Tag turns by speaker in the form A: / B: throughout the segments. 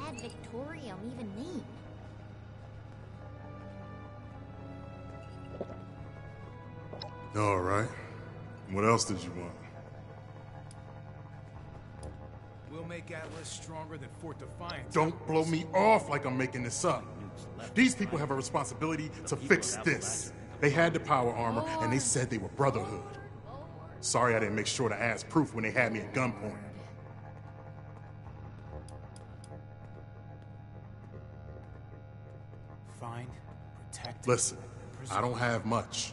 A: Ad Victorium even mean?
B: All right. What else did you want?
C: We'll make Atlas stronger than Fort Defiance.
B: Don't blow me off like I'm making this up. These people have a responsibility to fix this. They had the power armor, and they said they were Brotherhood. Sorry I didn't make sure to ask proof when they had me at gunpoint.
C: Find, protect...
B: Listen, I don't have much.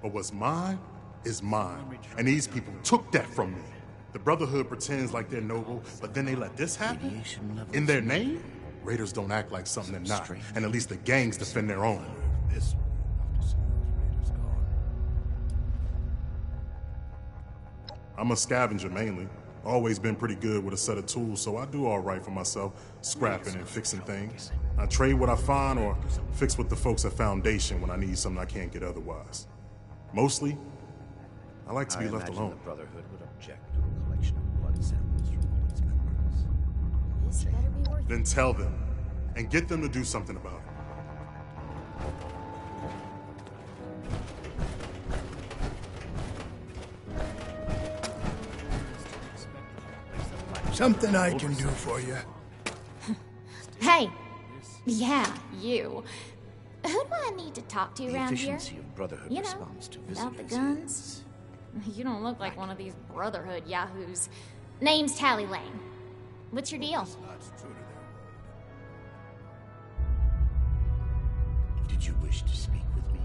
B: But what's mine is mine. And these people took that from me. The Brotherhood pretends like they're noble, but then they let this happen? In their name? Raiders don't act like something they're not. And at least the gangs defend their own. I'm a scavenger mainly. Always been pretty good with a set of tools, so I do all right for myself, scrapping and fixing things. I trade what I find or fix with the folks at Foundation when I need something I can't get otherwise. Mostly, I like to be left alone.
D: The Brotherhood would object to a collection of blood samples from all its members.
A: This better be worth it.
B: Then tell them, and get them to do something about it.
E: Something I can do for you.
A: Hey! Yeah, you. Who do I need to talk to
D: The
A: around here?
D: efficiency of Brotherhood
A: You know,
D: response to
A: without the
D: visitors
A: guns. You don't look like one of these Brotherhood yahoos. Name's Tally Lane. What's your deal?
D: Did you wish to speak with me?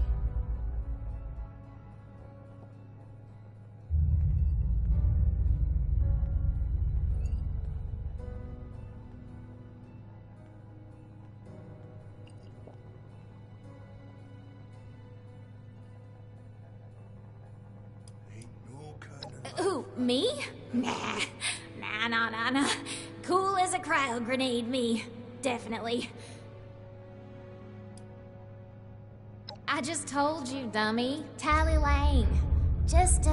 A: Who, me? Nah. Nah. Cool as a cryo grenade, me. Definitely. I just told you, dummy. Tally Lane. Just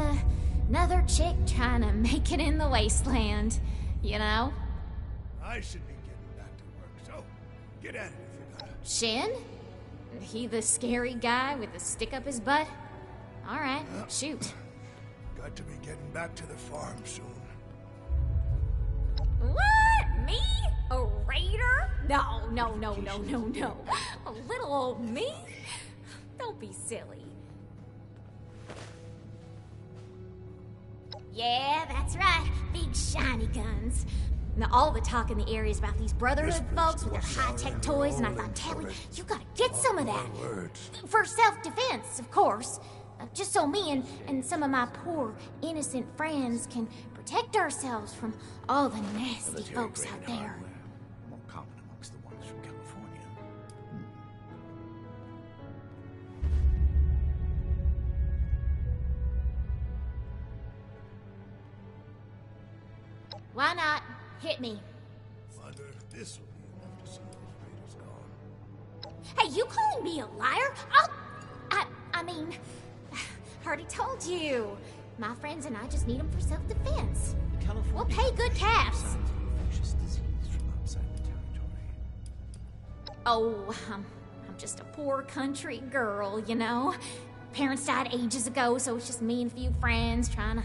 A: another chick trying to make it in the wasteland. You know?
E: I should be getting back to work, so get at it if you gotta.
A: Shin? He the scary guy with the stick up his butt? Alright, shoot.
E: Got to be getting back to the farm soon.
A: What? Me? A raider? No. A little old me? Don't be silly. Yeah, that's right. Big shiny guns. Now, all the talk in the area is about these Brotherhood folks with their high-tech toys, and I thought, Tally, you gotta get some of that. For self-defense, of course. Just so me and some of my poor, innocent friends can protect ourselves from all the nasty folks out there.
D: More common amongst the ones from California.
A: Why not? Hit me.
E: Wonder if this will be enough to see those raiders gone.
A: Hey, you calling me a liar? I mean, already told you. My friends and I just need them for self-defense. We'll pay good caps.
D: Infectious disease from outside the territory.
A: Oh, I'm just a poor country girl, you know? Parents died ages ago, so it's just me and a few friends trying to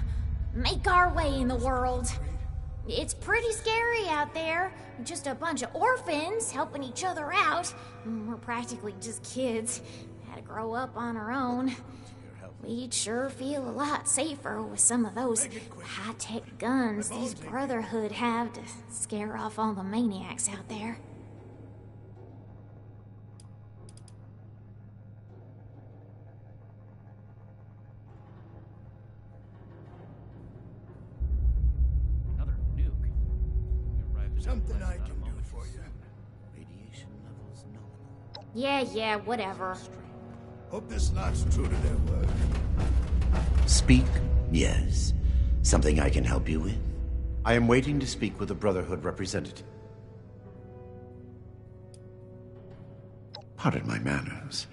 A: make our way in the world. It's pretty scary out there. Just a bunch of orphans helping each other out. We're practically just kids. Had to grow up on our own. We'd sure feel a lot safer with some of those high-tech guns these Brotherhood have to scare off all the maniacs out there.
F: Another nuke.
E: Something I can do for you.
D: Radiation levels nominal.
A: Yeah, whatever.
E: Hope this lot's true to their word.
D: Speak? Yes. Something I can help you with? I am waiting to speak with a Brotherhood representative. Pardon my manners.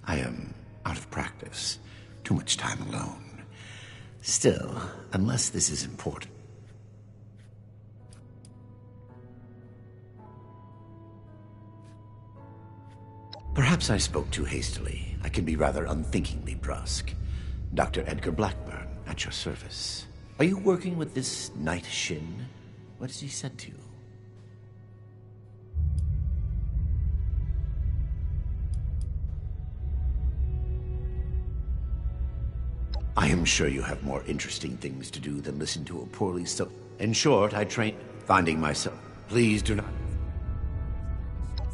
D: I am out of practice. Too much time alone. Still, unless this is important. Perhaps I spoke too hastily. I can be rather unthinkingly brusque. Dr. Edgar Blackburn, at your service. Are you working with this Knight Shin? What has he said to you? I am sure you have more interesting things to do than listen to a poorly so... In short, I trained finding myself. Please do not...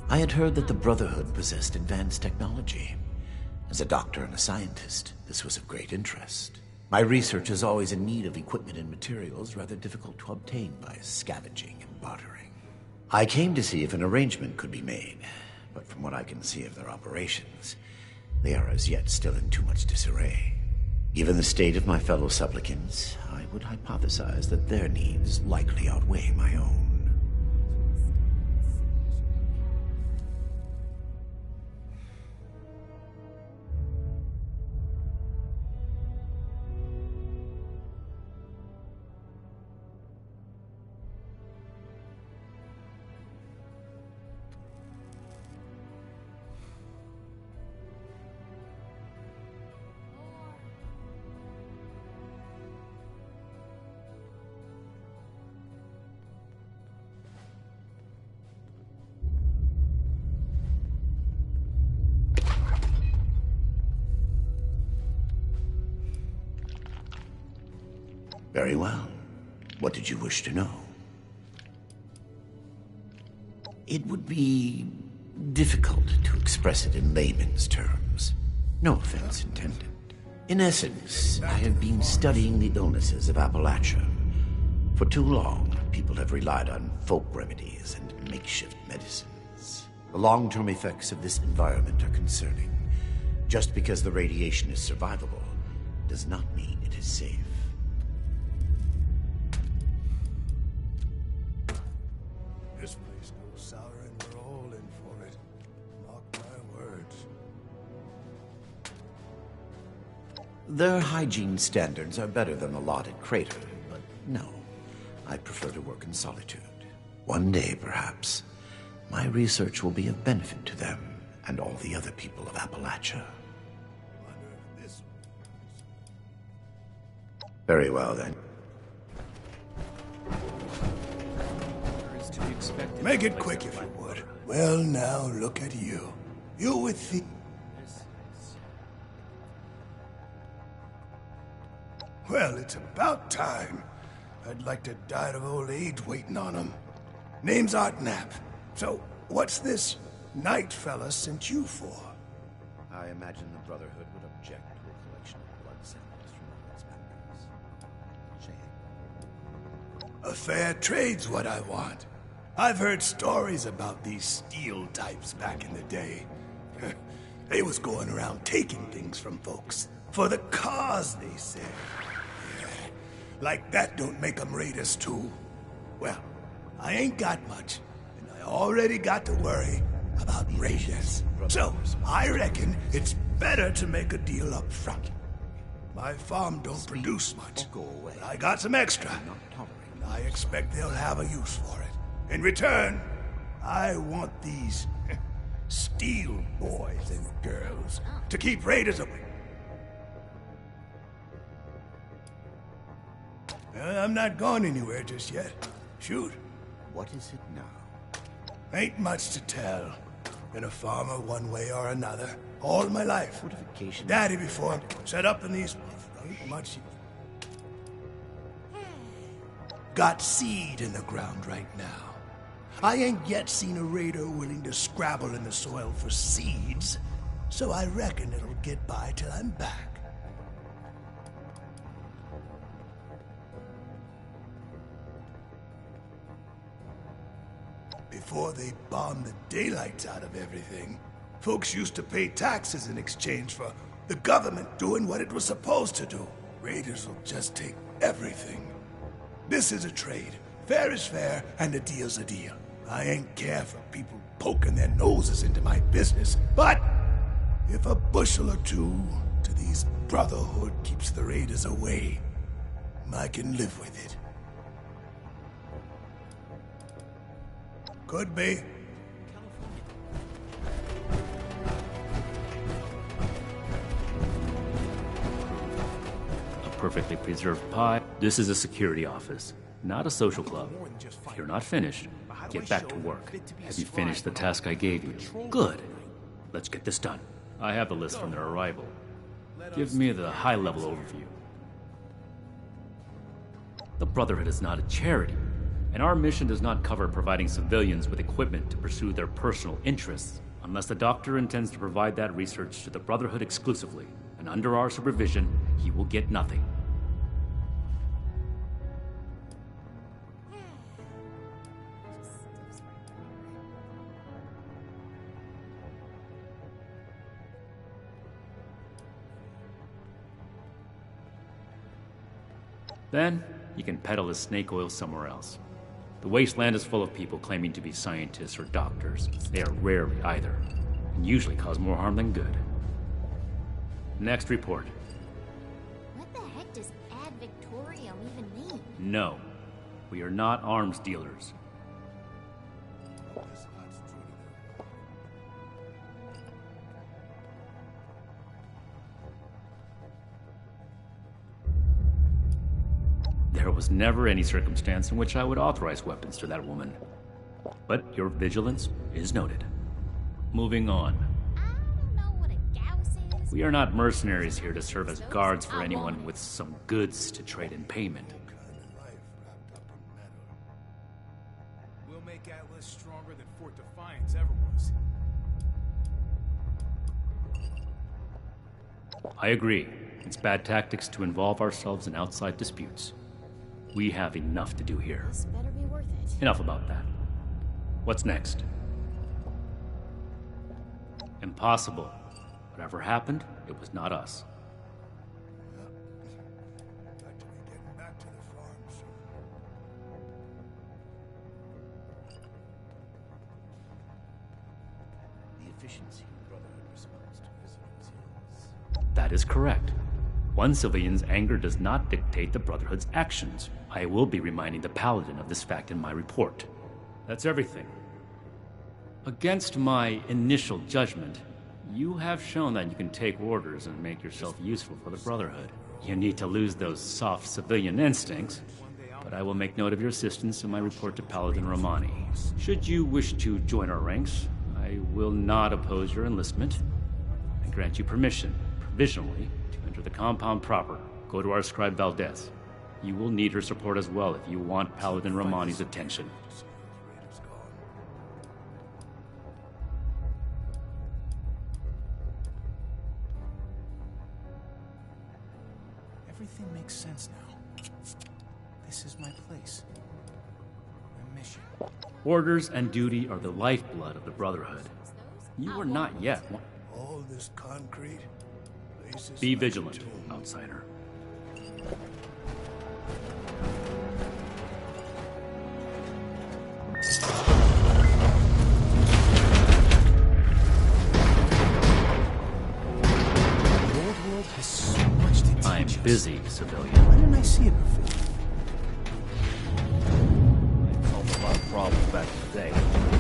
D: I had heard that the Brotherhood possessed advanced technology. As a doctor and a scientist, this was of great interest. My research is always in need of equipment and materials rather difficult to obtain by scavenging and bartering. I came to see if an arrangement could be made, but from what I can see of their operations, they are as yet still in too much disarray. Given the state of my fellow supplicants, I would hypothesize that their needs likely outweigh my own. Very well. What did you wish to know? It would be difficult to express it in layman's terms. No offense intended. In essence, I have been studying the illnesses of Appalachia. For too long, people have relied on folk remedies and makeshift medicines. The long-term effects of this environment are concerning. Just because the radiation is survivable does not mean it is safe.
E: This place goes sour and we're all in for it. Mark my words.
D: Their hygiene standards are better than the lot at Crater, but no. I prefer to work in solitude. One day, perhaps, my research will be of benefit to them and all the other people of Appalachia.
E: Wonder if this
D: Very well, then.
F: Is to be expected
E: Make
F: in
E: it
F: a place
E: quick
F: of
E: if you
F: Black
E: would.
F: Brotherhood.
E: Well, now look at you. You with the... Well, it's about time. I'd like to die of old age waiting on him. Name's Art Knapp. So, what's this Knight fella sent you for?
D: I imagine the Brotherhood would object to a collection of blood samples from all its members. Shame.
E: A fair trade's what I want. I've heard stories about these steel types back in the day. They was going around taking things from folks. For the cause, they said. Yeah, like that don't make them raiders too. Well, I ain't got much, and I already got to worry about raiders. So, I reckon it's better to make a deal up front. My farm don't produce much,
D: Go away.
E: but I got some extra.
D: Not tolerate.
E: And I expect they'll have a use for it. In return, I want these steel boys and girls to keep raiders away. I'm not going anywhere just yet. Shoot.
D: What is it now?
E: Ain't much to tell. Been a farmer one way or another all my life.
D: Fortification.
E: Daddy before set up in these... Ain't much... Got seed in the ground right now. I ain't yet seen a raider willing to scrabble in the soil for seeds, so I reckon it'll get by till I'm back. Before they bombed the daylights out of everything, folks used to pay taxes in exchange for the government doing what it was supposed to do. Raiders will just take everything. This is a trade. Fair is fair, and a deal's a deal. I ain't care for people poking their noses into my business, but if a bushel or two to these Brotherhood keeps the raiders away, I can live with it. Could be.
G: perfectly preserved pie. This is a security office, not a social club. If you're not finished, get back to work. Have you finished the task I gave you? Good. Let's get this done. I have the list from their arrival. Give me the high-level overview. The Brotherhood is not a charity, and our mission does not cover providing civilians with equipment to pursue their personal interests, unless the Doctor intends to provide that research to the Brotherhood exclusively, and under our supervision, he will get nothing. Then, you can peddle his snake oil somewhere else. The wasteland is full of people claiming to be scientists or doctors. They are rarely either, and usually cause more harm than good. Next report.
A: What the heck does ad Victorium even mean?
G: No, we are not arms dealers. There was never any circumstance in which I would authorize weapons to that woman. But your vigilance is noted. Moving on.
A: I don't know what a gauss is.
G: We are not mercenaries here to serve as guards for anyone with some goods to trade in payment.
C: We'll make Atlas stronger than Fort Defiance ever was.
G: I agree. It's bad tactics to involve ourselves in outside disputes. We have enough to do here.
A: This better be worth it.
G: Enough about that. What's next? Impossible. Whatever happened, it was not us.
E: Got to be getting back to the farm soon.
D: The efficiency of Brotherhood response to visitors is...
G: That is correct. One civilian's anger does not dictate the Brotherhood's actions. I will be reminding the Paladin of this fact in my report. That's everything. Against my initial judgment, you have shown that you can take orders and make yourself useful for the Brotherhood. You need to lose those soft civilian instincts, but I will make note of your assistance in my report to Paladin Romani. Should you wish to join our ranks, I will not oppose your enlistment. I grant you permission, provisionally, to enter the compound proper. Go to our scribe Valdez. You will need her support as well if you want Paladin Romani's attention.
F: Everything makes sense now. This is my place. My mission.
G: Orders and duty are the lifeblood of the Brotherhood. You are not yet one.
E: All this concrete. Places
G: Be
E: like a
G: vigilant,
E: tomb.
G: outsider.
F: The old world has so much to teach
G: I'm
F: us.
G: busy, civilian.
F: Why didn't I see it before?
G: I solved a lot of problems back in the day.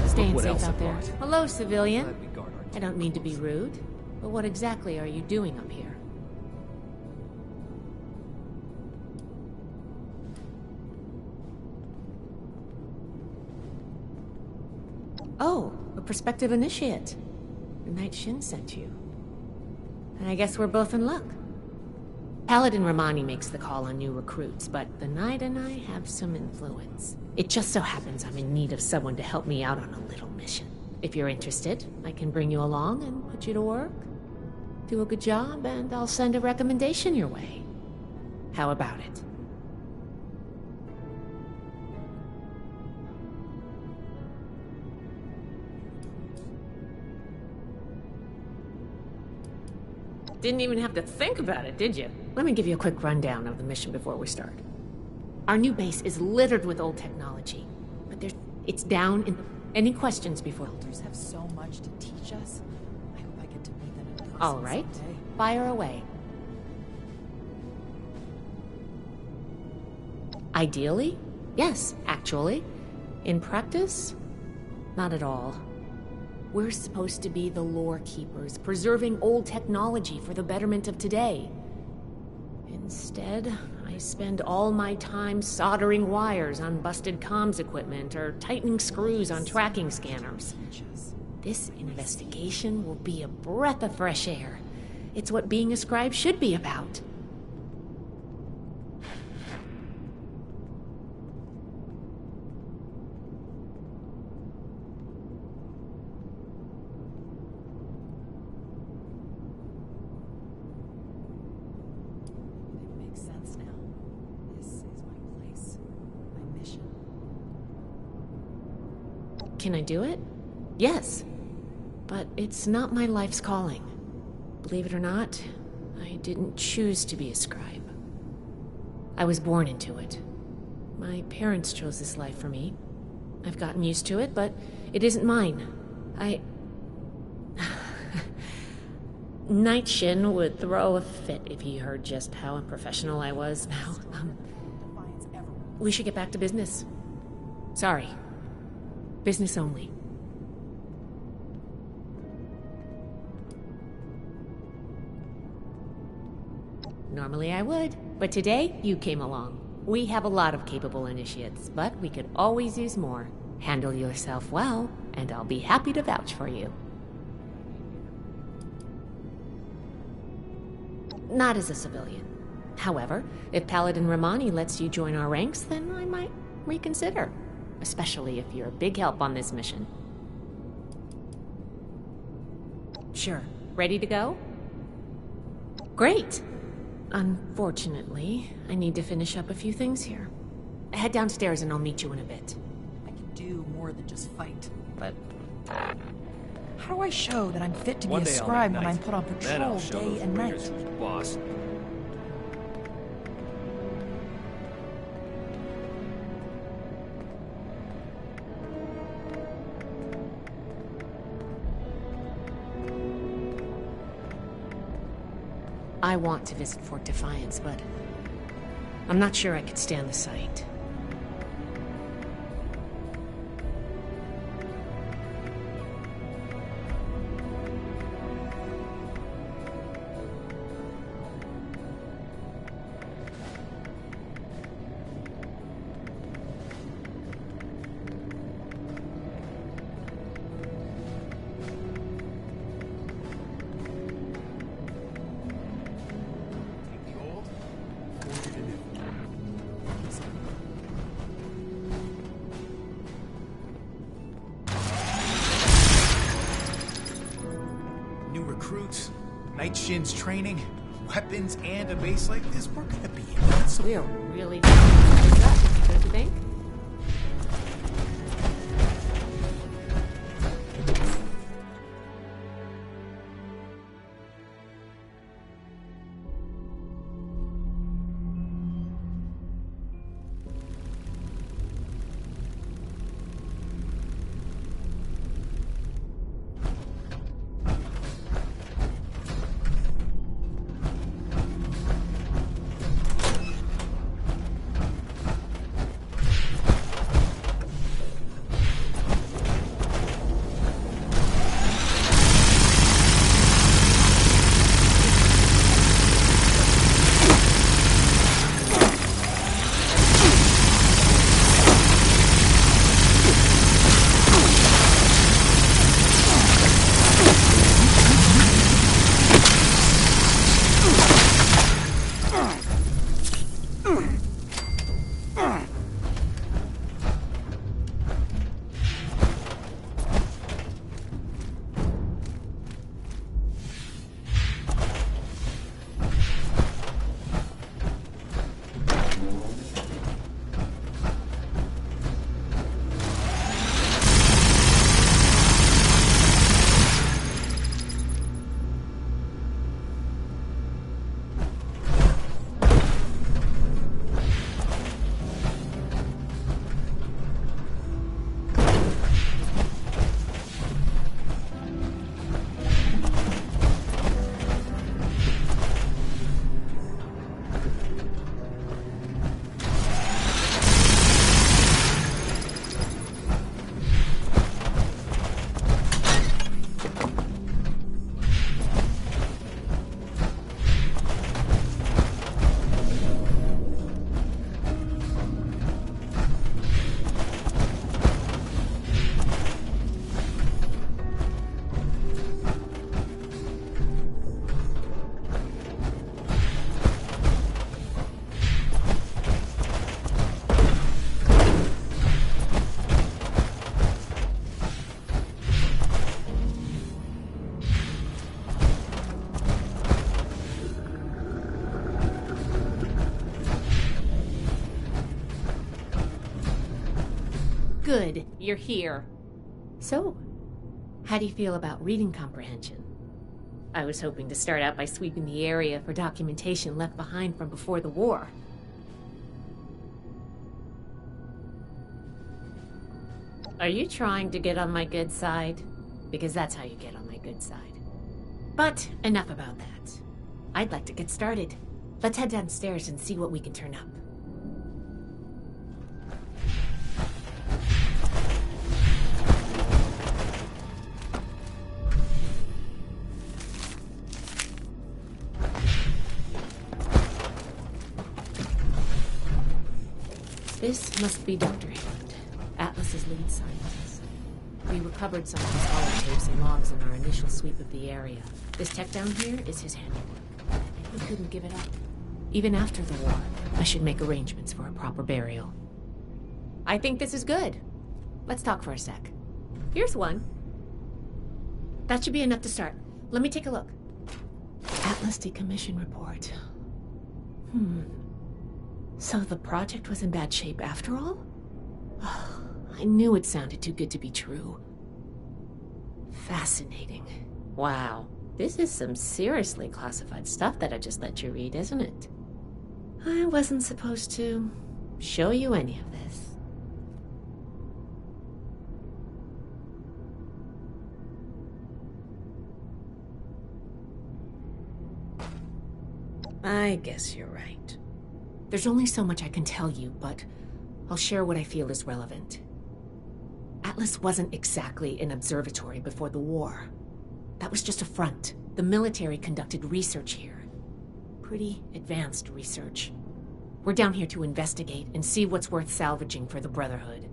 H: Staying
G: what
H: safe
G: else I
H: out there.
G: brought.
H: Hello, civilian.
F: Glad we guard our
H: I don't mean to be rude, but what exactly are you doing up here? Oh, a prospective initiate. The Knight Shin sent you. And I guess we're both in luck. Paladin Romani makes the call on new recruits, but the Knight and I have some influence. It just so happens I'm in need of someone to help me out on a little mission. If you're interested, I can bring you along and put you to work. Do a good job, and I'll send a recommendation your way. How about it? Didn't even have to think about it, did you? Let me give you a quick rundown of the mission before we start. Our new base is littered with old technology, but it's down in... Any questions before?
I: Elders have so much to teach us. I hope I get to meet them in person
H: All right,
I: someday.
H: fire away. Ideally, yes, actually. In practice, not at all. We're supposed to be the lore keepers, preserving old technology for the betterment of today. In Instead, I spend all my time soldering wires on busted comms equipment or tightening screws on tracking scanners. This investigation will be a breath of fresh air. It's what being a scribe should be about.
I: It makes sense now. This is my place. My mission.
H: Can I do it? Yes. But it's not my life's calling. Believe it or not, I didn't choose to be a scribe. I was born into it. My parents chose this life for me. I've gotten used to it, but it isn't mine. Night Shin would throw a fit if he heard just how unprofessional I was now. We should get back to business. Sorry. Business only. Normally I would, but today you came along. We have a lot of capable initiates, but we could always use more. Handle yourself well, and I'll be happy to vouch for you. Not as a civilian. However, if Paladin Romani lets you join our ranks, then I might reconsider. Especially if you're a big help on this mission. Sure. Ready to go? Great! Unfortunately, I need to finish up a few things here. Head downstairs and I'll meet you in a bit.
I: I can do more than just fight.
H: But
I: How do I show that I'm fit to be
J: One
I: a
J: day I'll
I: scribe
J: make
I: when I'm
J: nice.
I: put on
J: Then I'll
I: patrol
J: show
I: day
J: those
I: and
J: riggers
I: night?
J: who's boss.
H: I want to visit Fort Defiance, but I'm not sure I could stand the sight.
C: New recruits, Night Shin's training, weapons, and a base like this. We're gonna be invincible.
H: We're really up, don't you think? Good, you're here. So, how do you feel about reading comprehension? I was hoping to start out by sweeping the area for documentation left behind from before the war. Are you trying to get on my good side? Because that's how you get on my good side. But enough about that. I'd like to get started. Let's head downstairs and see what we can turn up. This must be Dr. Hammond, Atlas's lead scientist. We recovered some of his holotapes and logs in our initial sweep of the area. This tech down here is his handiwork, and he couldn't give it up. Even after the war, I should make arrangements for a proper burial. I think this is good. Let's talk for a sec. Here's one. That should be enough to start. Let me take a look. Atlas decommission report. So the project was in bad shape after all? I knew it sounded too good to be true. Fascinating. Wow. This is some seriously classified stuff that I just let you read, isn't it? I wasn't supposed to show you any of this. I guess you're right. There's only so much I can tell you, but I'll share what I feel is relevant. Atlas wasn't exactly an observatory before the war. That was just a front. The military conducted research here. Pretty advanced research. We're down here to investigate and see what's worth salvaging for the Brotherhood.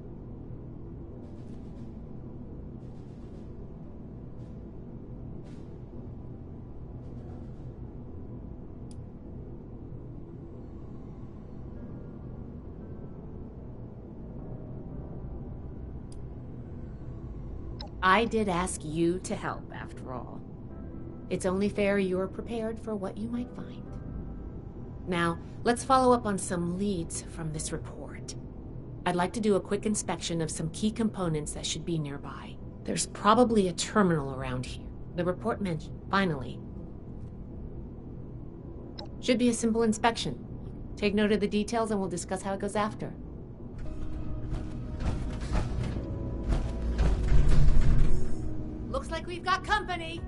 H: I did ask you to help, after all. It's only fair you're prepared for what you might find. Now, let's follow up on some leads from this report. I'd like to do a quick inspection of some key components that should be nearby. There's probably a terminal around here. The report mentioned, finally. Should be a simple inspection. Take note of the details and we'll discuss how it goes after. Looks like we've got company.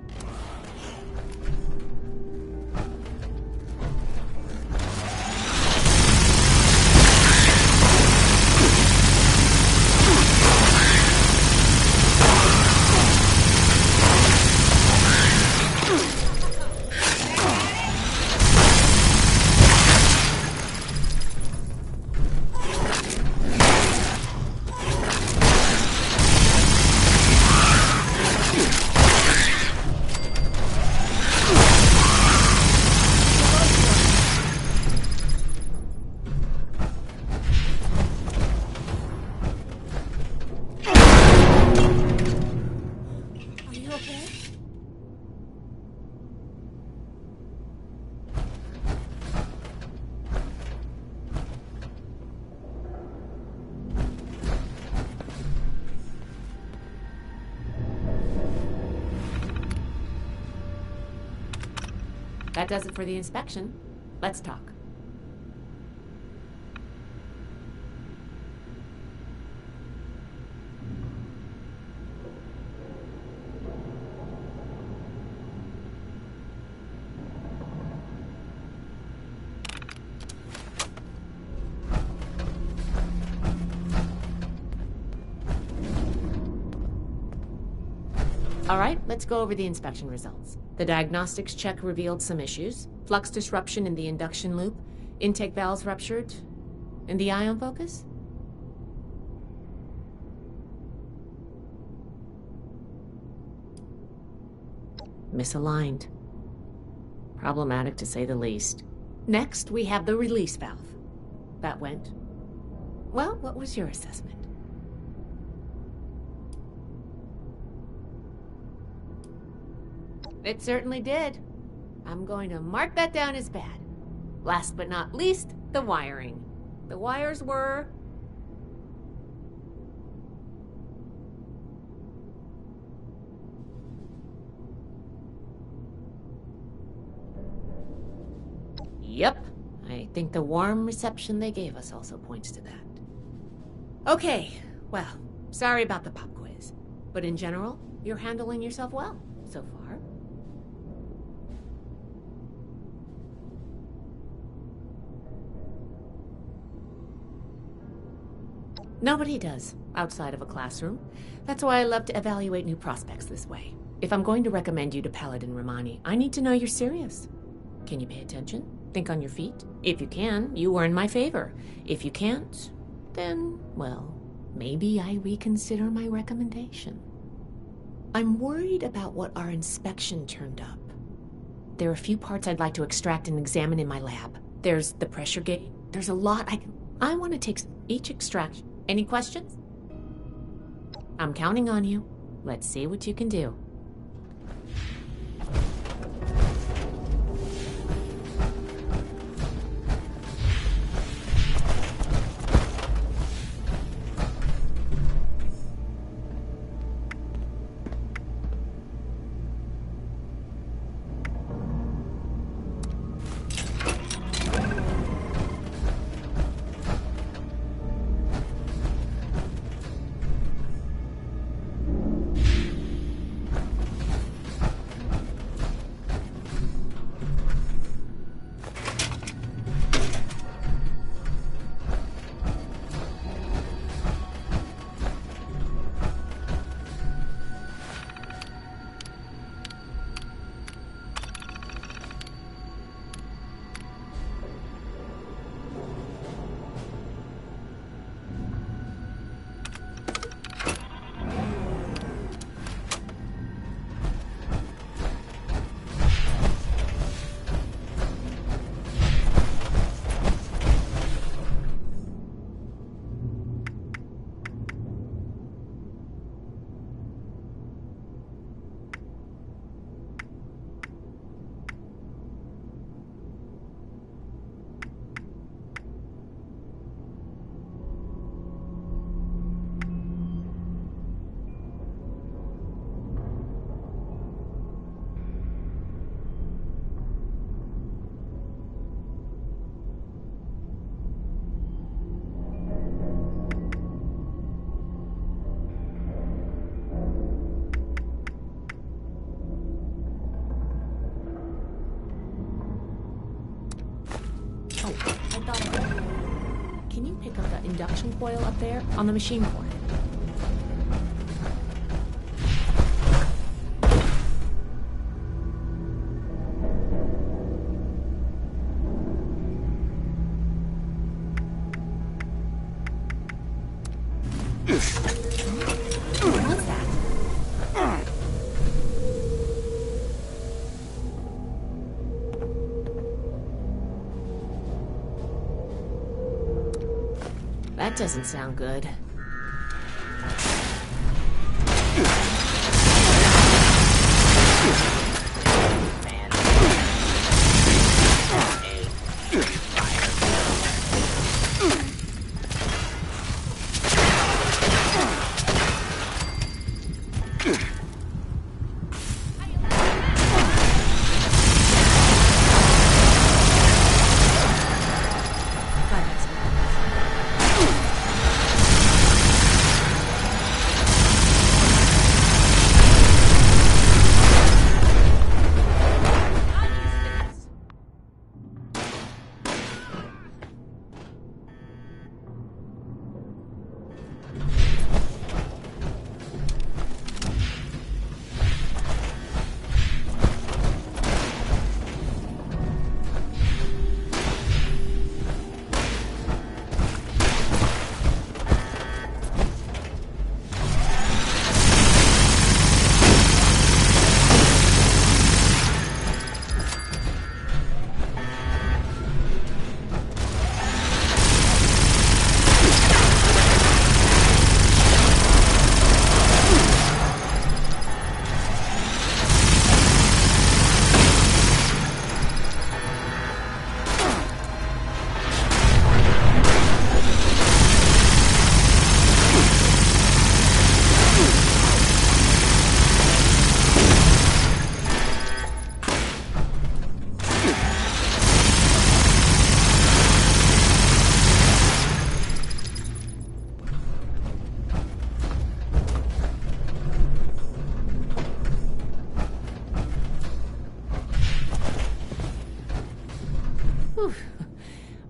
H: That does it for the inspection. Let's talk. All right, let's go over the inspection results. The diagnostics check revealed some issues. Flux disruption in the induction loop, intake valves ruptured, and the ion focus? Misaligned. Problematic to say the least. Next, we have the release valve. That went. Well, what was your assessment? It certainly did. I'm going to mark that down as bad. Last but not least, the wiring. The wires were... Yep. I think the warm reception they gave us also points to that. Okay, well, sorry about the pop quiz. But in general, you're handling yourself well so far. Nobody does, outside of a classroom. That's why I love to evaluate new prospects this way. If I'm going to recommend you to Paladin Romani, I need to know you're serious. Can you pay attention? Think on your feet? If you can, you are in my favor. If you can't, then, well, maybe I reconsider my recommendation. I'm worried about what our inspection turned up. There are a few parts I'd like to extract and examine in my lab. There's the pressure gauge. There's a lot I want to take each extraction. Any questions? I'm counting on you. Let's see what you can do. Can you pick up the induction coil up there on the machine board? What's that? That doesn't sound good.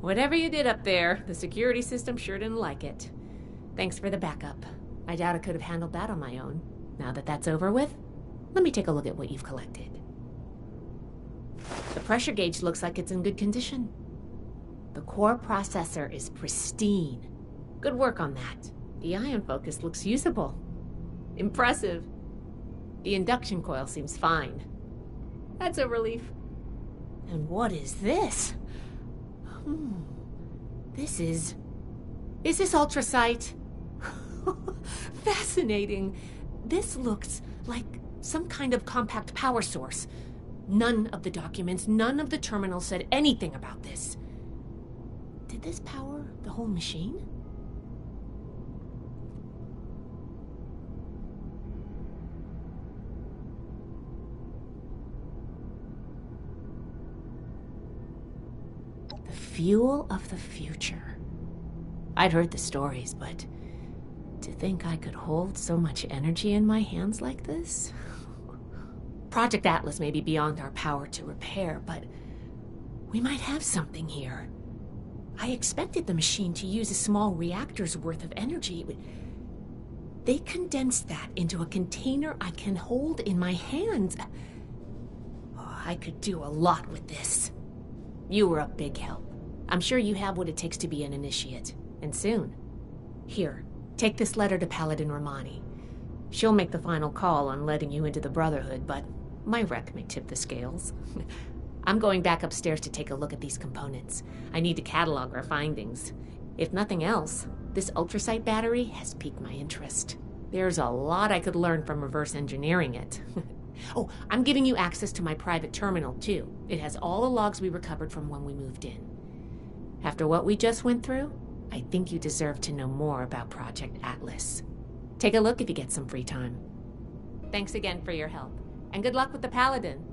H: Whatever you did up there, the security system sure didn't like it. Thanks for the backup. I doubt I could have handled that on my own. Now that that's over with, let me take a look at what you've collected. The pressure gauge looks like it's in good condition. The core processor is pristine. Good work on that. The ion focus looks usable. Impressive. The induction coil seems fine. That's a relief. And what is this? Is this ultrasight? Fascinating. This looks like some kind of compact power source. None of the documents, none of the terminals said anything about this. Did this power the whole machine? The fuel of the future. I'd heard the stories, but to think I could hold so much energy in my hands like this? Project Atlas may be beyond our power to repair, but we might have something here. I expected the machine to use a small reactor's worth of energy, but they condensed that into a container I can hold in my hands. Oh, I could do a lot with this. You were a big help. I'm sure you have what it takes to be an initiate, and soon. Here, take this letter to Paladin Romani. She'll make the final call on letting you into the Brotherhood, but my wreck may tip the scales. I'm going back upstairs to take a look at these components. I need to catalog our findings. If nothing else, this ultrasight battery has piqued my interest. There's a lot I could learn from reverse engineering it. Oh, I'm giving you access to my private terminal, too. It has all the logs we recovered from when we moved in. After what we just went through, I think you deserve to know more about Project Atlas. Take a look if you get some free time. Thanks again for your help, and good luck with the Paladin.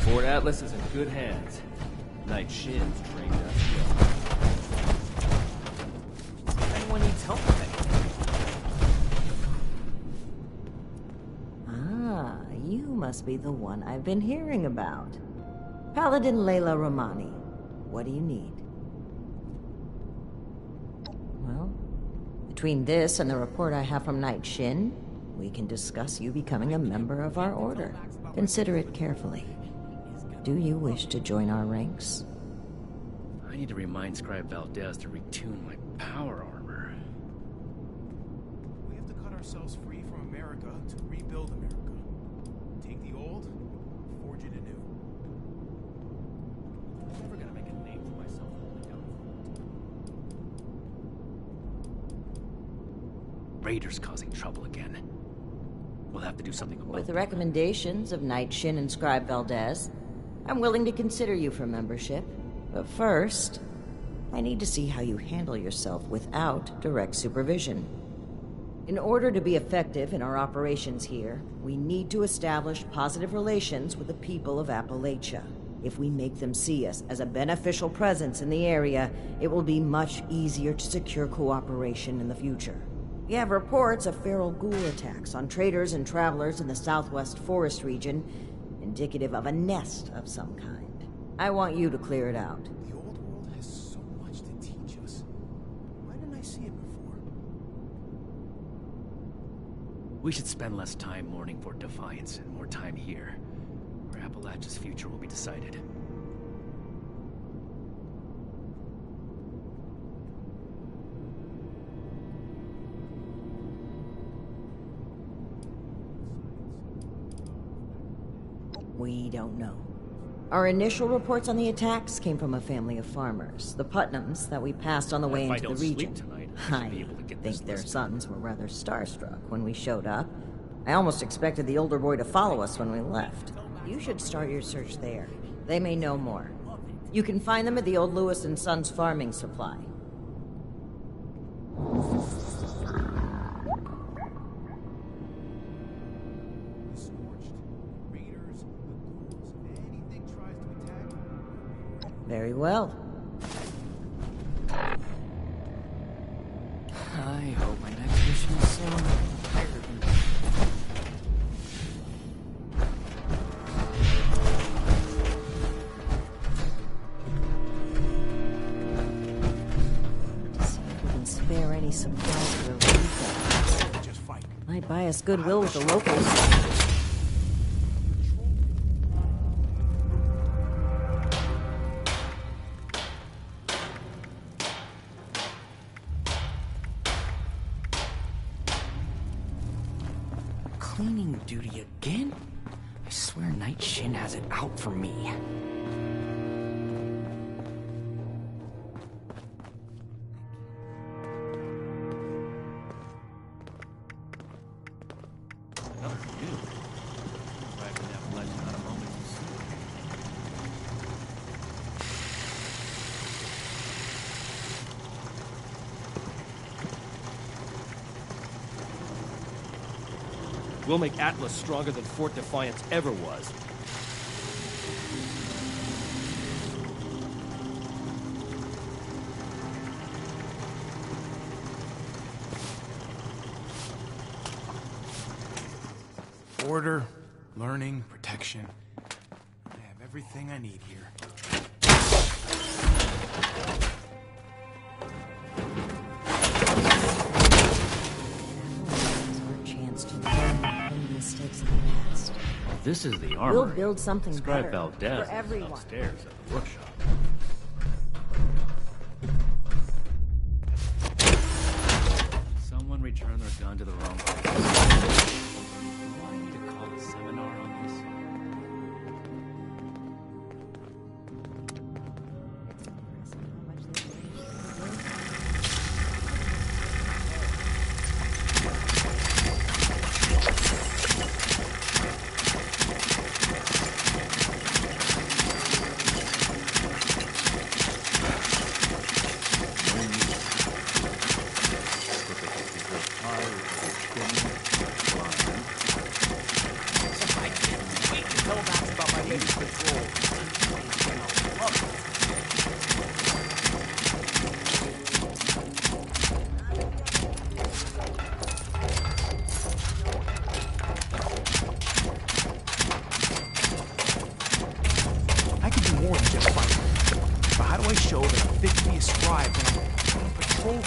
J: Fort Atlas is in good hands. Knight Shin's trained us well. If anyone needs help with anything.
K: Ah, you must be the one I've been hearing about. Paladin Layla Romani. What do you need? Well, between this and the report I have from Knight Shin, we can discuss you becoming a member of our order. Consider it carefully. Do you wish to join our ranks?
G: I need to remind Scribe Valdez to retune my power armor.
C: We have to cut ourselves free from America to rebuild America. Take the old, forge it anew.
J: I'm never gonna make a name for myself holding out.
G: Raiders causing trouble again. We'll have to do something about
K: With the
G: it.
K: recommendations of Knight Shin and Scribe Valdez, I'm willing to consider you for membership. But first, I need to see how you handle yourself without direct supervision. In order to be effective in our operations here, we need to establish positive relations with the people of Appalachia. If we make them see us as a beneficial presence in the area, it will be much easier to secure cooperation in the future. We have reports of feral ghoul attacks on traders and travelers in the southwest forest region, indicative of a nest of some kind. I want you to clear it out.
C: The old world has so much to teach us. Why didn't I see it before?
G: We should spend less time mourning Fort Defiance and more time here, where Appalachia's future will be decided.
K: We don't know. Our initial reports on the attacks came from a family of farmers, the Putnams, that we passed on the way into the region. I think their sons were rather starstruck when we showed up. I almost expected the older boy to follow us when we left. You should start your search there. They may know more. You can find them at the old Lewis and Sons farming supply. Very well.
J: I hope my next mission is soon.
K: To see if we can spare any supplies for the weekend.
C: Just fight.
K: Might buy us goodwill with the locals.
J: Cleaning duty again? I swear Night Shin has it out for me. We'll make Atlas stronger than Fort Defiance ever was.
C: Order, learning, protection. I have everything I need here.
G: This is the armory.
K: We'll build something
G: Scribe
K: better
G: Valdez
K: for everyone.
G: is upstairs at the workshop. Someone returned their gun to the wrong place. Do I need to call a seminar on this?
C: I can do more than just fight. But how do I show that I'm fit to be a scribe when I'm on patrol?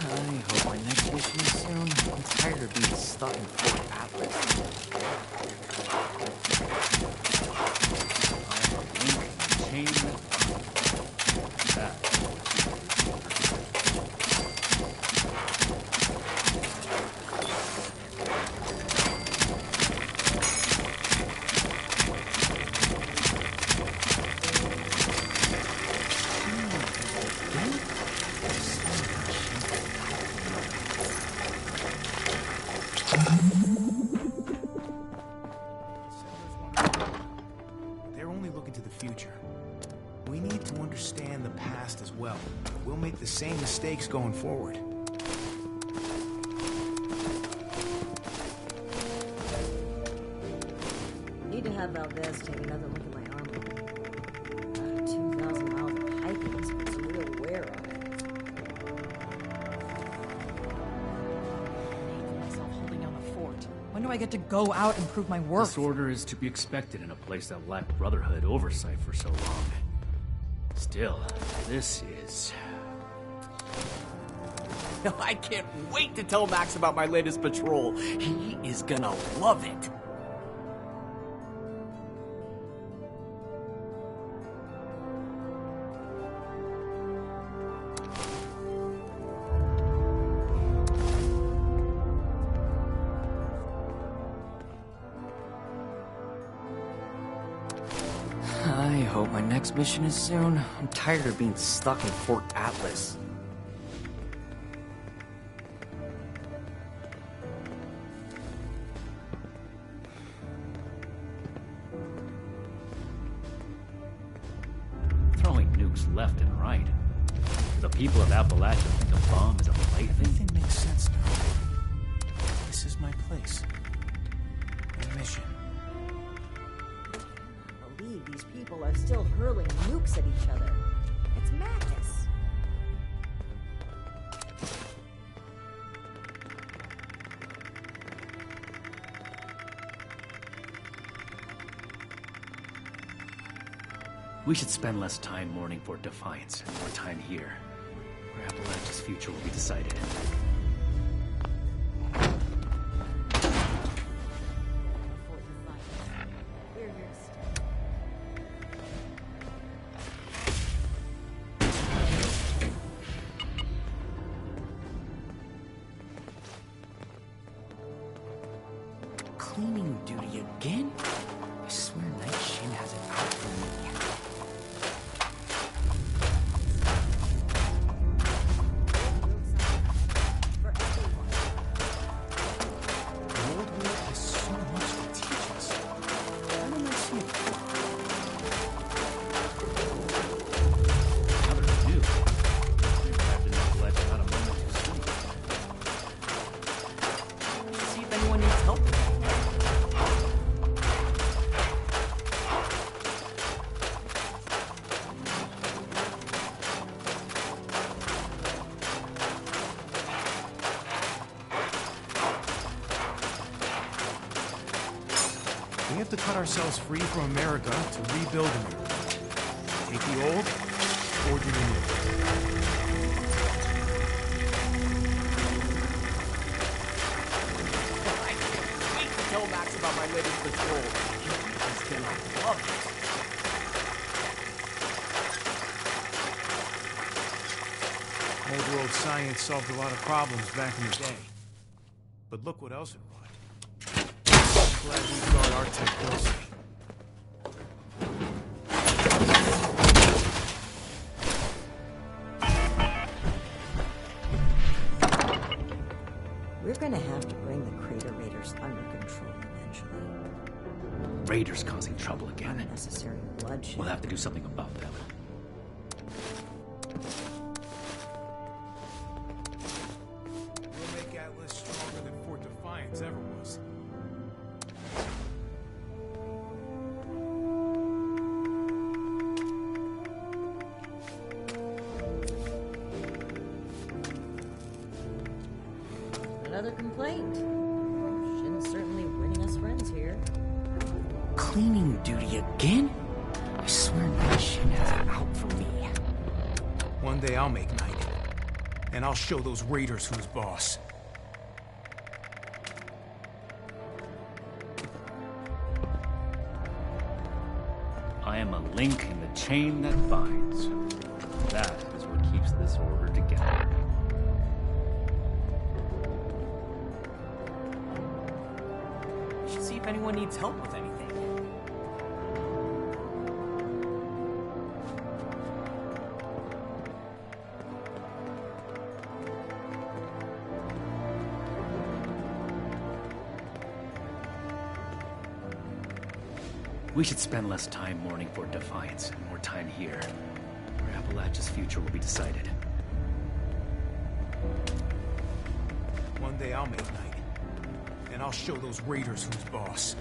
J: I hope my next mission is soon. I'm tired of being stuck in Fort Atlas.
G: I have a link in the chain. That.
C: They're only looking to the future. We need to understand the past as well. We'll make the same mistakes going forward.
K: Need to have Valdez take another look at my armor. 2,000 miles of hiking puts real wear on it.
I: I hate myself holding down the fort. When do I get to go out and prove my worth?
G: This order is to be expected in a place that lacked Brotherhood oversight for so long. Still, this is...
J: I can't wait to tell Max about my latest patrol. He is gonna love it.
L: I hope my next mission is soon. I'm tired of being stuck in Fort Atlas.
G: Throwing nukes left and right. The people of Appalachia think a bomb is a plaything.
F: Everything makes sense now. This is my place. My mission.
K: I believe these people are still hurling nukes at each other. It's madness.
G: We should spend less time mourning Fort Defiance and more time here, where Appalachia's future will be decided.
L: Cleaning duty again? I swear Night Shin has it out for me.
C: We have to cut ourselves free from America to rebuild America. Take the old, or do the new.
L: I can't wait to tell Max about my latest patrol. He's gonna love it.
C: Old world science solved a lot of problems back in the day. But look what else it brought. I'm glad we guard our tech closely.
K: We're gonna have to bring the Crater Raiders under control eventually.
G: Raiders causing trouble again.
K: Unnecessary bloodshed.
G: We'll have to do something about them.
C: We'll make Atlas stronger than Fort Defiance ever was.
K: Another complaint. Shin's certainly winning us friends here.
L: Cleaning duty again? I swear Night Shin has it out for me.
C: One day I'll make Night. And I'll show those raiders who's boss.
G: I am a link in the chain that binds. That is what keeps this order together.
L: We should see if anyone needs help with anything.
G: We should spend less time mourning Fort Defiance and more time here, where Appalachia's future will be decided.
C: One day I'll make Night. And I'll show those raiders who's boss.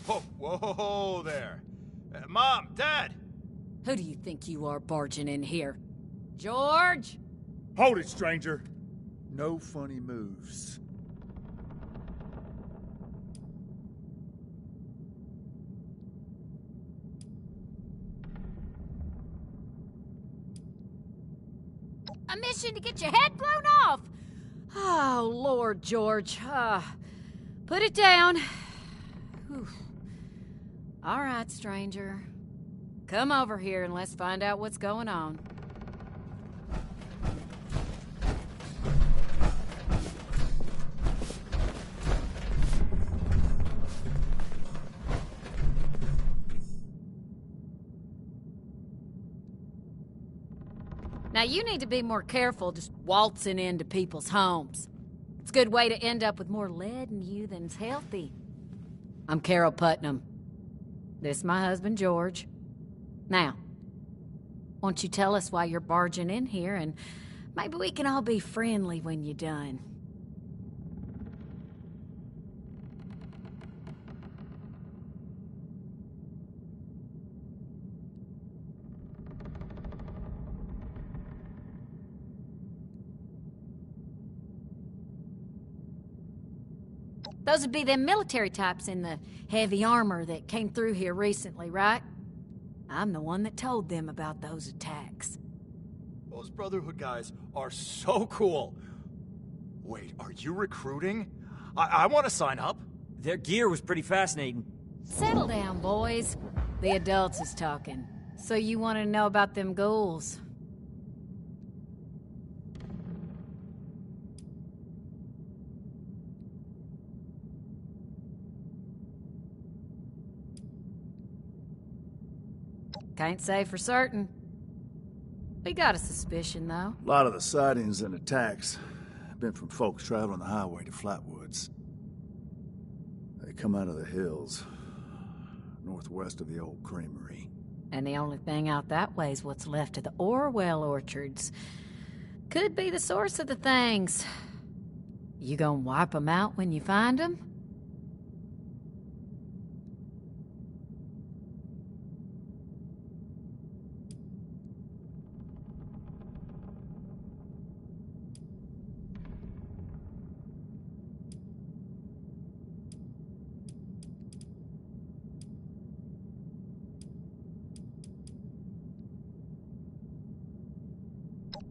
M: Whoa, whoa there. Mom, Dad!
I: Who do you think you are barging in here? George?
N: Hold it, stranger. No funny moves.
I: A mission to get your head blown off! Oh, Lord, George. Put it down. Whew. All right, stranger. Come over here and let's find out what's going on. Now, you need to be more careful just waltzing into people's homes. It's a good way to end up with more lead in you than's healthy. I'm Carol Putnam. This is my husband, George. Now, won't you tell us why you're barging in here, and maybe we can all be friendly when you're done. Those would be them military types in the heavy armor that came through here recently, right? I'm the one that told them about those attacks.
M: Those Brotherhood guys are so cool. Wait, are you recruiting? I want to sign up.
L: Their gear was pretty fascinating.
I: Settle down, boys. The adults is talking. So you want to know about them ghouls? Can't say for certain. We got a suspicion, though.
N: A lot of the sightings and attacks have been from folks traveling the highway to Flatwoods. They come out of the hills, northwest of the old creamery.
I: And the only thing out that way is what's left of the Orwell orchards. Could be the source of the things. You gonna wipe them out when you find them?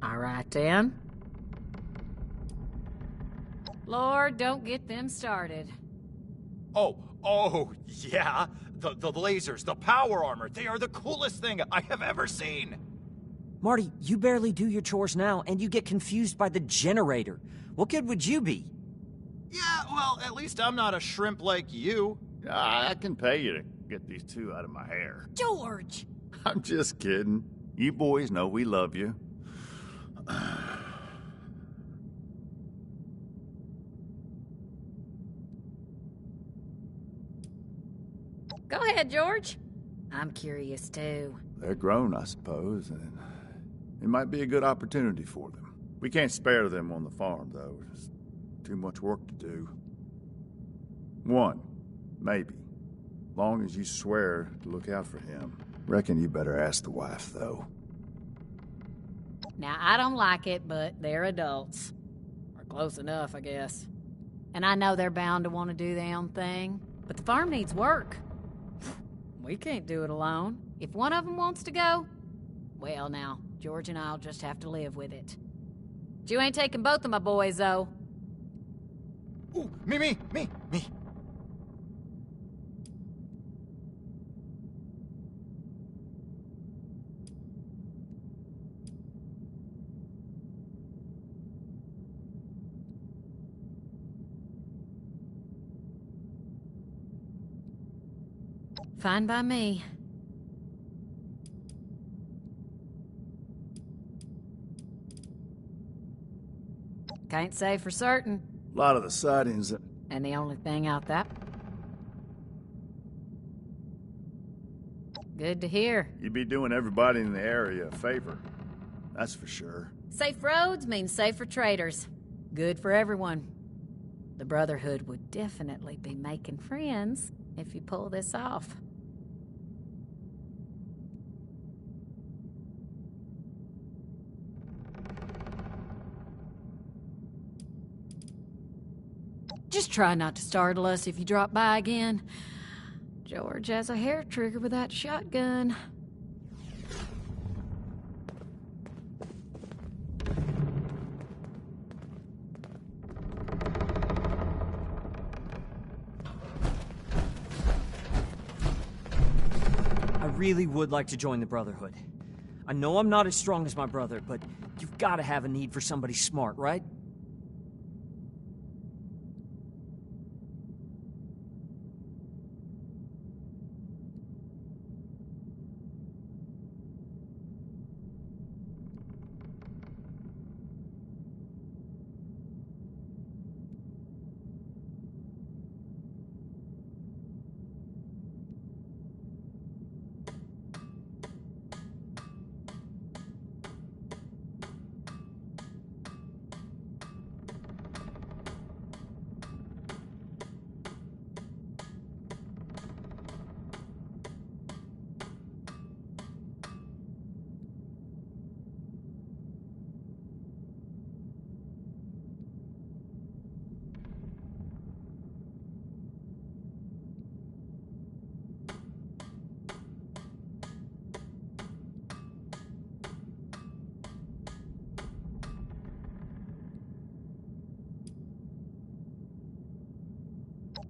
I: All right, then. Lord, don't get them started.
M: Oh, yeah. The lasers, the power armor, they are the coolest thing I have ever seen.
L: Marty, you barely do your chores now, and you get confused by the generator. What good would you be?
M: Yeah, well, at least I'm not a shrimp like you.
N: I can pay you to get these two out of my hair.
I: George!
N: I'm just kidding. You boys know we love you.
I: Go ahead, George. I'm curious, too.
N: They're grown, I suppose, and it might be a good opportunity for them. We can't spare them on the farm, though. There's too much work to do. One, maybe. Long as you swear to look out for him. Reckon you better ask the wife, though.
I: Now, I don't like it, but they're adults. Or close enough, I guess. And I know they're bound to want to do their own thing, but the farm needs work. We can't do it alone. If one of them wants to go, well now, George and I'll just have to live with it. But you ain't taking both of my boys, though.
M: Ooh, me.
I: Fine by me. Can't say for certain.
N: A lot of the sightings...
I: And the only thing out that... Good to hear.
N: You'd be doing everybody in the area a favor. That's for sure.
I: Safe roads mean safer traders. Good for everyone. The Brotherhood would definitely be making friends. if you pull this off. Just try not to startle us if you drop by again. George has a hair trigger with that shotgun.
L: I really would like to join the Brotherhood. I know I'm not as strong as my brother, but you've got to have a need for somebody smart, right?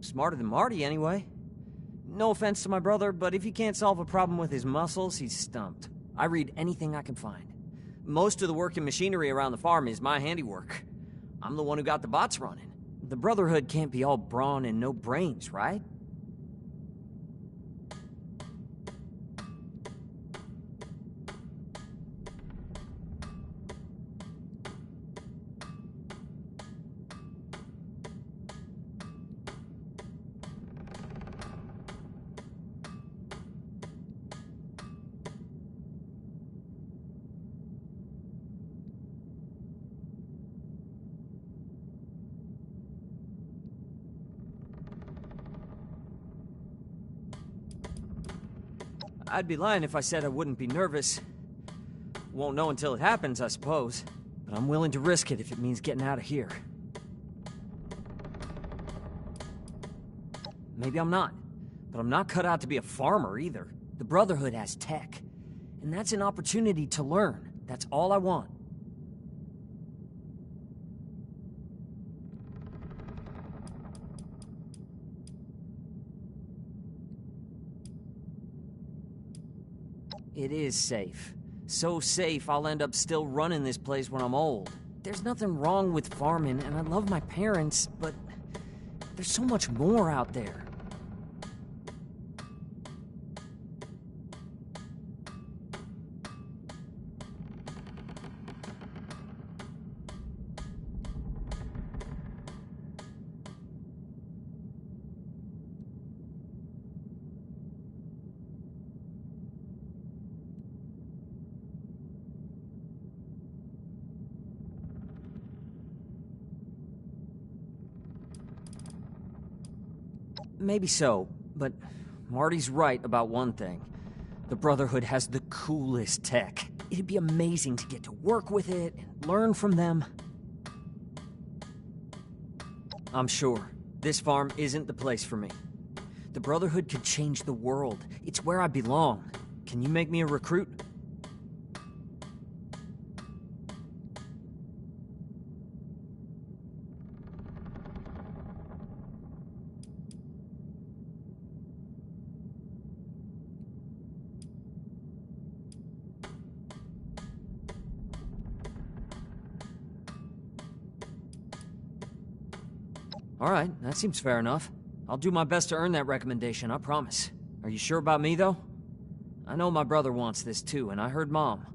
L: Smarter than Marty, anyway. No offense to my brother, but if he can't solve a problem with his muscles, he's stumped. I read anything I can find. Most of the working machinery around the farm is my handiwork. I'm the one who got the bots running. The Brotherhood can't be all brawn and no brains, right? I'd be lying if I said I wouldn't be nervous. Won't know until it happens, I suppose. But I'm willing to risk it if it means getting out of here. Maybe I'm not. But I'm not cut out to be a farmer either. The Brotherhood has tech. And that's an opportunity to learn. That's all I want. It is safe. So safe, I'll end up still running this place when I'm old. There's nothing wrong with farming, and I love my parents, but there's so much more out there. Maybe so, but Marty's right about one thing. The Brotherhood has the coolest tech. It'd be amazing to get to work with it and learn from them. I'm sure this farm isn't the place for me. The Brotherhood could change the world. It's where I belong. Can you make me a recruit? All right, that seems fair enough. I'll do my best to earn that recommendation, I promise. Are you sure about me, though? I know my brother wants this too, and I heard Mom.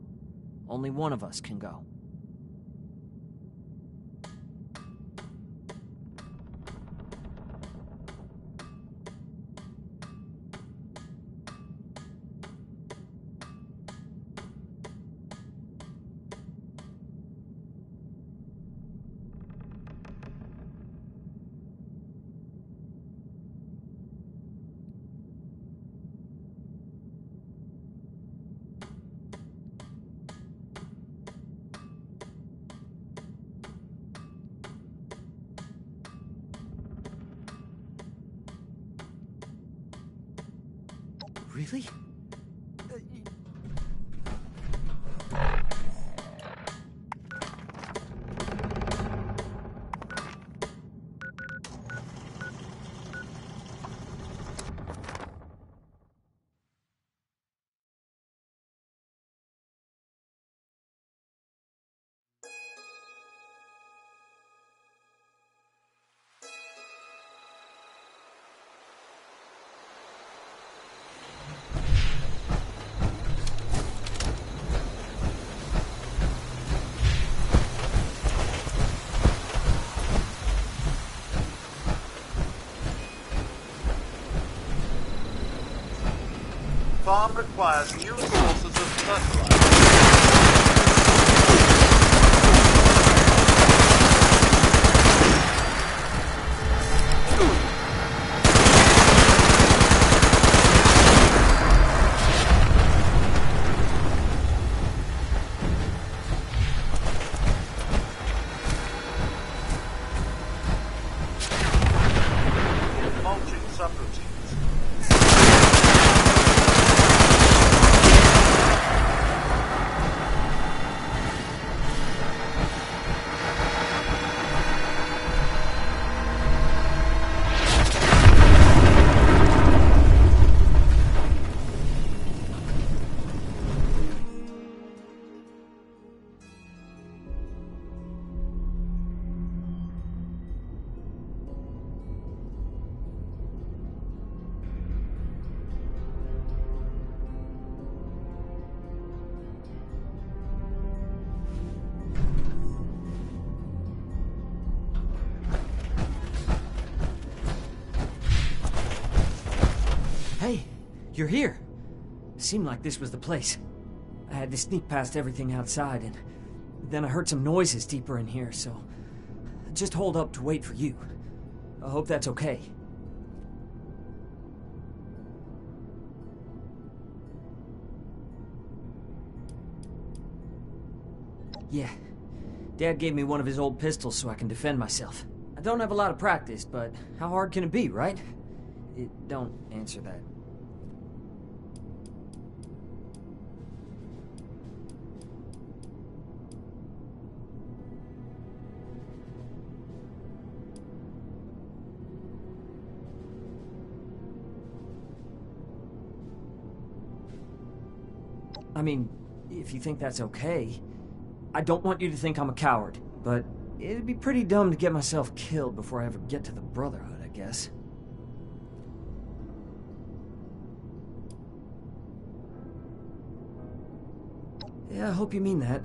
L: Only one of us can go. Really?
O: Farm requires new sources of fertilizer. Mulching subroutines.
L: Hey, you're here. Seemed like this was the place. I had to sneak past everything outside, and then I heard some noises deeper in here, so I just hold up to wait for you. I hope that's okay. Yeah, Dad gave me one of his old pistols so I can defend myself. I don't have a lot of practice, but how hard can it be, right? Don't answer that. I mean, if you think that's okay, I don't want you to think I'm a coward, but it'd be pretty dumb to get myself killed before I ever get to the Brotherhood, I guess. Yeah, I hope you mean that.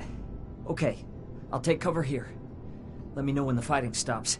L: Okay, I'll take cover here. Let me know when the fighting stops.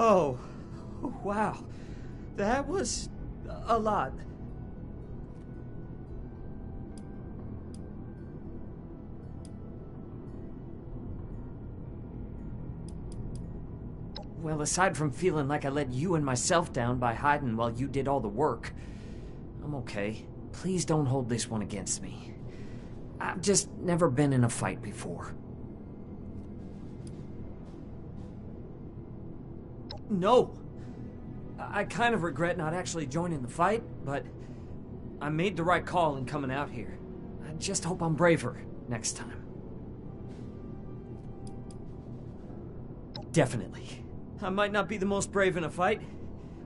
L: Oh, wow. That was a lot. Well, aside from feeling like I let you and myself down by hiding while you did all the work, I'm okay. Please don't hold this one against me. I've just never been in a fight before. No! I kind of regret not actually joining the fight, but I made the right call in coming out here. I just hope I'm braver next time. Definitely. I might not be the most brave in a fight,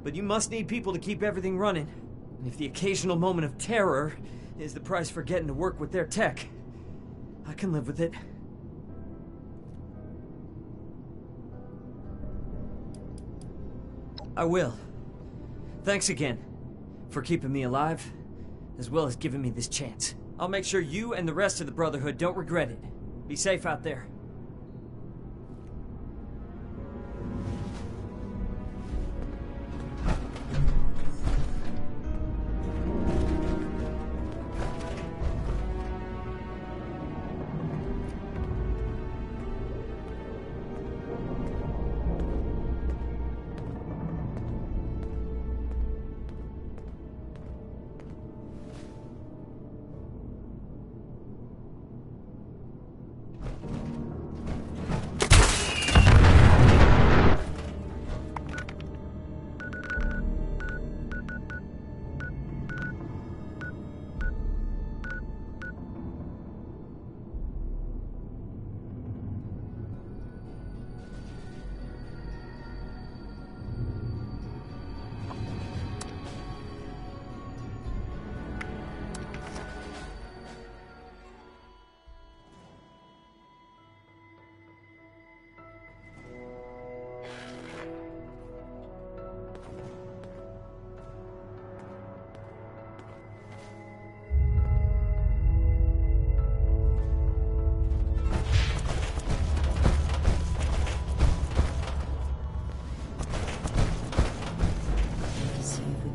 L: but you must need people to keep everything running. And if the occasional moment of terror is the price for getting to work with their tech, I can live with it. I will. Thanks again for keeping me alive, as well as giving me this chance. I'll make sure you and the rest of the Brotherhood don't regret it. Be safe out there.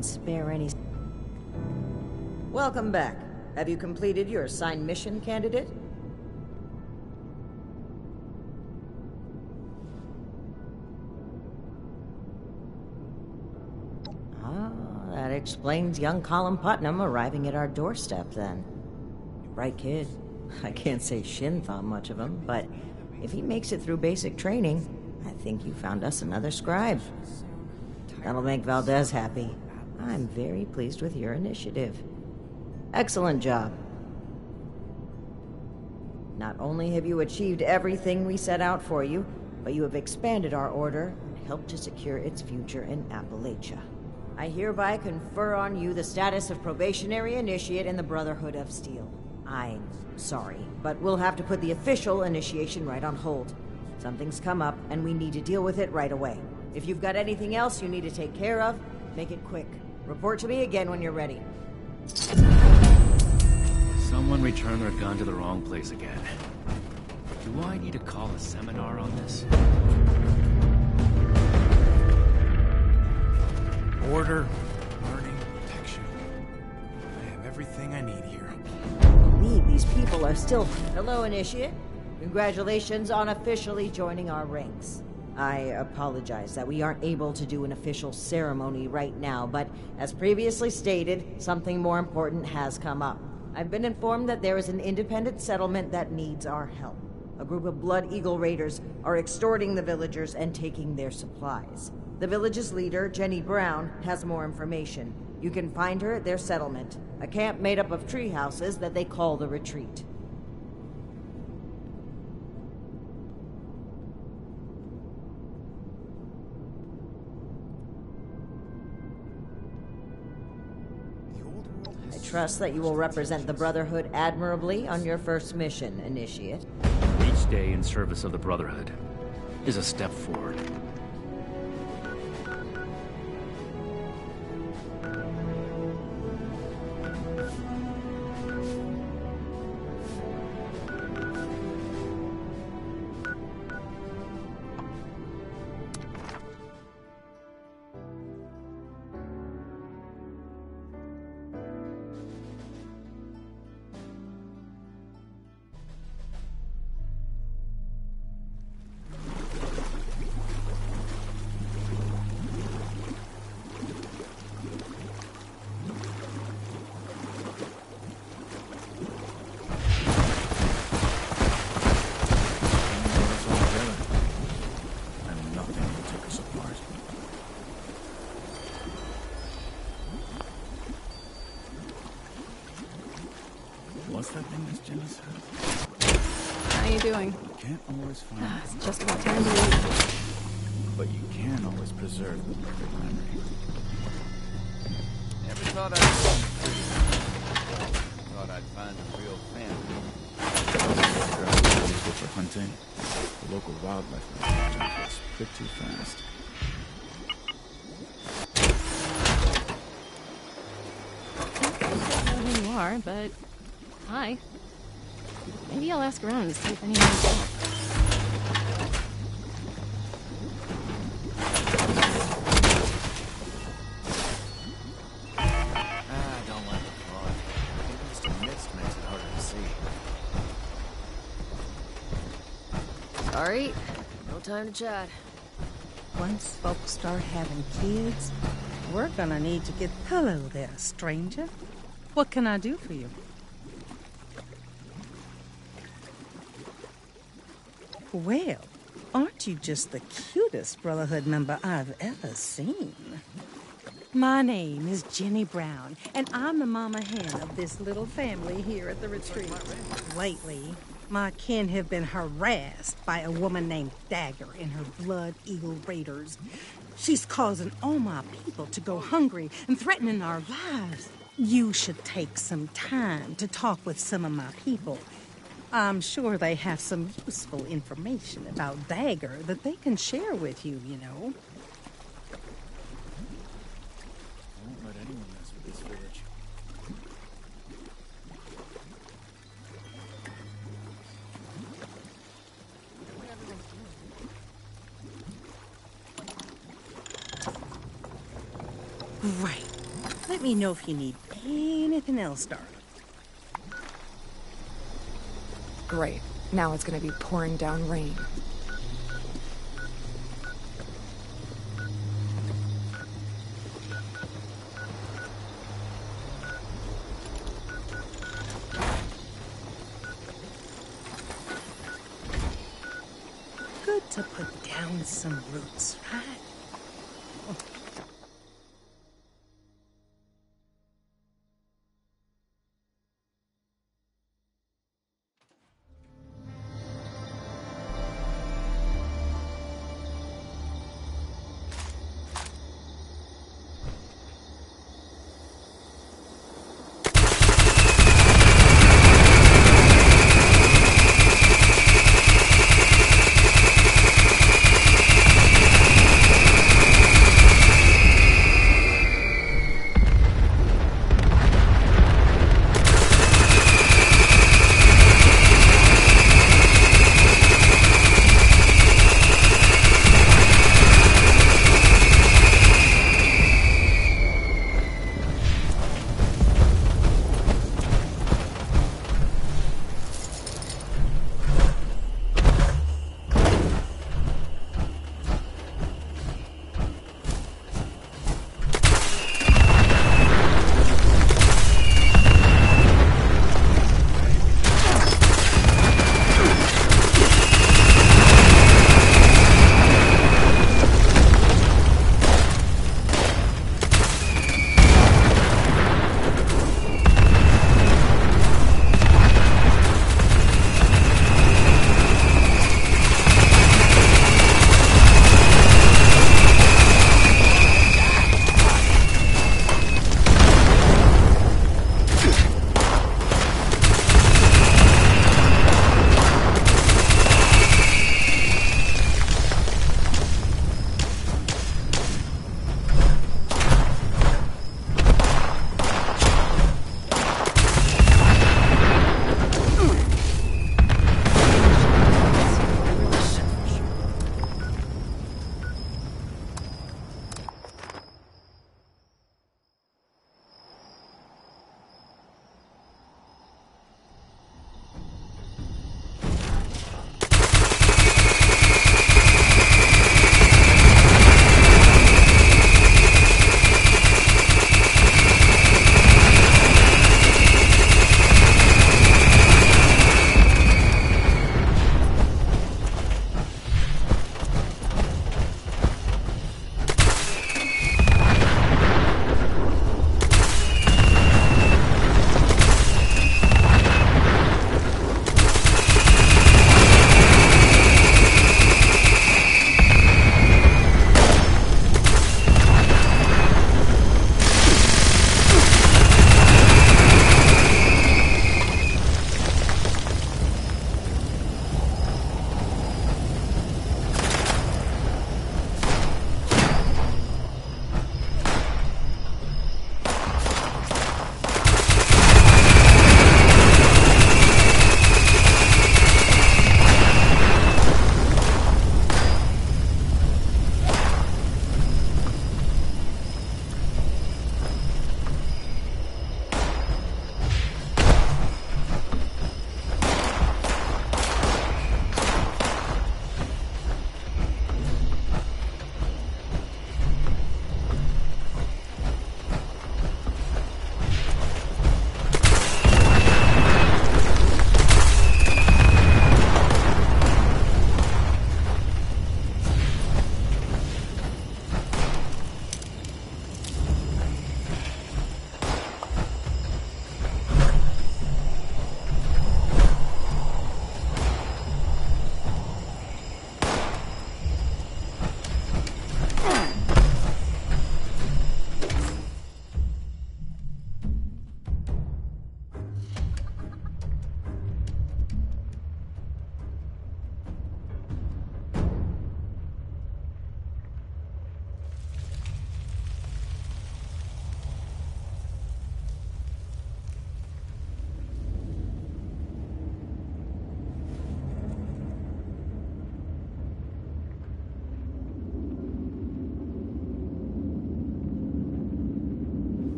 K: Spare any... Welcome back. Have you completed your assigned mission, candidate? Ah, that explains young Colin Putnam arriving at our doorstep, then. Bright kid. I can't say Shin thought much of him, but if he makes it through basic training, I think you found us another scribe. That'll make Valdez happy. I'm very pleased with your initiative. Excellent job. Not only have you achieved everything we set out for you, but you have expanded our order and helped to secure its future in Appalachia. I hereby confer on you the status of probationary initiate in the Brotherhood of Steel. I'm sorry, but we'll have to put the official initiation right on hold. Something's come up, and we need to deal with it right away. If you've got anything else you need to take care of, make it quick. Report to me again when you're ready.
G: Someone returned their gun to the wrong place again. Do I need to call a seminar on this?
C: Order, learning, protection. I have everything I need here.
K: I believe these people are still... Hello, Initiate. Congratulations on officially joining our ranks. I apologize that we aren't able to do an official ceremony right now, but as previously stated, something more important has come up. I've been informed that there is an independent settlement that needs our help. A group of Blood Eagle raiders are extorting the villagers and taking their supplies. The village's leader, Jenny Brown, has more information. You can find her at their settlement, a camp made up of tree houses that they call the Retreat. I trust that you will represent the Brotherhood admirably on your first mission, Initiate.
G: Each day in service of the Brotherhood is a step forward.
P: something, Miss Genesis?
Q: How you doing?
P: Can't always find
Q: It's just about time to eat.
P: but you can always preserve the perfect memory.
J: Never thought I'd find a real family.
P: Go for hunting. The local wildlife management was pretty fast.
Q: I don't know who you are, but hi. Maybe I'll ask around and see if anyone's out.
J: I don't like the fog. Even just a mist makes it harder to see.
R: Sorry, no time to chat.
S: Once folks start having kids, we're gonna need to get... Hello there, stranger. What can I do for you? Well, aren't you just the cutest Brotherhood member I've ever seen? My name is Jenny Brown, and I'm the mama hen of this little family here at the retreat. Lately, my kin have been harassed by a woman named Dagger and her Blood Eagle Raiders. She's causing all my people to go hungry and threatening our lives. You should take some time to talk with some of my people. I'm sure they have some useful information about Dagger that they can share with you, you know.
P: I won't let anyone mess with this village.
S: Great. Let me know if you need anything else, darling.
Q: Great. Now it's gonna be pouring down rain.
S: Good to put down some roots, right?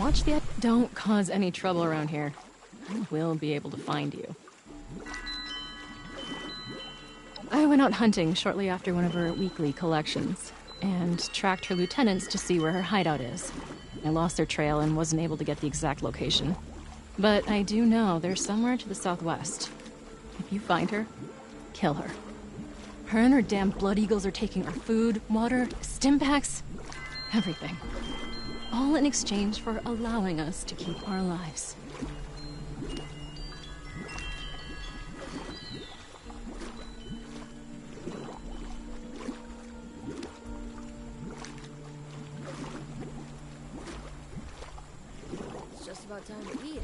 Q: Watch the... Don't cause any trouble around here. I will be able to find you. I went out hunting shortly after one of her weekly collections, and tracked her lieutenants to see where her hideout is. I lost their trail and wasn't able to get the exact location. But I do know they're somewhere to the southwest. If you find her, kill her. Her and her damn Blood Eagles are taking our food, water, stim packs, everything. All in exchange for allowing us to keep our lives.
R: It's just about time to eat.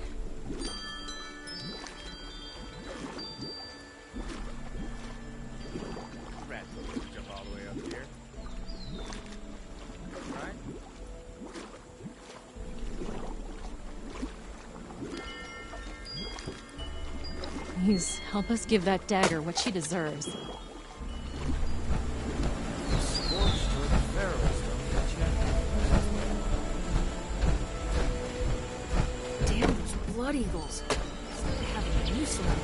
F: Rat will jump all the way up here. Right?
Q: Please, help us give that dagger what she deserves.
R: Damn those Blood Eagles. It's like they have a use around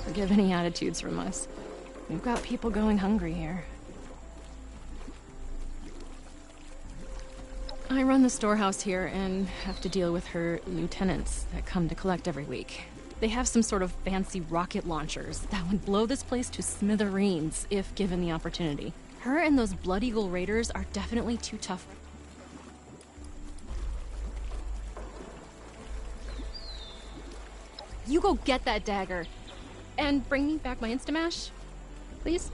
Q: Forgive any attitudes from us. We've got people going hungry here. I run the storehouse here and have to deal with her lieutenants that come to collect every week. They have some sort of fancy rocket launchers that would blow this place to smithereens if given the opportunity. Her and those Blood Eagle raiders are definitely too tough. You go get that dagger and bring me back my Instamash, please.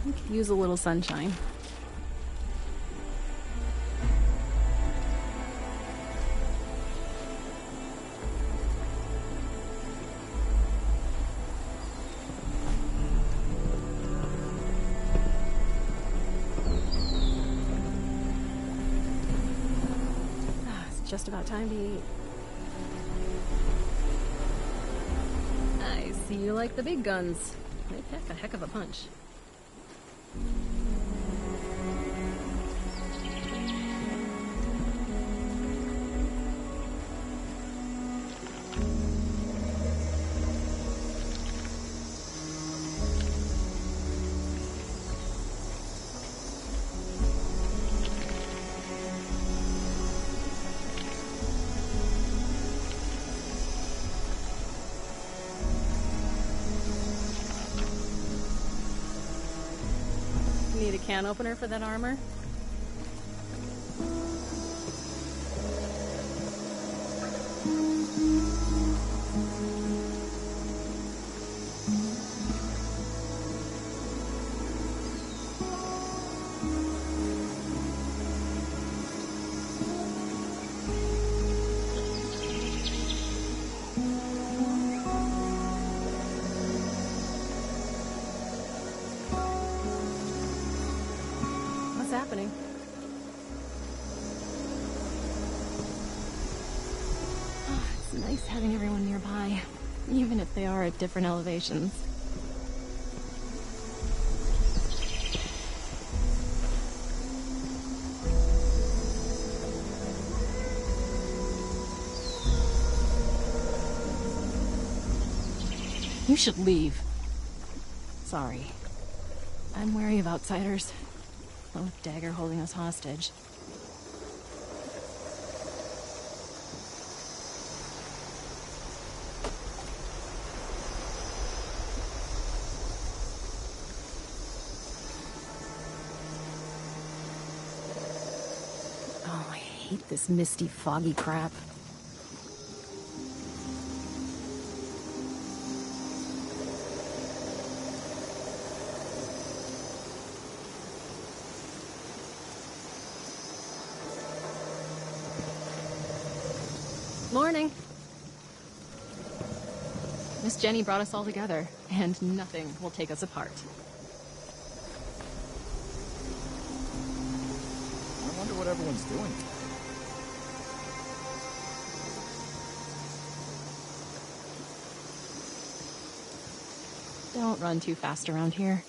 Q: I could use a little sunshine. It's just about time to eat. I see you like the big guns. They pack a heck of a punch. Need a can opener for that armor? Happening. Oh, it's nice having everyone nearby, even if they are at different elevations. You should leave. Sorry. I'm wary of outsiders. With Dagger holding us hostage. Oh, I hate this misty, foggy crap. Morning. Miss Jenny brought us all together, and nothing will take us apart.
P: I wonder what everyone's doing.
Q: Don't run too fast around here.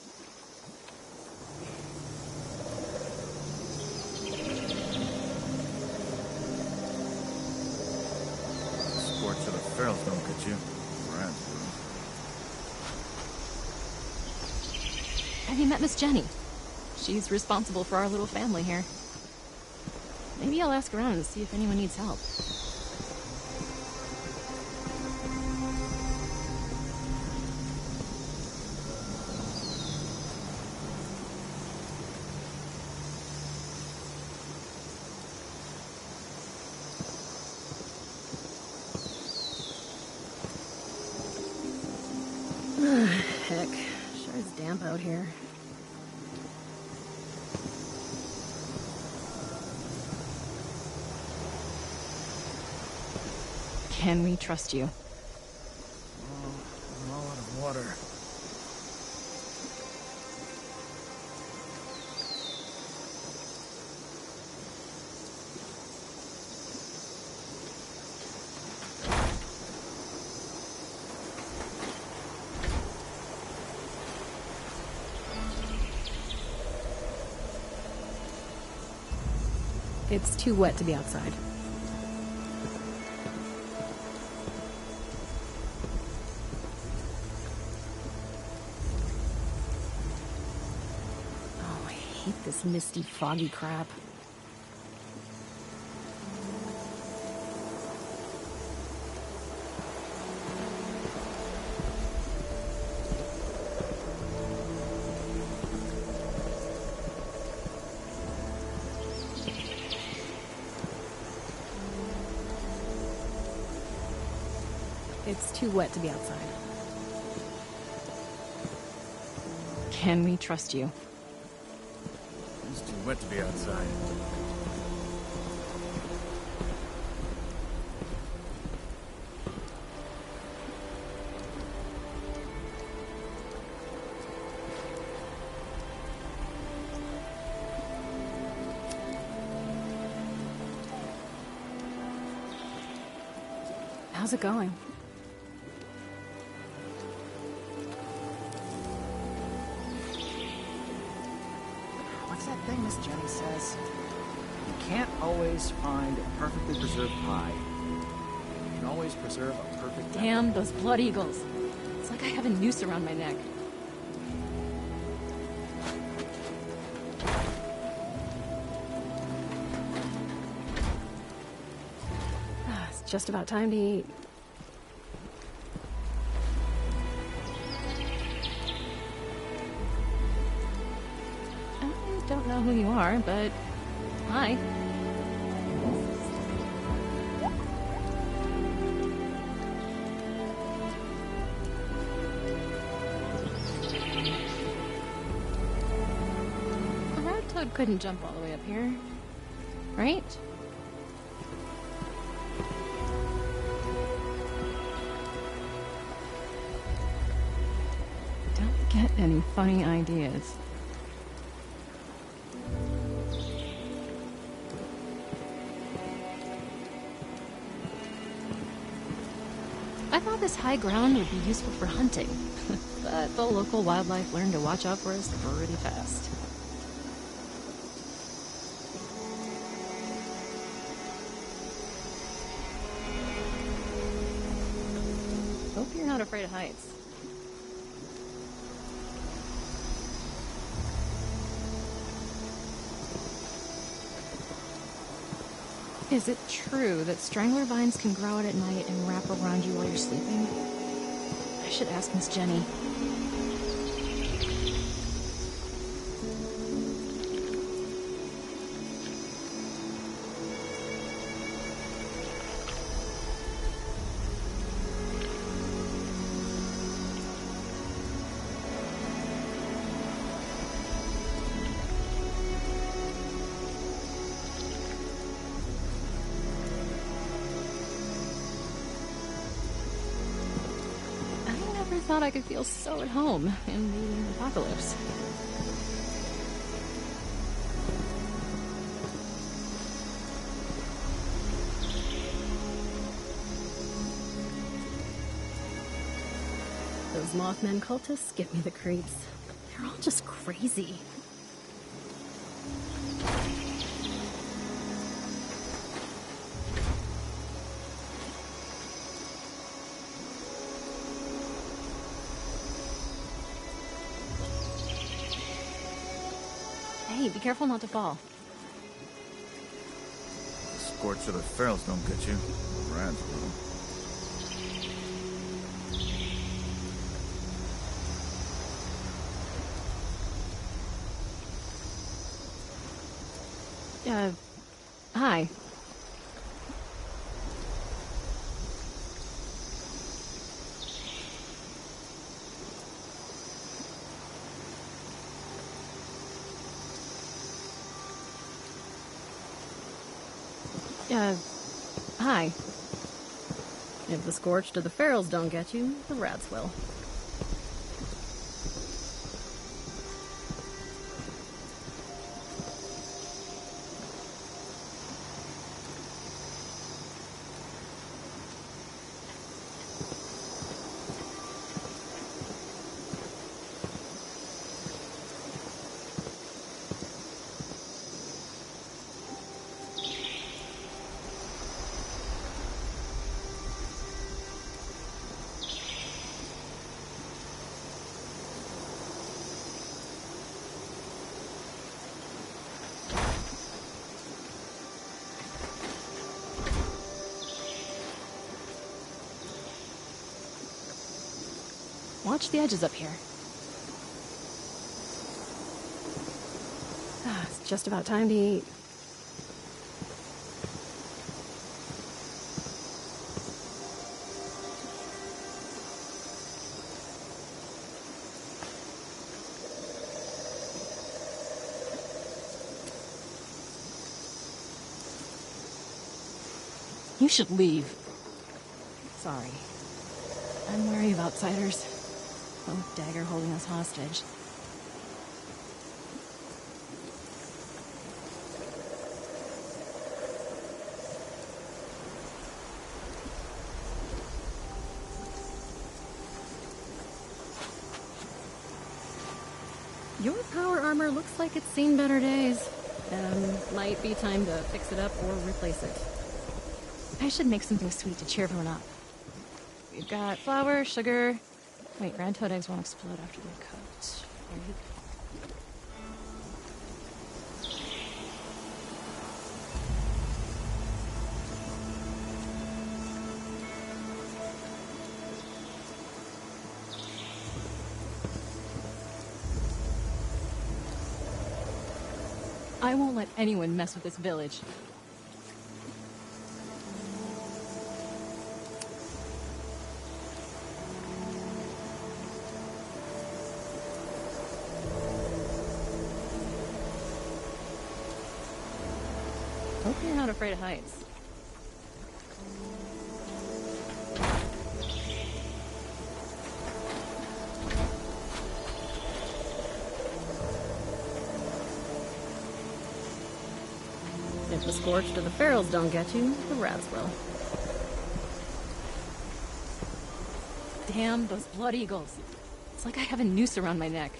P: Sport to the Ferals don't get you. Rats
Q: Have you met Miss Jenny? She's responsible for our little family here. Maybe I'll ask around and see if anyone needs help. Heck, sure is damp out here. Can we trust you?
P: I'm all out of water.
Q: It's too wet to be outside. Oh, I hate this misty, foggy crap. It's too wet to be outside. Can we trust you?
P: It's too wet to be outside.
Q: How's it going?
C: What's that thing Miss Jenny says? You can't always find a perfectly preserved pie. You can always preserve a perfect...
Q: Damn those blood eagles. It's like I have a noose around my neck. It's just about time to eat. I don't know who you are, but hi. A rat toad couldn't jump all the way up here, right? Don't get any funny ideas. I thought this high ground would be useful for hunting, but the local wildlife learned to watch out for us pretty fast. Hope you're not afraid of heights. Is it true that strangler vines can grow out at night and wrap around you while you're sleeping? I should ask Miss Jenny. I thought I could feel so at home in the apocalypse. Those Mothman cultists give me the creeps. They're all just crazy. Hey, be careful not to fall.
N: The scorch of the ferals don't get you. Rats will.
Q: Hi. Hi. If the scorched or the ferals don't get you, the rats will. Watch the edges up here. It's just about time to eat. You should leave. Sorry. I'm wary of outsiders. Both Dagger holding us hostage. Your power armor looks like it's seen better days. Might be time to fix it up or replace it. I should make something sweet to cheer everyone up. We've got flour, sugar. Wait, red toad eggs won't explode after they're cooked. Right? I won't let anyone mess with this village. Hope you're not afraid of heights. If the scorched or the ferals don't get you, the rats will. Damn those blood eagles. It's like I have a noose around my neck.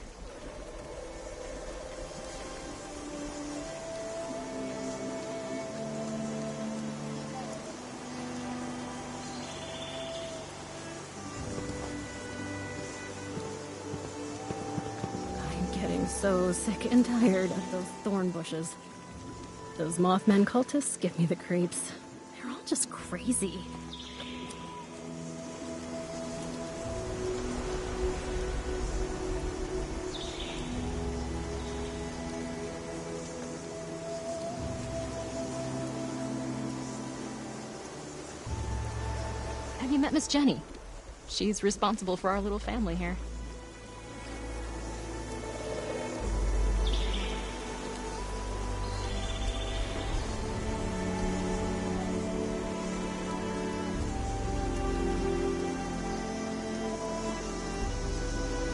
Q: I'm getting so sick and tired of those thorn bushes. Those Mothman cultists give me the creeps. They're all just crazy. Have you met Miss Jenny? She's responsible for our little family here.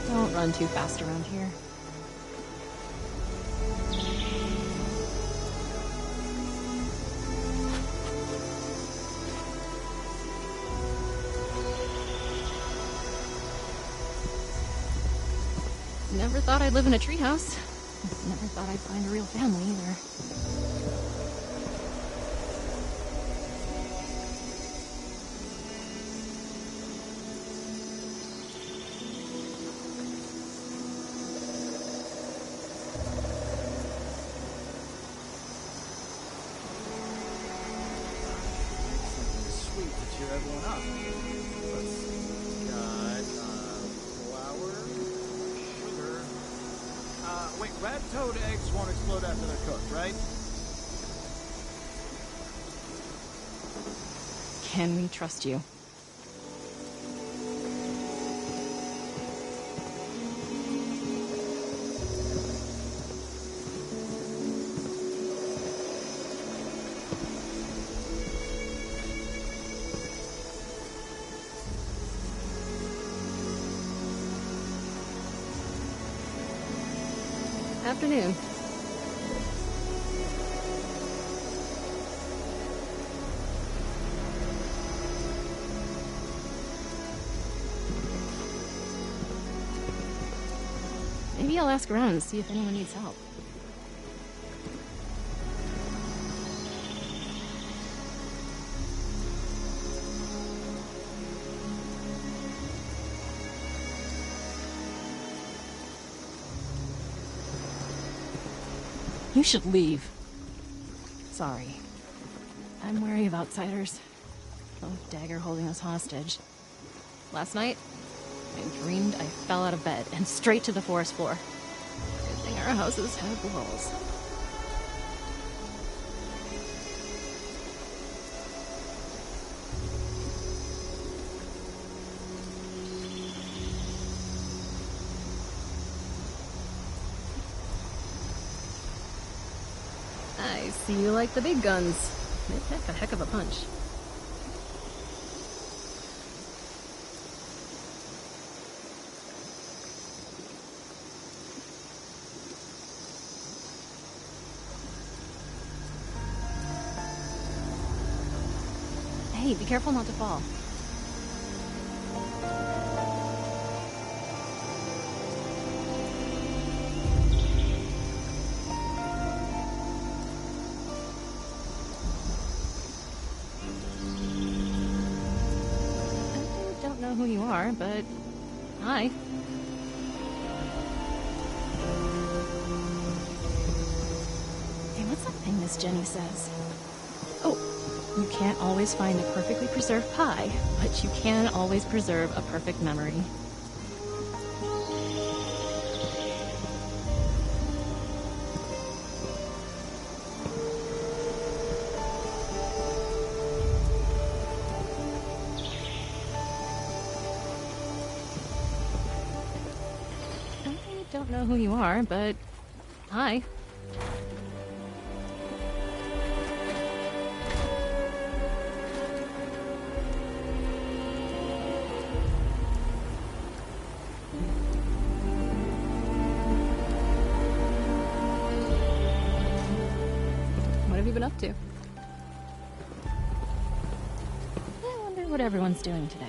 Q: Don't run too fast around here. Never thought I'd live in a treehouse. Never thought I'd find a real family either.
C: Sweet to cheer everyone up. Let's see. Got flour, sugar. Wait, rat-toad eggs won't explode after they're cooked, right?
Q: Can we trust you? Afternoon. Maybe I'll ask around and see if anyone needs help. You should leave. Sorry. I'm wary of outsiders. With Dagger holding us hostage. Last night, I dreamed I fell out of bed and straight to the forest floor. Good thing our houses have walls. I see you like the big guns. They pack a heck of a punch. Hey, be careful not to fall. I don't know who you are, but hi. Hey, what's that thing Miss Jenny says? Oh. You can't always find a perfectly preserved pie, but you can always preserve a perfect memory. I don't know who you are, but hi. What have you been up to? I wonder what everyone's doing today.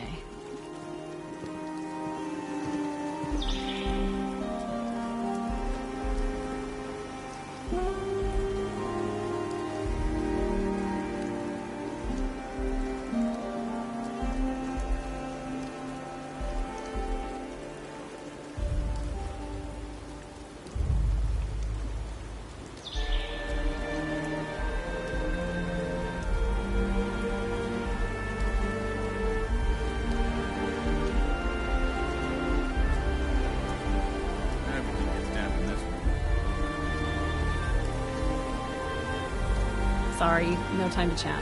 Q: Sorry, no time to chat.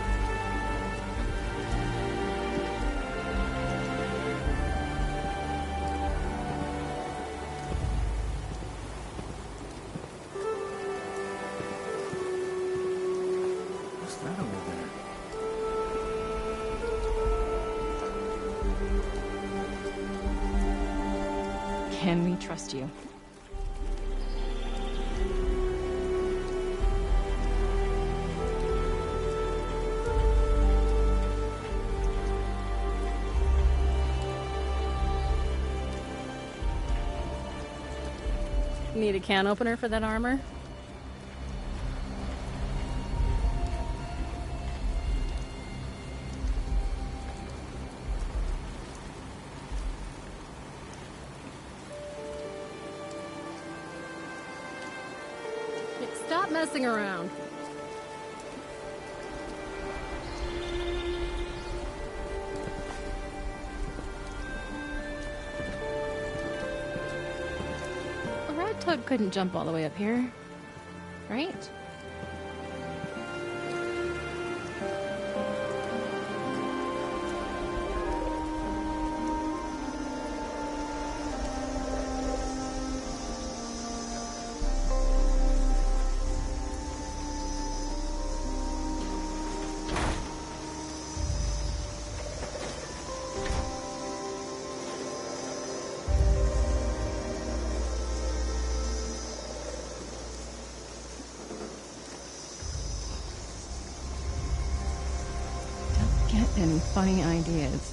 P: What's that over there?
Q: Can we trust you? Need a can opener for that armor? Stop messing around. A red toad couldn't jump all the way up here, right? Any funny ideas?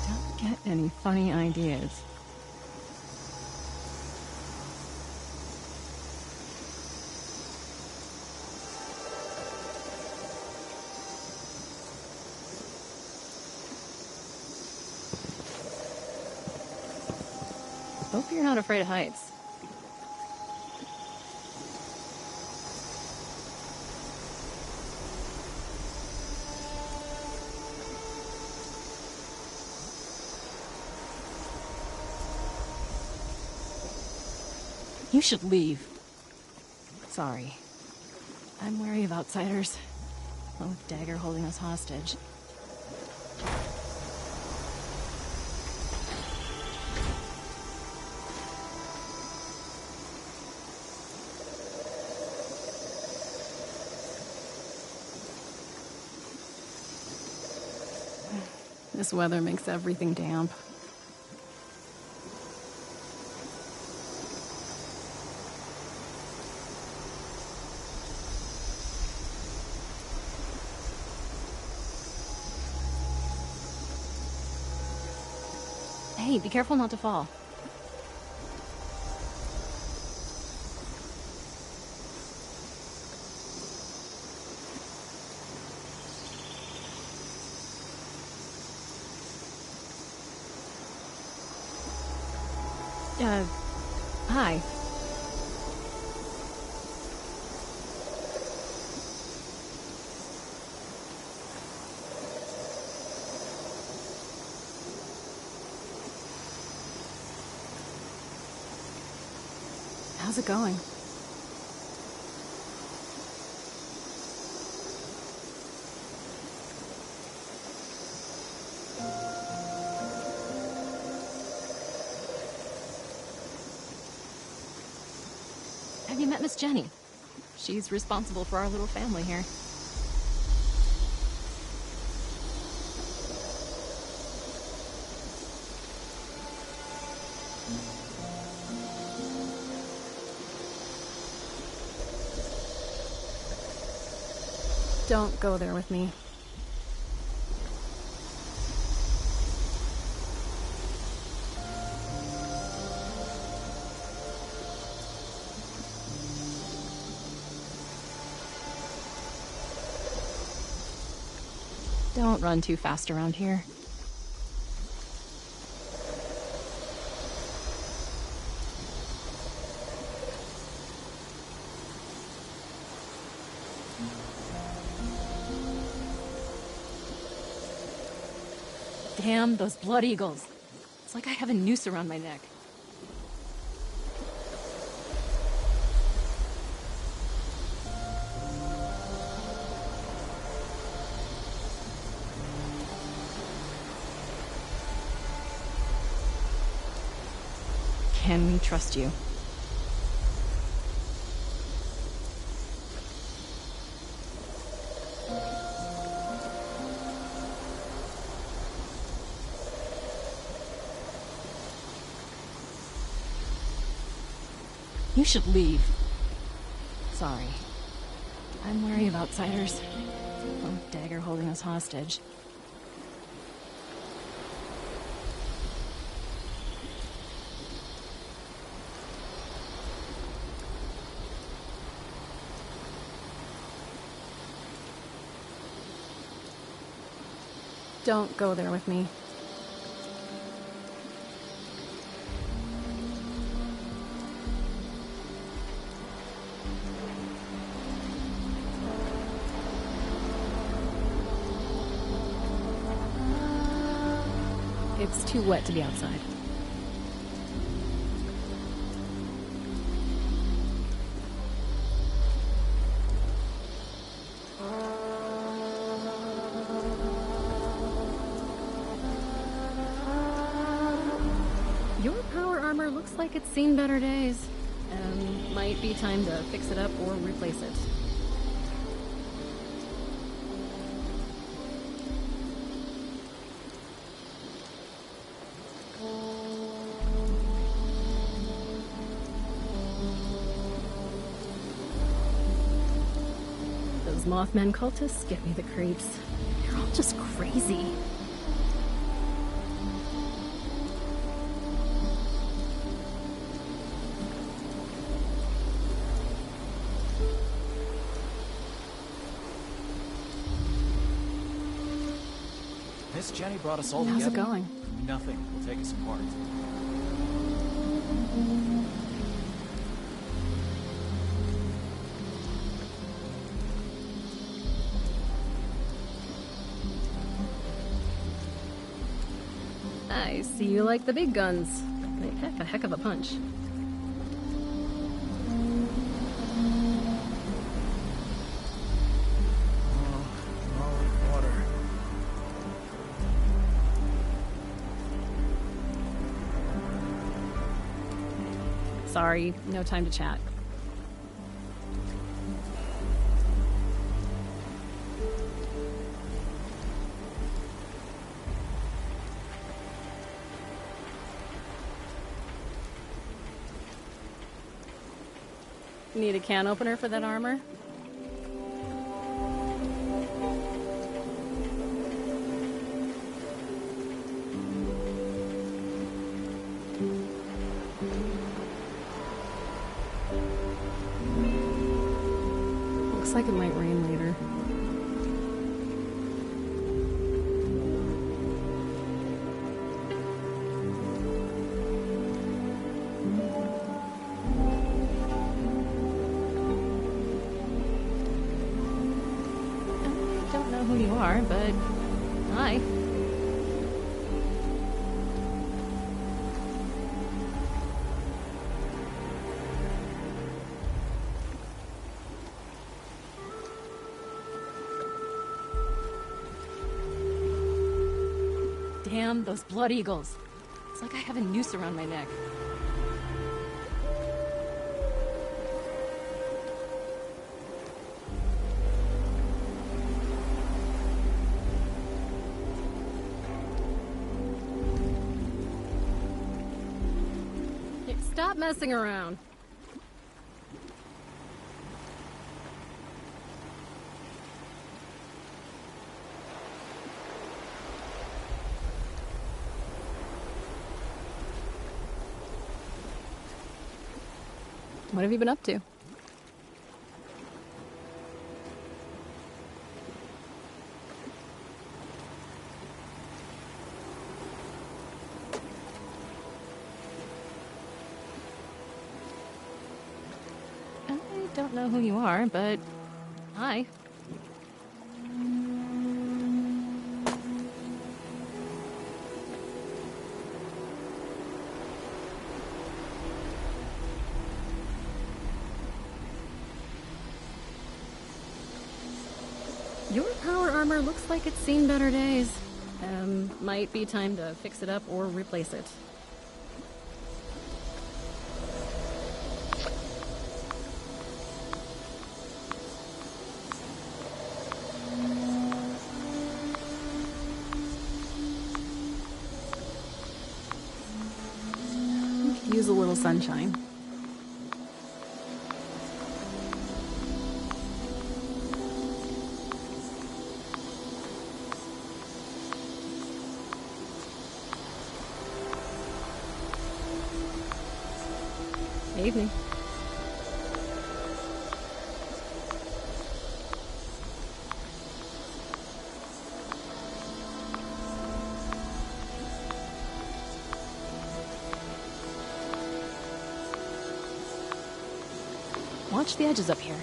Q: Don't get any funny ideas. Hope you're not afraid of heights. You should leave. Sorry. I'm wary of outsiders. One with Dagger holding us hostage. This weather makes everything damp. Hey, be careful not to fall. Hi. How's it going? Have you met Miss Jenny? She's responsible for our little family here. Don't go there with me. Don't run too fast around here. Damn those blood eagles. It's like I have a noose around my neck. Can we trust you? You should leave. Sorry. I'm wary of outsiders. Oh, Dagger holding us hostage. Don't go there with me. It's too wet to be outside. Your power armor looks like it's seen better days. Might be time to fix it up or replace it. Those Mothman cultists give me the creeps. They're all just crazy.
C: Miss Jenny brought us all
Q: How's
C: together.
Q: it going?
C: Nothing will take us apart.
Q: I see you like the big guns. They pack a heck of a punch.
F: Water.
Q: Sorry, no time to chat. Need a can opener for that armor? Looks like it might rain later. I don't know who you are, but hi. Damn, those blood eagles. It's like I have a noose around my neck. Hey, stop messing around. What have you been up to? I don't know who you are, but hi. Your power armor looks like it's seen better days. Might be time to fix it up or replace it. Use a little sunshine. Evening. Watch the edges up here.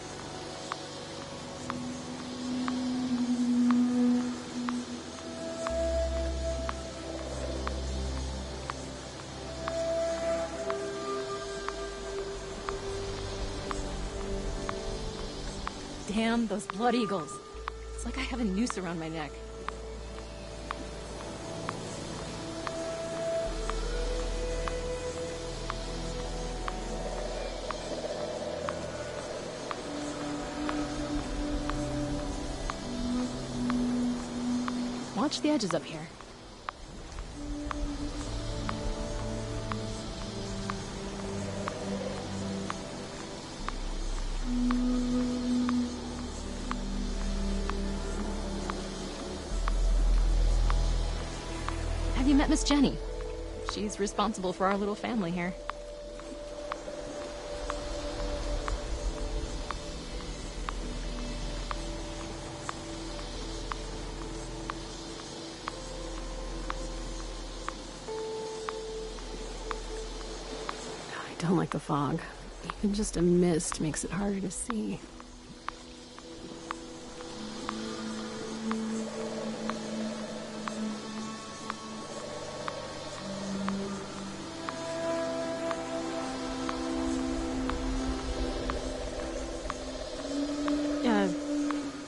Q: Damn, those blood eagles. It's like I have a noose around my neck. Watch the edges up here. Have you met Miss Jenny? She's responsible for our little family here. I don't like the fog. Even just a mist makes it harder to see.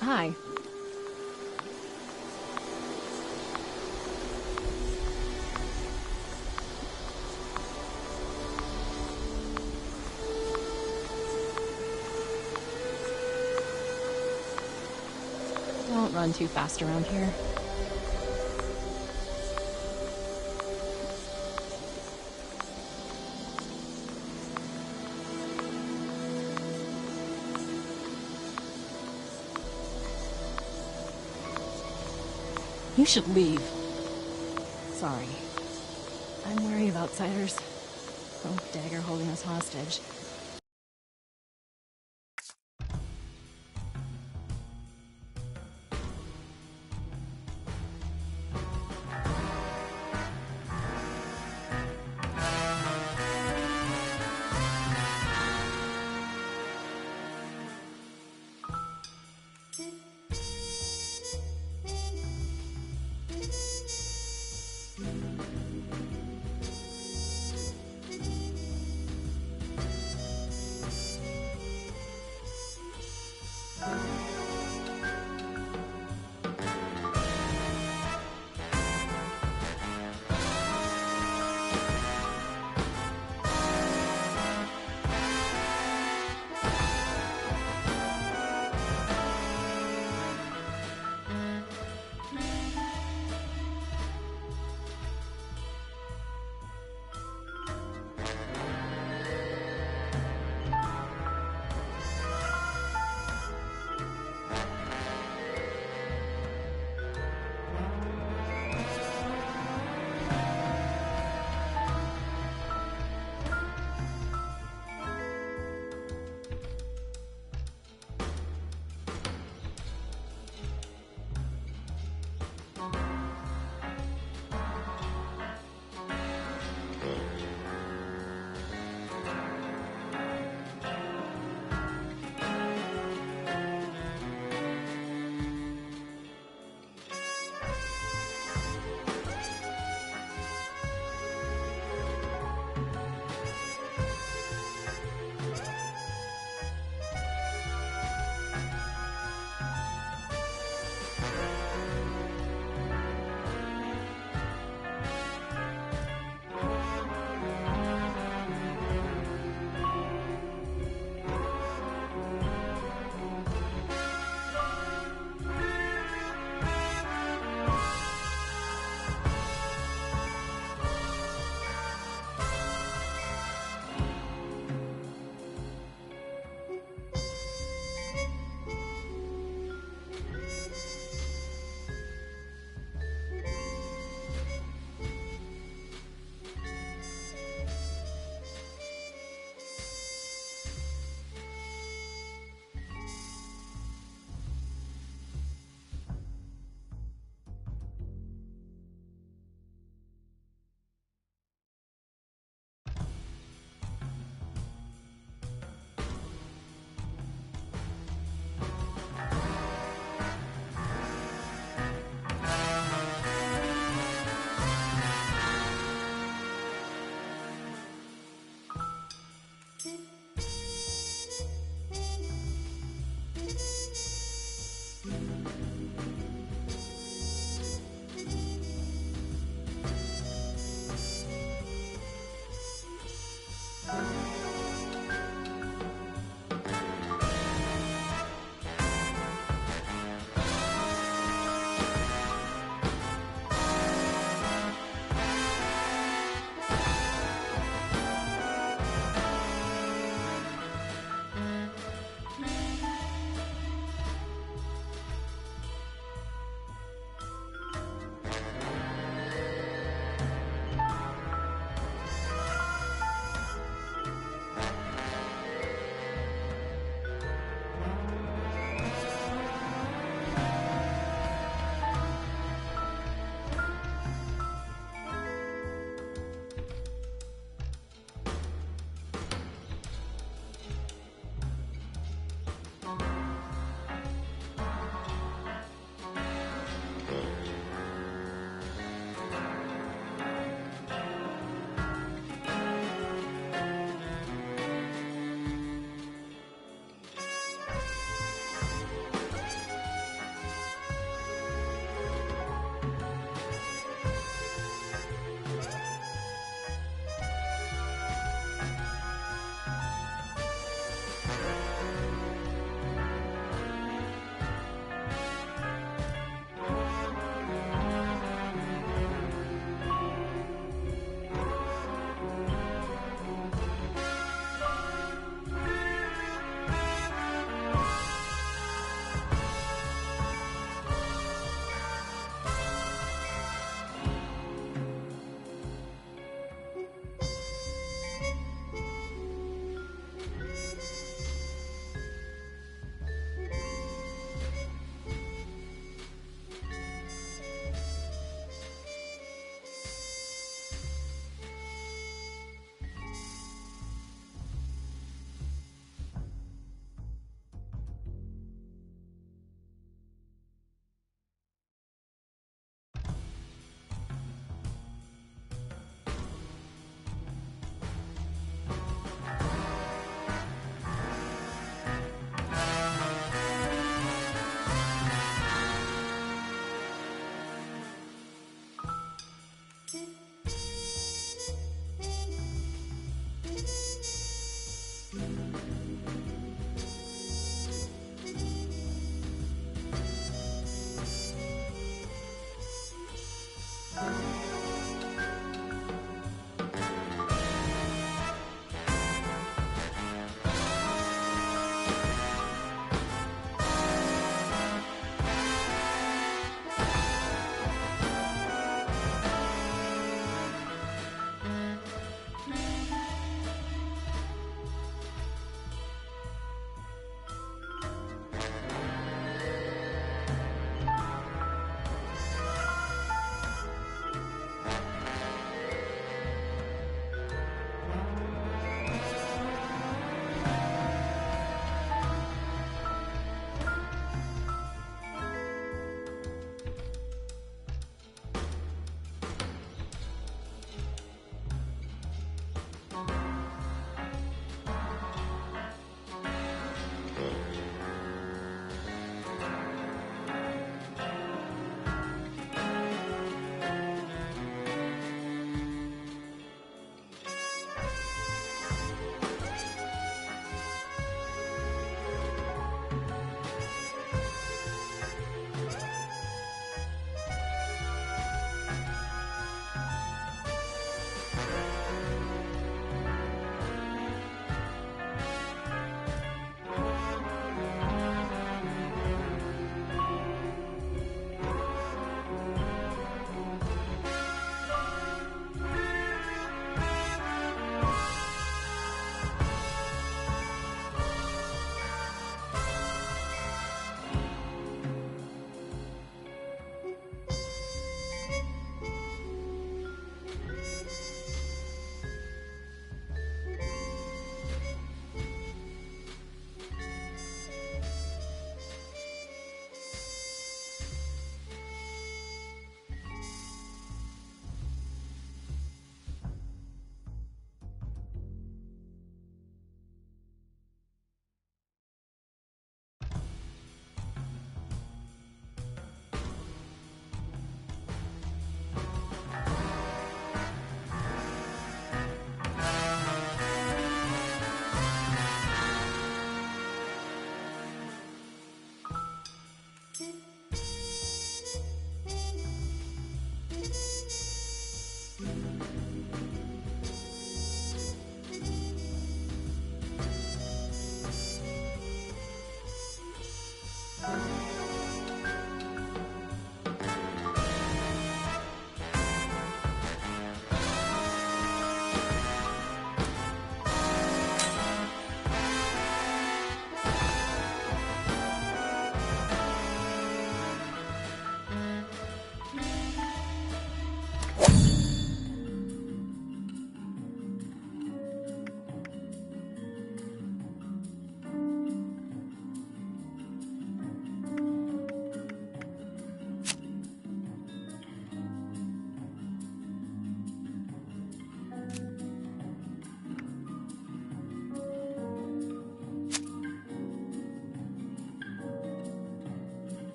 Q: Hi. Don't run too fast around here. You should leave. Sorry. I'm wary of outsiders. Oak Dagger holding us hostage.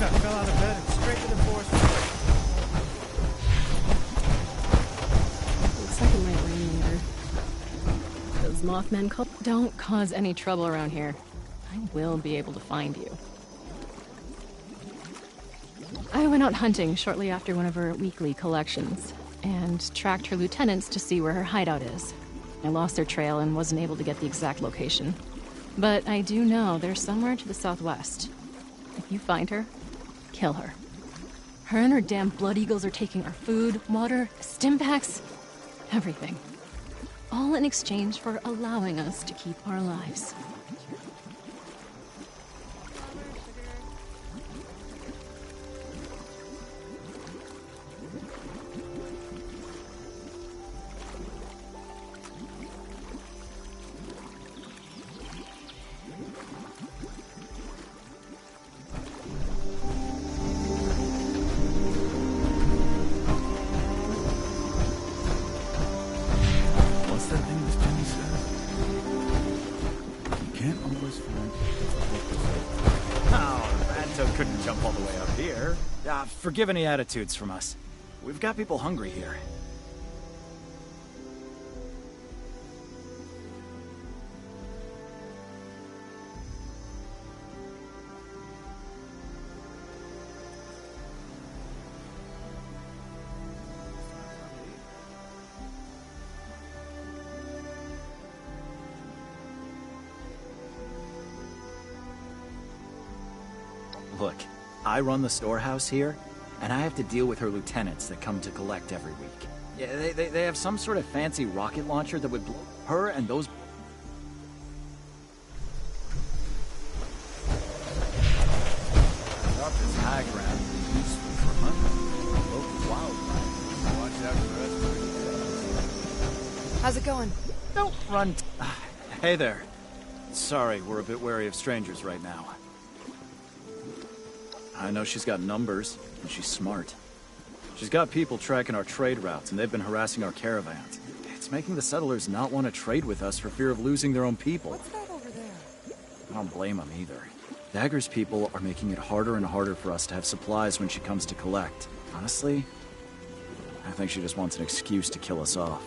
C: I fell out of bed and straight to the forest.
Q: Looks like it might rain later. Those Mothman call. Don't cause any trouble around here. I will be able to find you. I went out hunting shortly after one of her weekly collections, and tracked her lieutenants to see where her hideout is. I lost their trail and wasn't able to get the exact location. But I do know they're somewhere to the southwest. If you find her, kill her. Her and her damn blood eagles are taking our food, water, stim packs, everything. All in exchange for allowing us to keep our lives.
P: What's that thing Miss Jenny said? You can't always find.
C: Oh, Radtoad couldn't jump all the way up here. Forgive any attitudes from us. We've got people hungry here. Look, I run the storehouse here, and I have to deal with her lieutenants that come to collect every week. Yeah, they have some sort of fancy rocket launcher that would blow her and those... Up is high ground, useful for hunting. Local wildlife. Watch out for us.
R: How's it going?
C: Don't run. Hey there. Sorry, we're a bit wary of strangers right now. I know she's got numbers, and she's smart. She's got people tracking our trade routes, and they've been harassing our caravans. It's making the settlers not want to trade with us for fear of losing their own people.
R: What's that over there?
C: I don't blame them either. Dagger's people are making it harder and harder for us to have supplies when she comes to collect. Honestly, I think she just wants an excuse to kill us off.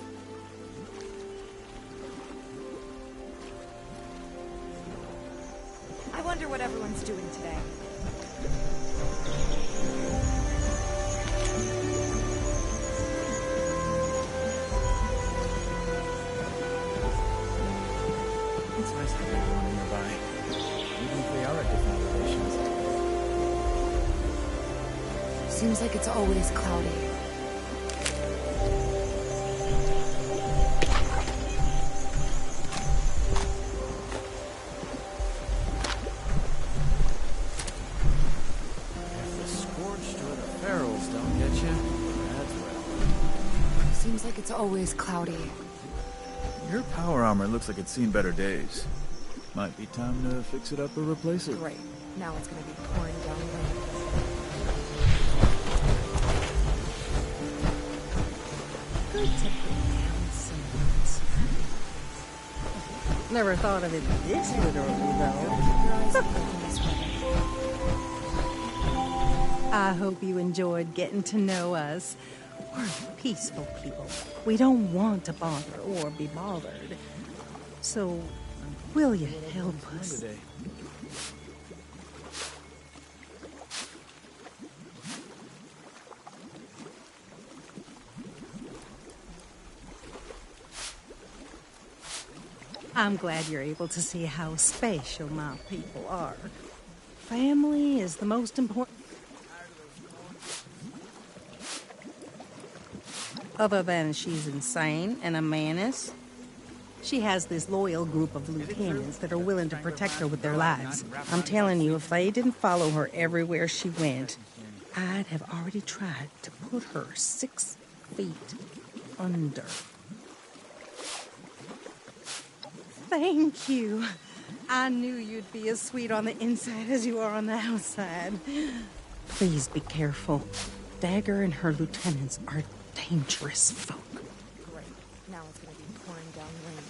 R: I wonder what everyone's doing today.
P: It's nice to have everyone nearby, even if they are at different elevations.
R: Seems like it's always cloudy.
C: If the scorched or the ferals don't get you, that's well.
R: Seems like it's always cloudy.
P: Your power armor looks like it's seen better days. Might be time to fix it up or replace it.
R: Great. Now it's gonna be pouring down rain.
S: Good to put down some roots. Never thought of it this literally, though. I hope you enjoyed getting to know us. We're peaceful people. We don't want to bother or be bothered. So, will you help us? I'm glad you're able to see how special my people are. Family is the most important. Other than she's insane and a menace, she has this loyal group of lieutenants that are willing to protect her with their lives. I'm telling you, if they didn't follow her everywhere she went, I'd have already tried to put her 6 feet under. Thank you. I knew you'd be as sweet on the inside as you are on the outside. Please be careful. Dagger and her lieutenants are dangerous folk.
R: Great. Now it's gonna be pouring down rain.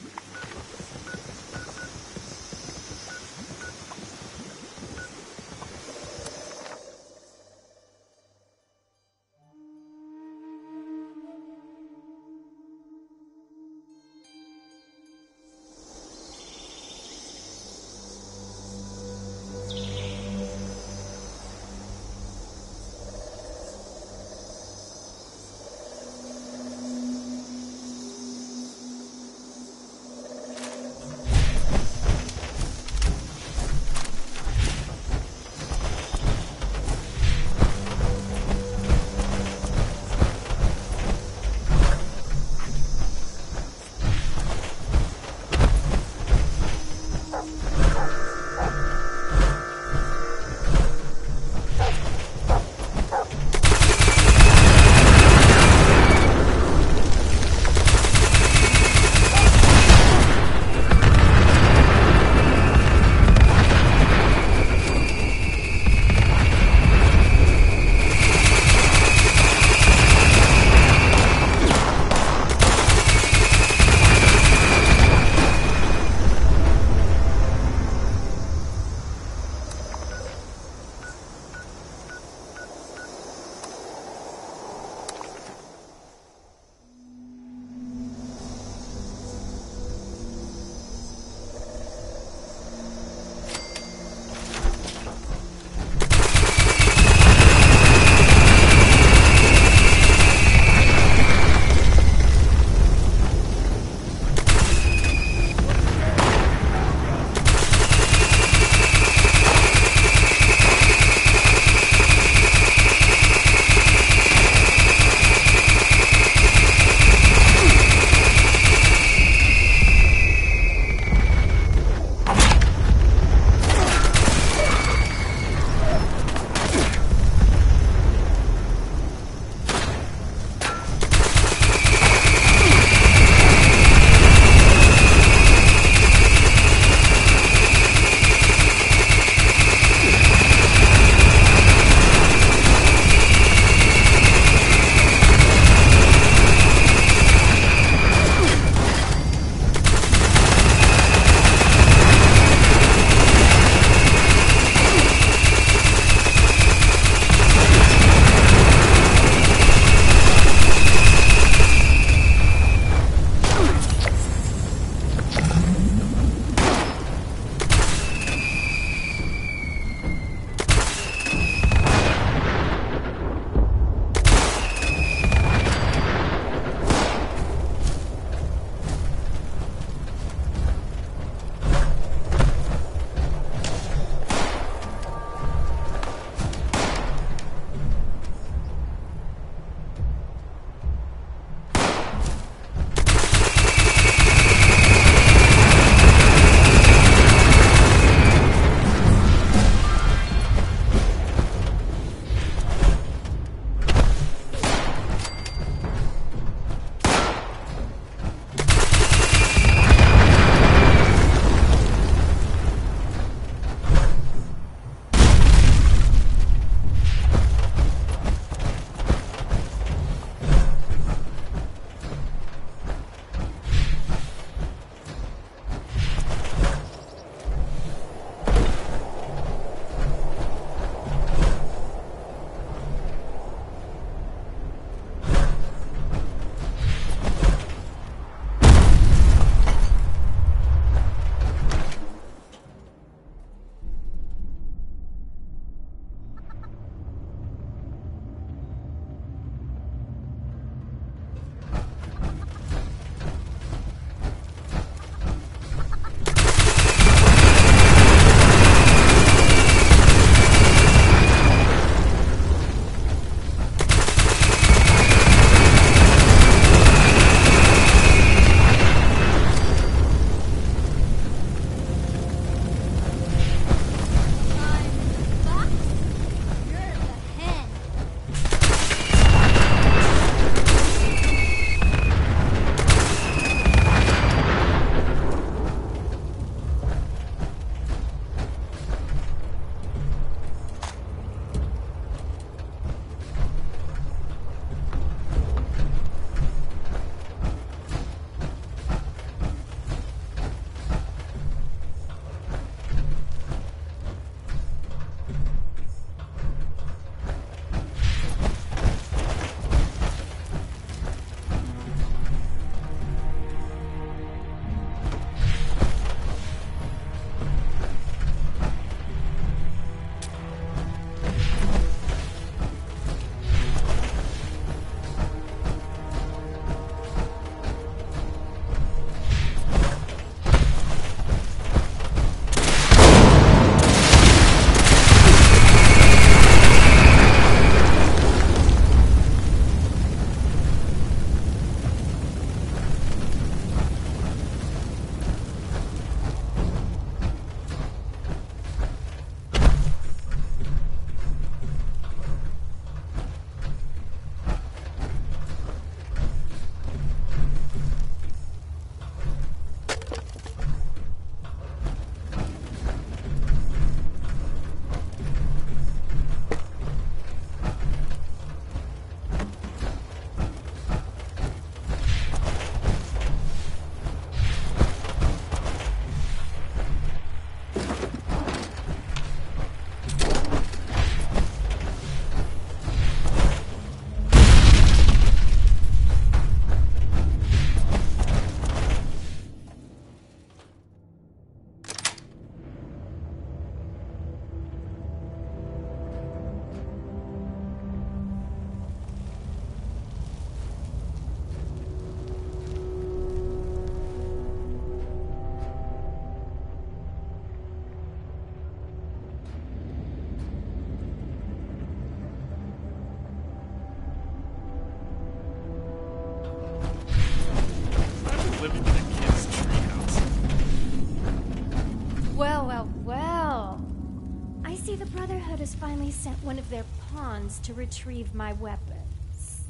T: See, the Brotherhood has finally sent one of their pawns to retrieve my weapons.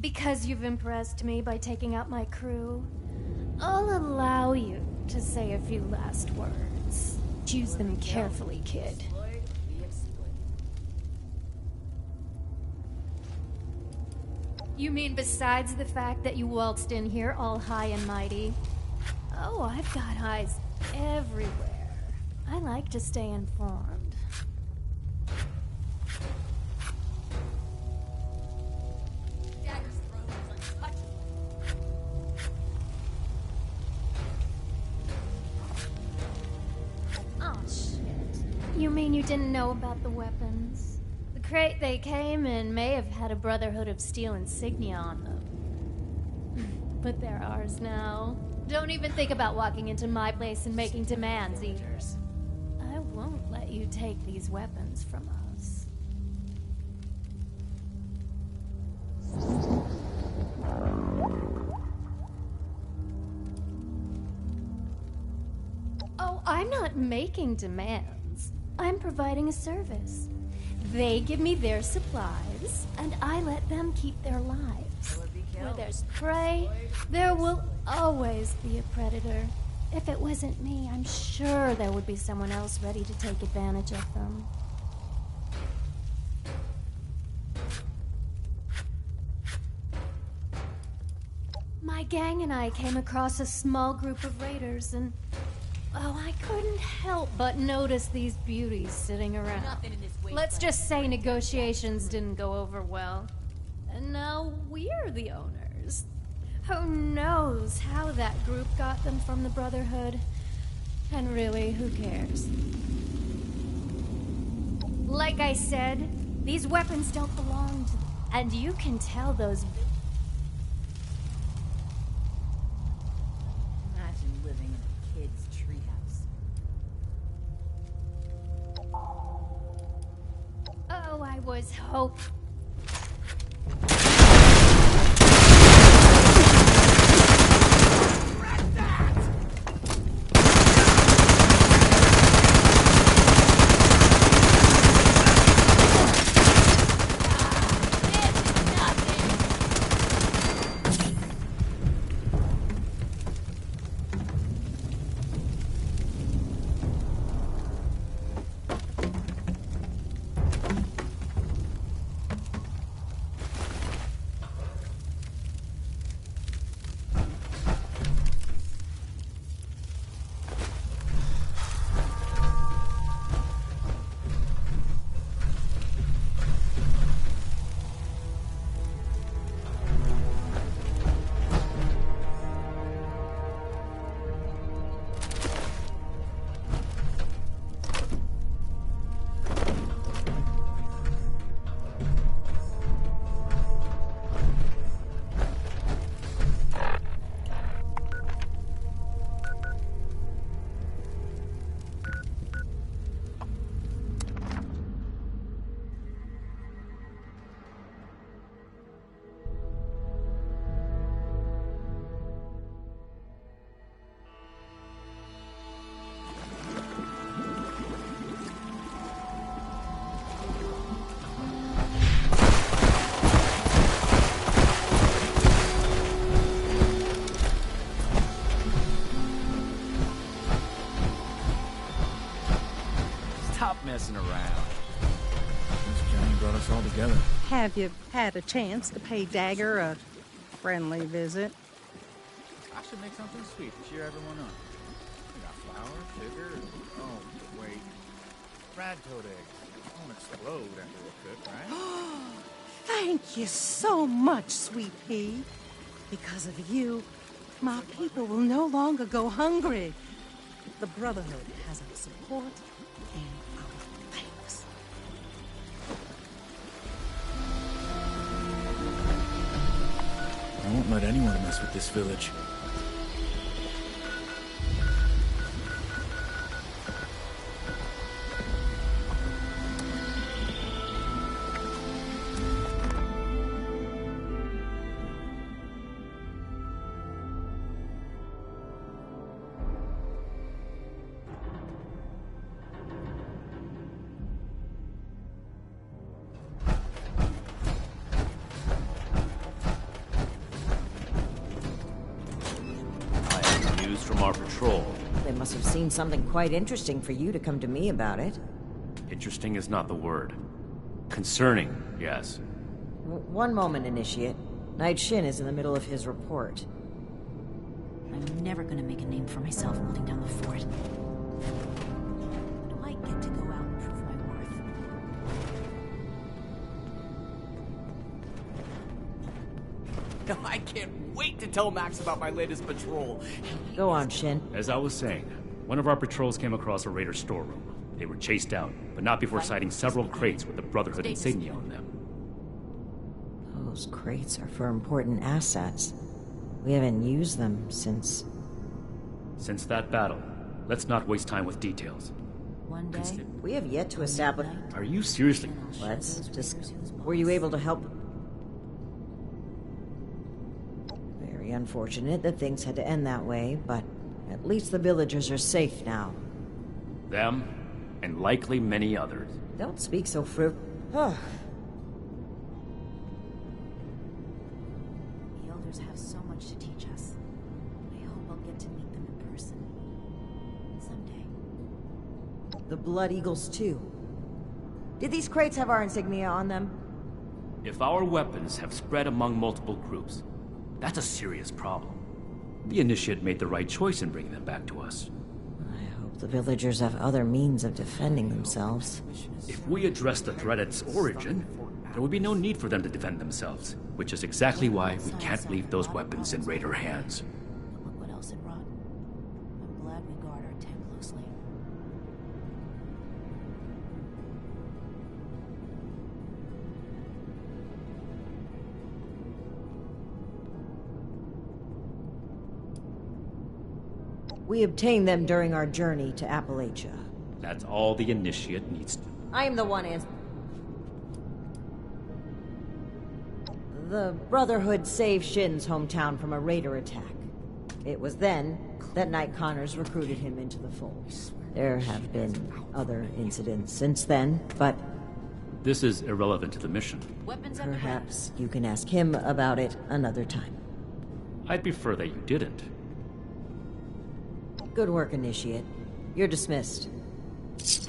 T: Because you've impressed me by taking out my crew, I'll allow you to say a few last words. Choose them carefully, kid. You mean besides the fact that you waltzed in here all high and mighty? Oh, I've got eyes everywhere. I like to stay informed. Oh, shit. You mean you didn't know about the weapons? The crate they came in may have had a Brotherhood of Steel insignia on them. But they're ours now. Don't even think about walking into my place and making demands, Eaters. I won't let you take these weapons from us. Oh, I'm not making demands. I'm providing a service. They give me their supplies, and I let them keep their lives. Where there's prey, there will always be a predator. If it wasn't me, I'm sure there would be someone else ready to take advantage of them. My gang and I came across a small group of raiders, and oh, I couldn't help but notice these beauties sitting around. Let's just say negotiations didn't go over well. And now we're the owners. Who knows how that group got them from the Brotherhood? And really, who cares? Like I said, these weapons don't belong to them. And you can tell those...
R: Imagine living in a kid's treehouse.
T: Oh, I was hoping...
C: Messing around.
P: This Johnny brought us all together.
S: Have you had a chance to pay Dagger a friendly visit?
P: I should make something sweet to cheer everyone up. We got flour, sugar, oh, wait. Rad toad eggs. Won't explode after they're cooked, right?
S: Thank you so much, Sweet Pea. Because of you, my people will no longer go hungry. The Brotherhood has our support and our thanks.
P: I won't let anyone mess with this village.
G: patrol.
K: They must have seen something quite interesting for you to come to me about it.
G: Interesting is not the word. Concerning, yes.
K: One moment, Initiate. Knight Shin is in the middle of his report.
R: I'm never gonna make a name for myself holding down the fort. Do I get to go out and prove my worth?
J: No, I can't wait to tell Max about my latest patrol.
K: Go on, Shin.
G: As I was saying, one of our patrols came across a raider storeroom. They were chased out, but not before sighting several crates with the Brotherhood insignia on them.
K: Those crates are for important assets. We haven't used them since...
G: Since that battle, let's not waste time with details.
R: One day,
K: we have yet to establish...
G: Are you seriously?
K: Let's just... Were you able to help? Very unfortunate that things had to end that way, but at least the villagers are safe now.
G: Them, and likely many others.
K: Don't speak so The
R: elders have so much to teach us. I hope I'll get to meet them in person. Someday.
K: The Blood Eagles, too. Did these crates have our insignia on them?
G: If our weapons have spread among multiple groups, that's a serious problem. The Initiate made the right choice in bringing them back to us.
K: I hope the villagers have other means of defending themselves.
G: If we address the threat at its origin, there would be no need for them to defend themselves, which is exactly why we can't leave those weapons in Raider hands.
R: Look what else it brought. I'm glad we guard our tent closely.
K: We obtained them during our journey to Appalachia.
G: That's all the Initiate needs to...
K: I am the one The Brotherhood saved Shin's hometown from a raider attack. It was then that Knight Connors recruited him into the fold. There have been other incidents since then, but...
G: This is irrelevant to the mission.
K: Perhaps you can ask him about it another time.
G: I'd prefer that you didn't.
K: Good work, Initiate. You're dismissed.
J: See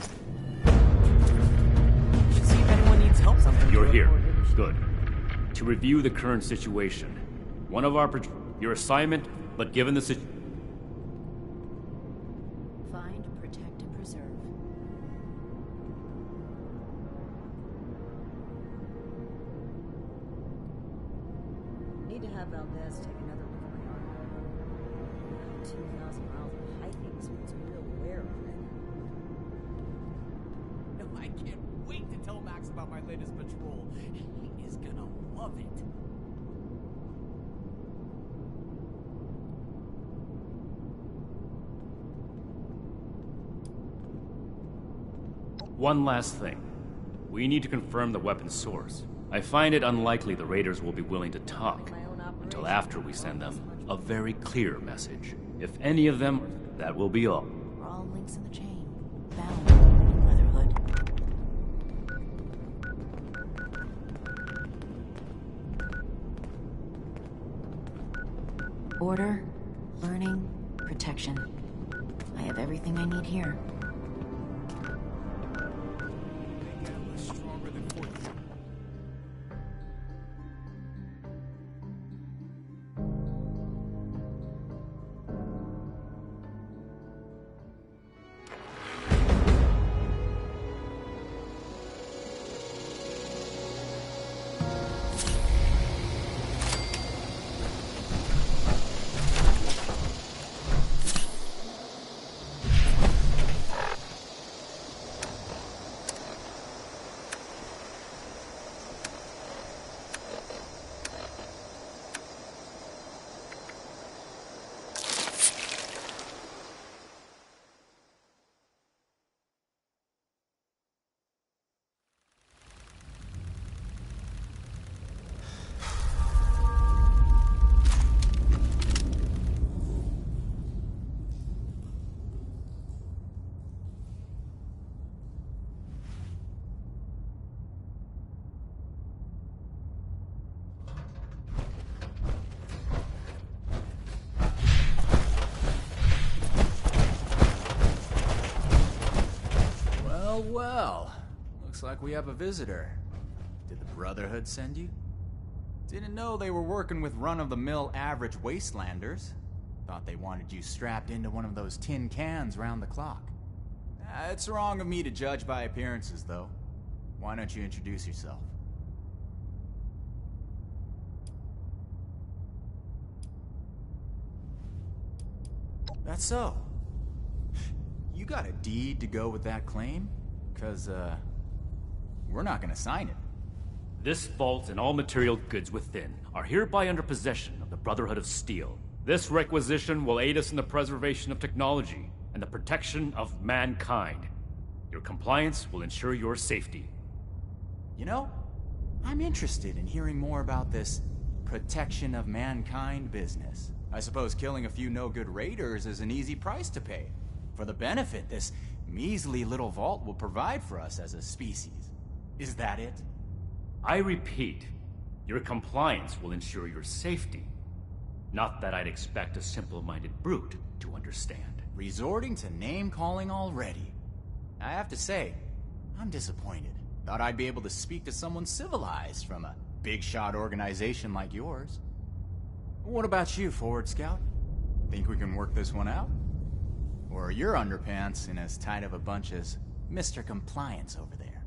J: if anyone needs help.
G: You're here. Good. To review the current situation. One of our... Your assignment, but given the situation...
R: Find, protect, and preserve.
K: Need to have Valdez take another look at my armor. 2,000 miles of hiking means real wear on it.
J: No, I can't wait to tell Max about my latest patrol. He is gonna love it.
G: One last thing. We need to confirm the weapon's source. I find it unlikely the raiders will be willing to talk until after we send them a very clear message. If any of them, that will be all.
R: We're all links in the chain, bound in Brotherhood. Order, learning, protection. I have everything I need here.
C: Well, well. Looks like we have a visitor. Did the Brotherhood send you? Didn't know they were working with run-of-the-mill average wastelanders. Thought they wanted you strapped into one of those tin cans round the clock. It's wrong of me to judge by appearances, though. Why don't you introduce yourself? That's so. You got a deed to go with that claim? 'Cause, we're not gonna sign it.
G: This vault and all material goods within are hereby under possession of the Brotherhood of Steel. This requisition will aid us in the preservation of technology and the protection of mankind. Your compliance will ensure your safety.
C: You know, I'm interested in hearing more about this protection of mankind business. I suppose killing a few no-good raiders is an easy price to pay for the benefit this measly little vault will provide for us as a species. Is that it?
G: I repeat, your compliance will ensure your safety. Not that I'd expect a simple-minded brute to understand.
C: Resorting to name-calling already. I have to say, I'm disappointed. Thought I'd be able to speak to someone civilized from a big-shot organization like yours. What about you, Forward Scout? Think we can work this one out? Or are your underpants in as tight of a bunch as Mr. Compliance over there?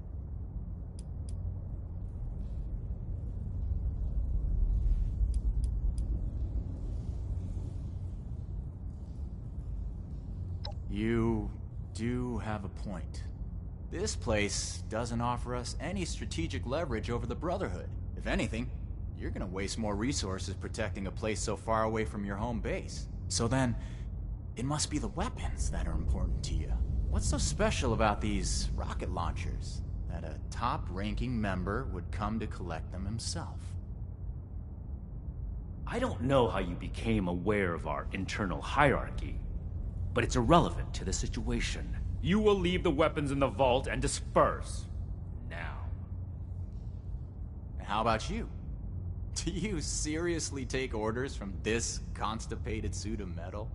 C: You do have a point. This place doesn't offer us any strategic leverage over the Brotherhood. If anything, you're gonna waste more resources protecting a place so far away from your home base. So then, it must be the weapons that are important to you. What's so special about these rocket launchers that a top-ranking member would come to collect them himself?
G: I don't know how you became aware of our internal hierarchy, but it's irrelevant to the situation. You will leave the weapons in the vault and disperse. Now.
C: How about you? Do you seriously take orders from this constipated suit of metal?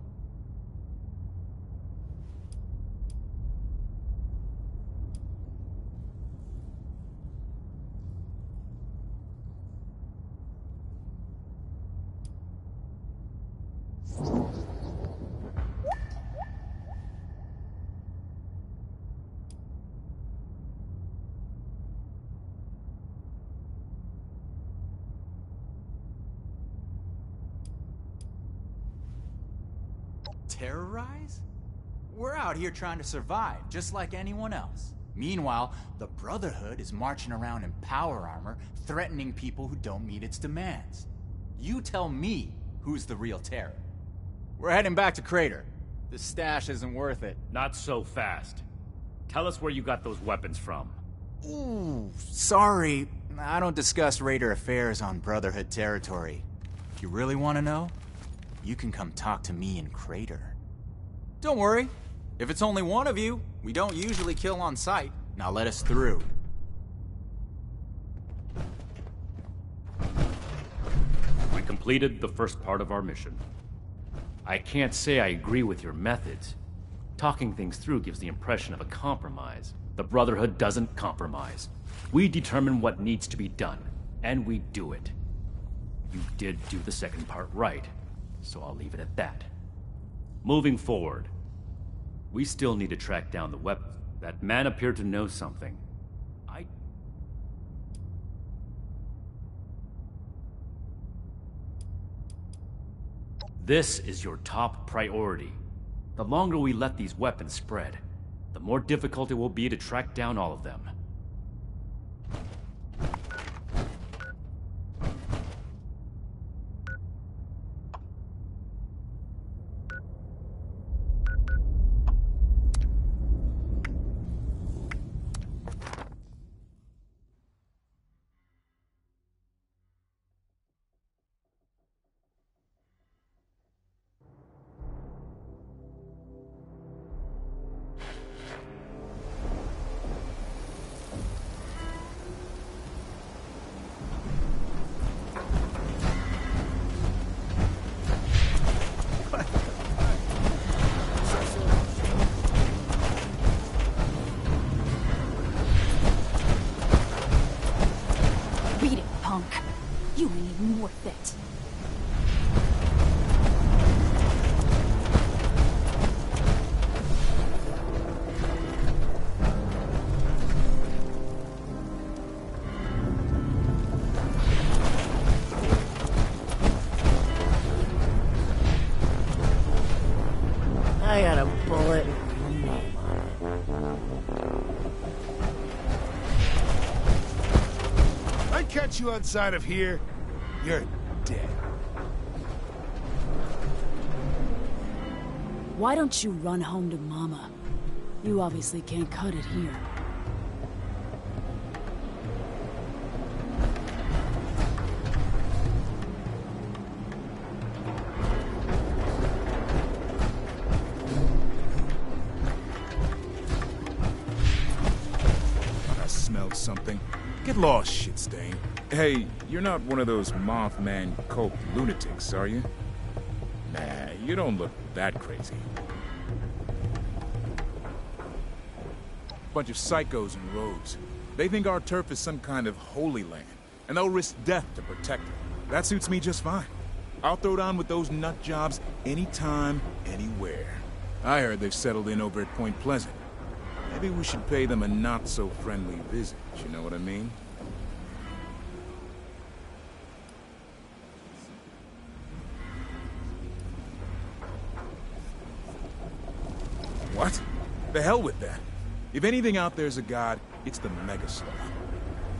C: Terrorize? We're out here trying to survive, just like anyone else. Meanwhile, the Brotherhood is marching around in power armor, threatening people who don't meet its demands. You tell me who's the real terror. We're heading back to Crater. The stash isn't worth it.
G: Not so fast. Tell us where you got those weapons from.
C: Ooh, sorry. I don't discuss Raider affairs on Brotherhood territory. If you really want to know, you can come talk to me in Crater. Don't worry. If it's only one of you, we don't usually kill on sight. Now let us through.
G: We completed the first part of our mission. I can't say I agree with your methods. Talking things through gives the impression of a compromise. The Brotherhood doesn't compromise. We determine what needs to be done, and we do it. You did do the second part right, so I'll leave it at that. Moving forward, we still need to track down the weapon. That man appeared to know something. This is your top priority. The longer we let these weapons spread, the more difficult it will be to track down all of them.
R: even worth it.
K: I got a bullet.
U: If I catch you outside of here, you're dead.
V: Why don't you run home to Mama? You obviously can't cut it here.
U: I smelled something. Get lost, shitstain. Hey, you're not one of those Mothman cult lunatics, are you? Nah, you don't look that crazy. Bunch of psychos and rogues. They think our turf is some kind of holy land, and they'll risk death to protect it. That suits me just fine. I'll throw down with those nut jobs anytime, anywhere. I heard they've settled in over at Point Pleasant. Maybe we should pay them a not-so-friendly visit, you know what I mean? What? The hell with that. If anything out there's a god, it's the Mega Sloth.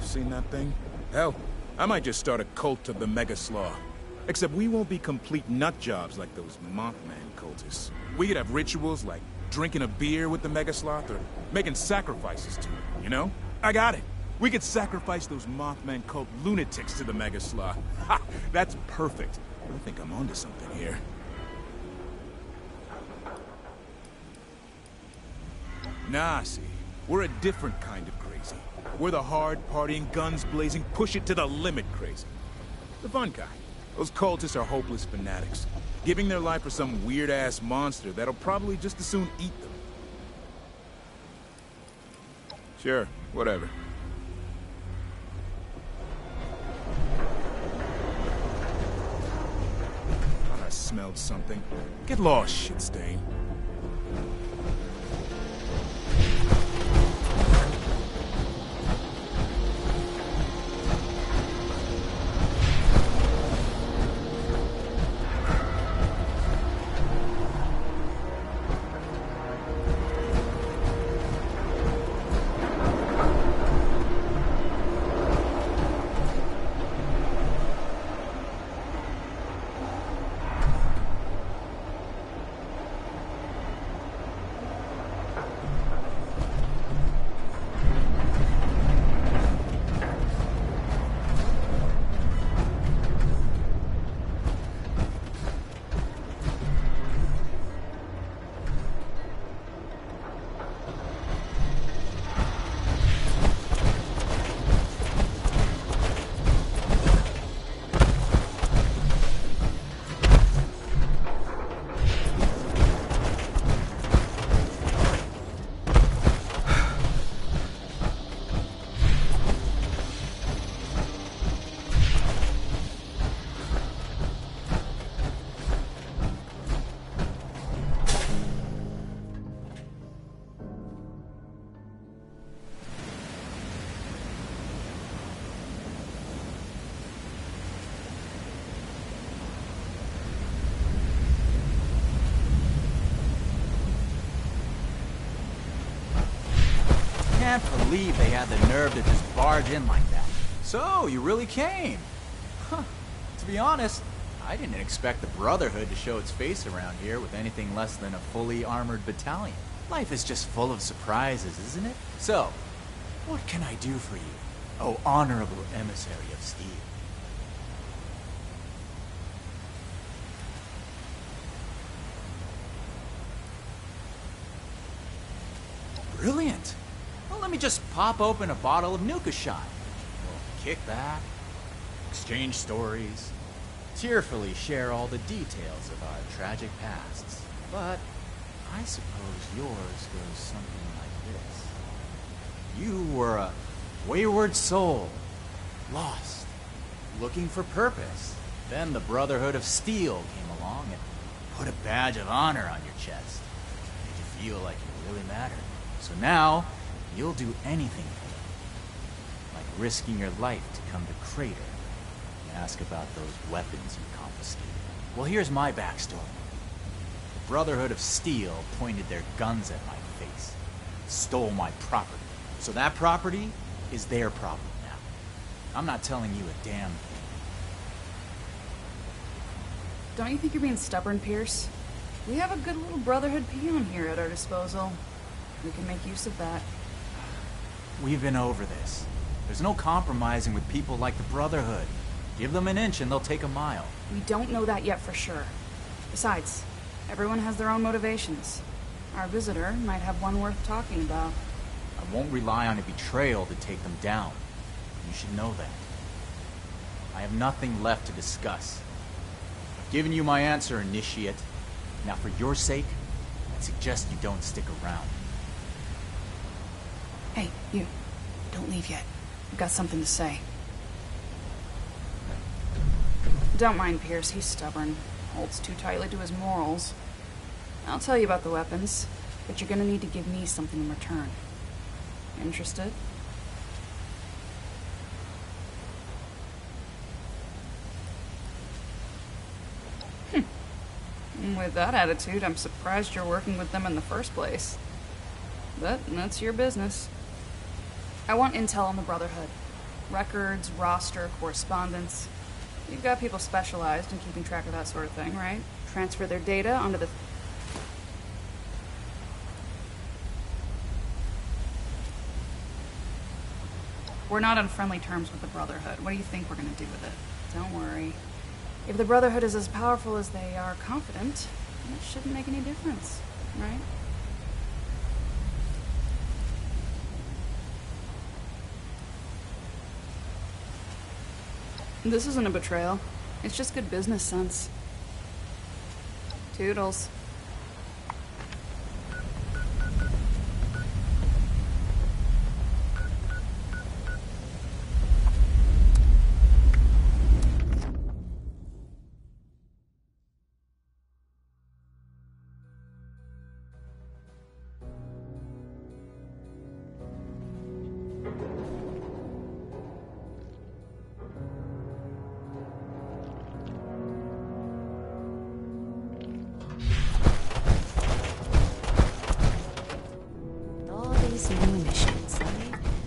U: Seen that thing? Hell, I might just start a cult of the Mega Sloth. Except we won't be complete nut jobs like those Mothman cultists. We could have rituals like drinking a beer with the Mega Sloth or making sacrifices to it, you know? I got it. We could sacrifice those Mothman cult lunatics to the Mega Sloth. Ha! That's perfect. I think I'm onto something here. Nah, see, we're a different kind of crazy. We're the hard-partying, guns-blazing, push-it-to-the-limit crazy. The fun kind. Those cultists are hopeless fanatics, giving their life for some weird-ass monster that'll probably just as soon eat them. Sure, whatever. I smelled something. Get lost, shitstain.
C: I can't believe they had the nerve to just barge in like that. So, you really came? Huh. To be honest, I didn't expect the Brotherhood to show its face around here with anything less than a fully armored battalion. Life is just full of surprises, isn't it? So, what can I do for you, oh honorable emissary of steel? Brilliant. Well, let me just pop open a bottle of Nuka Shot. We'll kick back, exchange stories, tearfully share all the details of our tragic pasts. But I suppose yours goes something like this. You were a wayward soul, lost, looking for purpose. Then the Brotherhood of Steel came along and put a badge of honor on your chest. Made you feel like you really mattered. So now, you'll do anything for them. Like risking your life to come to Crater and ask about those weapons you confiscated. Well, here's my backstory. The Brotherhood of Steel pointed their guns at my face, stole my property. So that property is their problem now. I'm not telling you a damn thing.
A: Don't you think you're being stubborn, Pierce? We have a good little Brotherhood peon here at our disposal. We can make use of that.
C: We've been over this. There's no compromising with people like the Brotherhood. Give them an inch and they'll take a mile.
A: We don't know that yet for sure. Besides, everyone has their own motivations. Our visitor might have one worth talking about.
C: I won't rely on a betrayal to take them down. You should know that. I have nothing left to discuss. I've given you my answer, Initiate. Now for your sake, I suggest you don't stick around.
A: Hey, you. Don't leave yet. I've got something to say. Don't mind Pierce, he's stubborn. Holds too tightly to his morals. I'll tell you about the weapons, but you're gonna need to give me something in return. Interested? With that attitude, I'm surprised you're working with them in the first place. But that's your business. I want intel on the Brotherhood. Records, roster, correspondence. You've got people specialized in keeping track of that sort of thing, right? Transfer their data onto the... We're not on friendly terms with the Brotherhood. What do you think we're gonna do with it? Don't worry. If the Brotherhood is as powerful as they are confident, it shouldn't make any difference, right? This isn't a betrayal. It's just good business sense. Toodles.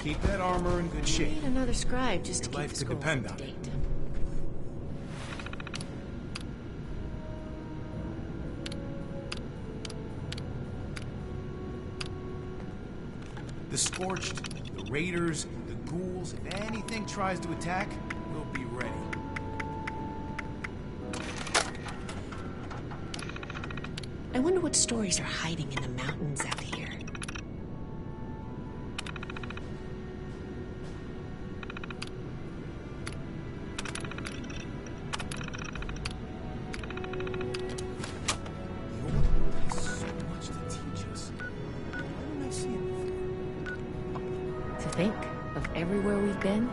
F: Keep that armor in good shape.
H: Need another scribe just to
F: Your
H: keep
F: life
H: the
F: could
H: scrolls
F: depend
H: up to
F: on it.
H: date.
F: The Scorched, the Raiders, the Ghouls, if anything tries to attack, we'll be ready.
H: I wonder what stories are hiding in the mountains out here. To think of everywhere we've been.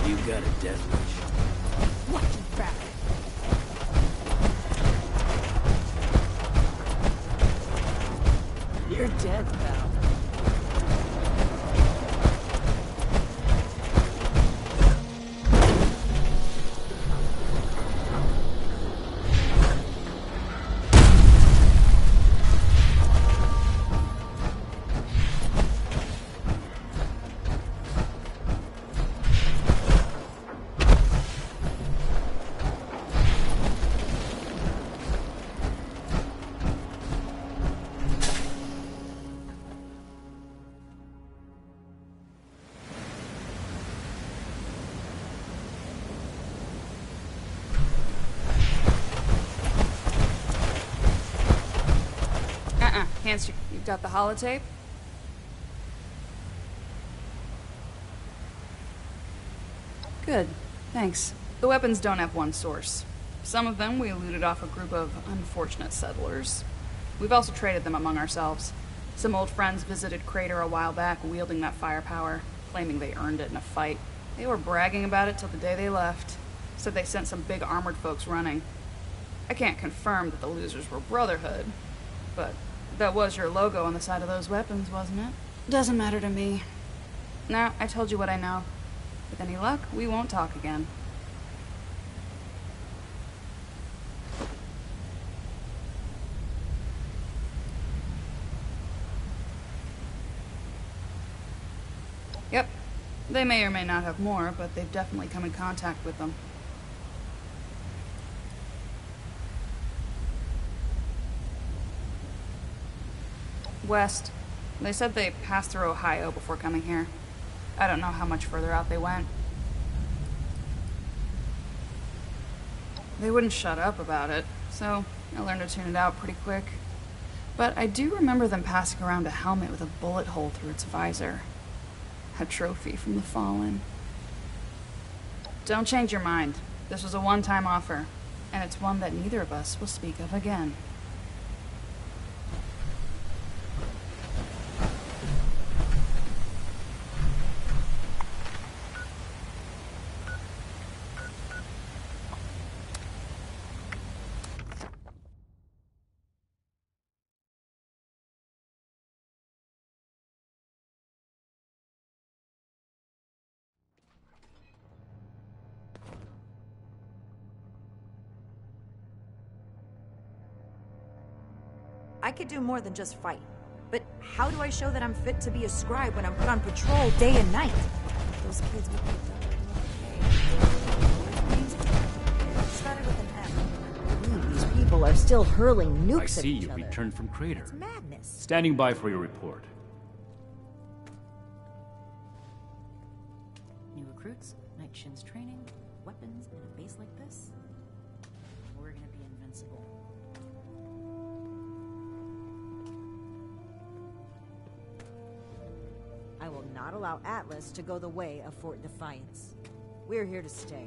J: You got a death wish.
I: Watch your back. You're dead, pal.
A: Hands, you've got the holotape? Good, thanks. The weapons don't have one source. Some of them we looted off a group of unfortunate settlers. We've also traded them among ourselves. Some old friends visited Crater a while back wielding that firepower, claiming they earned it in a fight. They were bragging about it till the day they left. Said they sent some big armored folks running. I can't confirm that the losers were Brotherhood, but that was your logo on the side of those weapons, wasn't it? Doesn't matter to me. Now, I told you what I know. With any luck, we won't talk again. Yep. They may or may not have more, but they've definitely come in contact with them. West. They said they passed through Ohio before coming here. I don't know how much further out they went. They wouldn't shut up about it, so I learned to tune it out pretty quick. But I do remember them passing around a helmet with a bullet hole through its visor. A trophy from the Fallen. Don't change your mind. This was a one-time offer, and it's one that neither of us will speak of again.
B: I could do more than just fight. But how do I show that I'm fit to be a scribe when I'm put on patrol day and night? Those kids would be started with an M.
K: These people are still hurling nukes
G: I see
K: at each
G: you
K: other.
G: returned from Crater.
B: It's madness.
G: Standing by for your report.
R: New recruits, Night Shin's training, weapons in a base like this. We're gonna be invincible.
K: I will not allow Atlas to go the way of Fort Defiance. We're here to stay.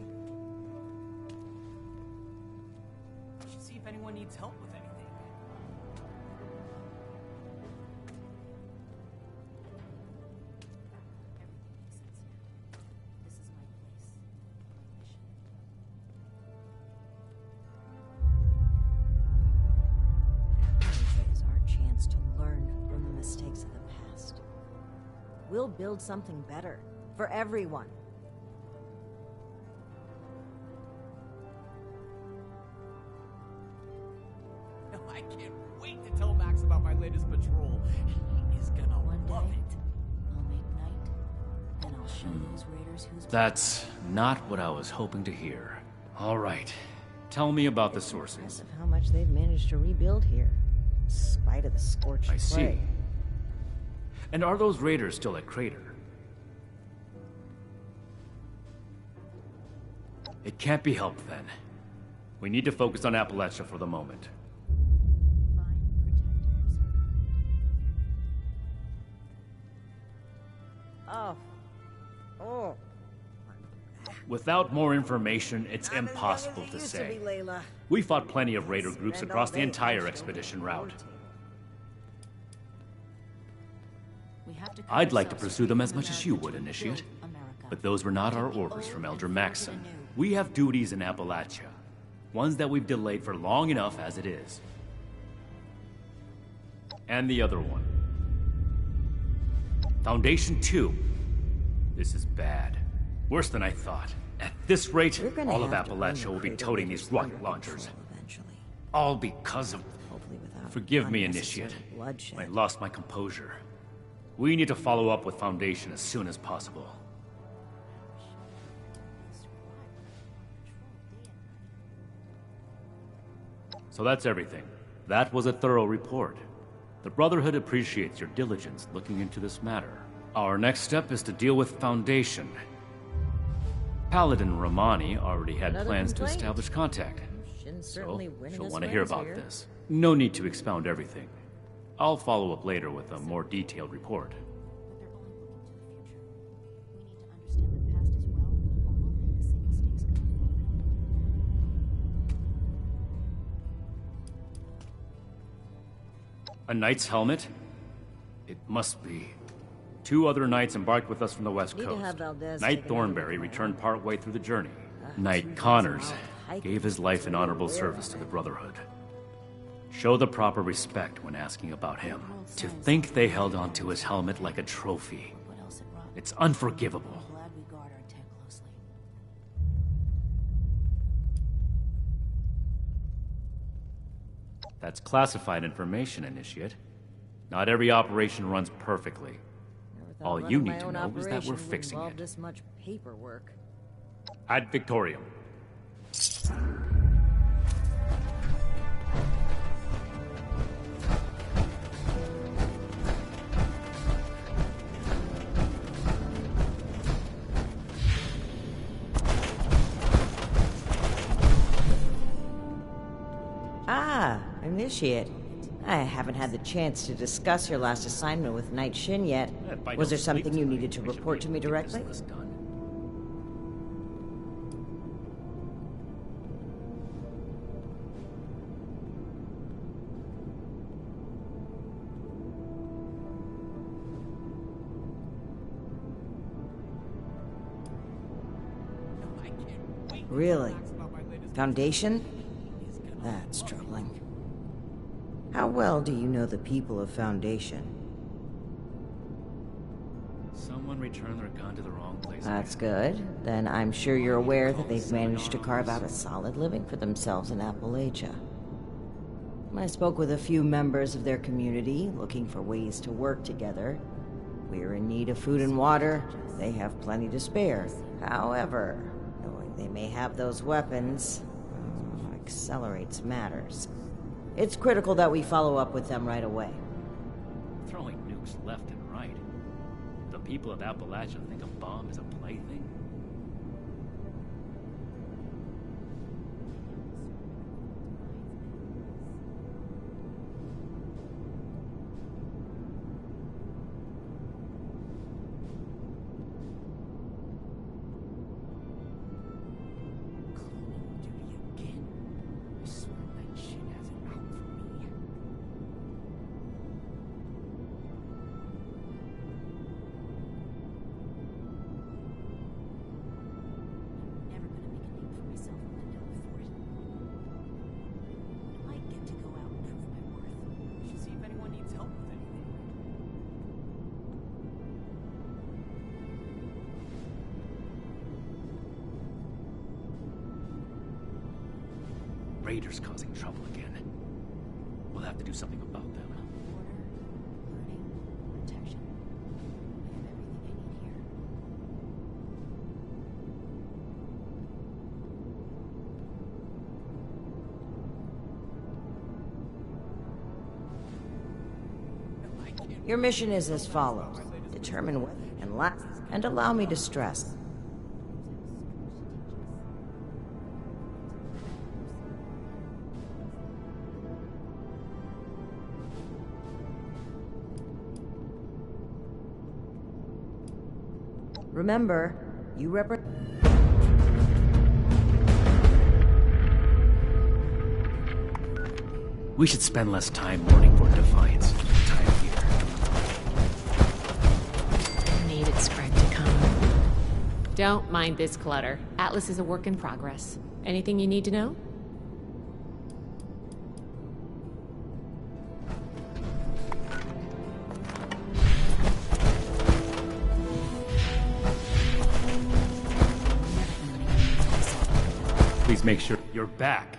L: I should see if anyone needs help with anything.
R: This is my place.
K: It is our chance to learn from the mistakes of the past. We'll build something better for everyone.
L: I can't wait to tell Max about my latest patrol. He is gonna love it.
R: I'll make night, then I'll show those raiders who's...
G: That's not what I was hoping to hear. All right. Tell me about the sources.
K: Impressive how much they've managed to rebuild here, in spite of the scorched
G: I see.
K: clay.
G: And are those raiders still at Crater? It can't be helped then. We need to focus on Appalachia for the moment.
K: Oh.
G: Without more information, it's impossible to
K: Used
G: say.
K: to be, Layla.
G: We fought plenty of raider groups
K: Spend
G: across
K: all
G: the
K: day
G: entire
K: punching
G: expedition
K: the
G: route.
R: We have to
G: I'd like to pursue them as much as you would, Initiate.
R: America.
G: But those were not our orders from Elder Maxon. We have duties in Appalachia. Ones that we've delayed for long enough as it is. And the other one. Foundation 2. This is bad. Worse than I thought. At this rate,
K: We're gonna
G: all of
K: have to
G: Appalachia
K: win
G: will be
K: Crater
G: toting
K: Raiders
G: these rocket
K: under
G: launchers.
K: control eventually.
G: All because of...
K: Hopefully without
G: Forgive me,
K: unnecessary
G: Initiate.
K: bloodshed.
G: I lost my composure. We need to follow up with Foundation as soon as possible. So that's everything. That was a thorough report. The Brotherhood appreciates your diligence looking into this matter. Our next step is to deal with Foundation. Paladin Romani already had
K: Another
G: plans to
K: complaint?
G: establish contact.
K: Shin's
G: So,
K: certainly winning
G: she'll
K: us
G: want to hear
K: friends
G: about
K: here.
G: this. No need to expound everything. I'll follow up later with a more detailed report.
R: But they're only looking to the future. We need to understand the past as well, or we'll make
G: A knight's helmet? It must be. 2 other knights embarked with us from the West
K: Need to
G: Coast.
K: have Valdez
G: Knight
K: take another
G: Thornberry returned partway through the journey. Knight Connors gave his life in honorable service to the Brotherhood. Show the proper respect when asking about him. To think they held onto his helmet like a trophy. It's unforgivable.
R: Glad we guard our tech closely.
G: That's classified information, Initiate. Not every operation runs perfectly. All you need to know is that we're fixing it.
K: This much paperwork.
G: Ad Victorium.
K: Ah, Initiate. I haven't had the chance to discuss your last assignment with Knight Shin yet. Was there something you needed to report to me directly? Really? Foundation? That's troubling. How well do you know the people of Foundation?
G: Someone returned their gun to the wrong place.
K: That's good. Then I'm sure you're aware that they've managed to carve out a solid living for themselves in Appalachia. I spoke with a few members of their community, looking for ways to work together. We're in need of food and water. They have plenty to spare. However, knowing they may have those weapons accelerates matters. It's critical that we follow up with them right away.
G: Throwing nukes left and right. The people of Appalachia think a bomb is a plaything? Raiders causing trouble again. We'll have to do something about them.
R: Protection. I have everything I need here.
K: Your mission is as follows. Determine what and last, and allow me to stress. Remember, you represent...
G: We should spend less time mourning for Defiance. Time here.
H: I needed Scribe to come. Don't mind this clutter. Atlas is a work in progress. Anything you need to know?
G: Please make sure you're back.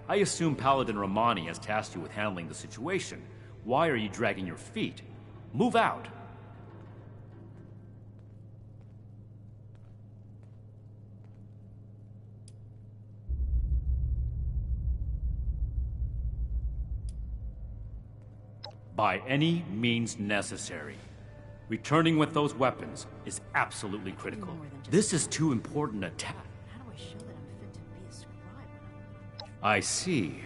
G: I assume Paladin Romani has tasked you with handling the situation. Why are you dragging your feet? Move out! By any means necessary. Returning with those weapons is absolutely critical. This is too important a task. I see.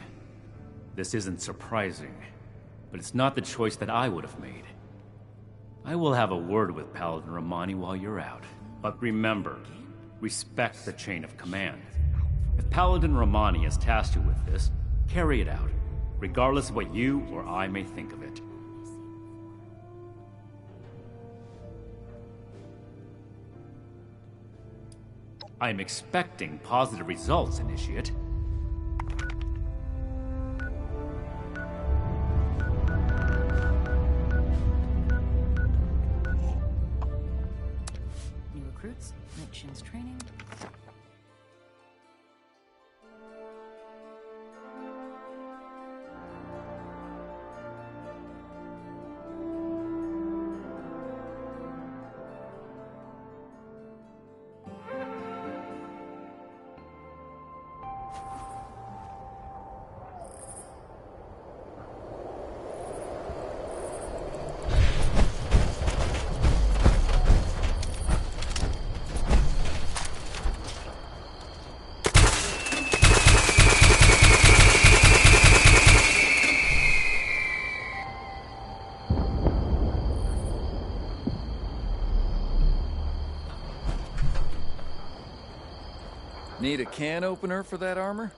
G: This isn't surprising, but it's not the choice that I would have made. I will have a word with Paladin Romani while you're out. But remember, respect the chain of command. If Paladin Romani has tasked you with this, carry it out, regardless of what you or I may think of it. I'm expecting positive results, Initiate.
R: New recruits, Night Shin's training.
D: Need a can opener for that armor?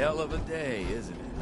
D: hell of a day, isn't it?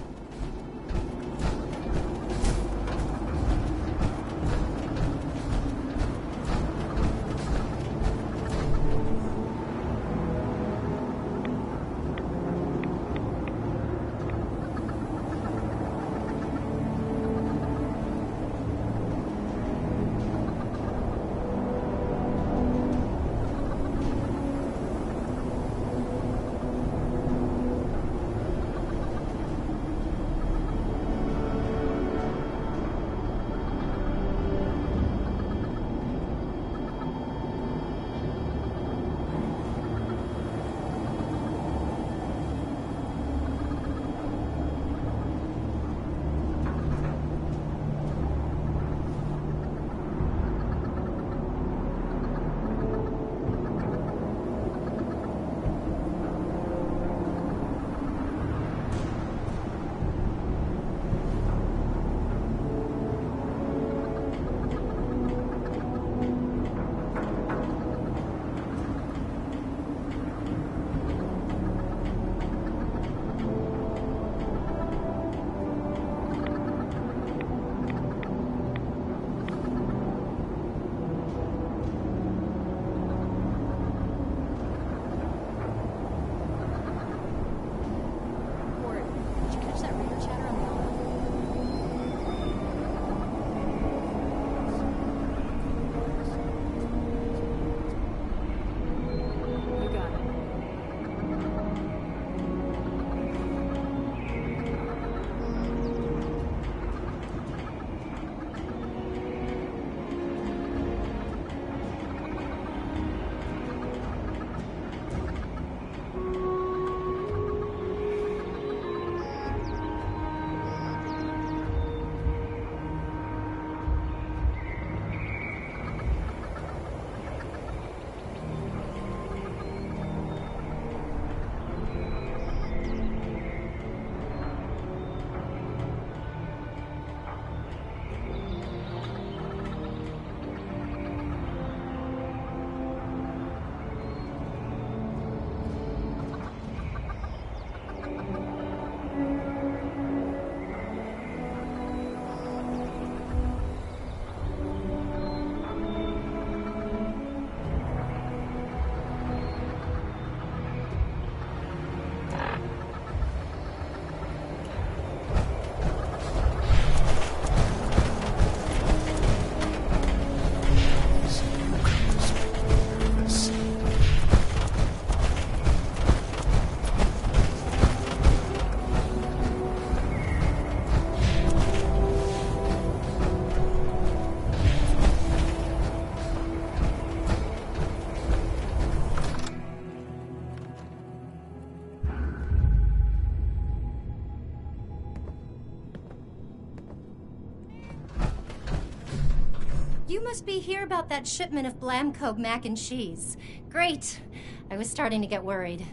T: You must be here about that shipment of Blamco mac and cheese. Great. I was starting to get worried.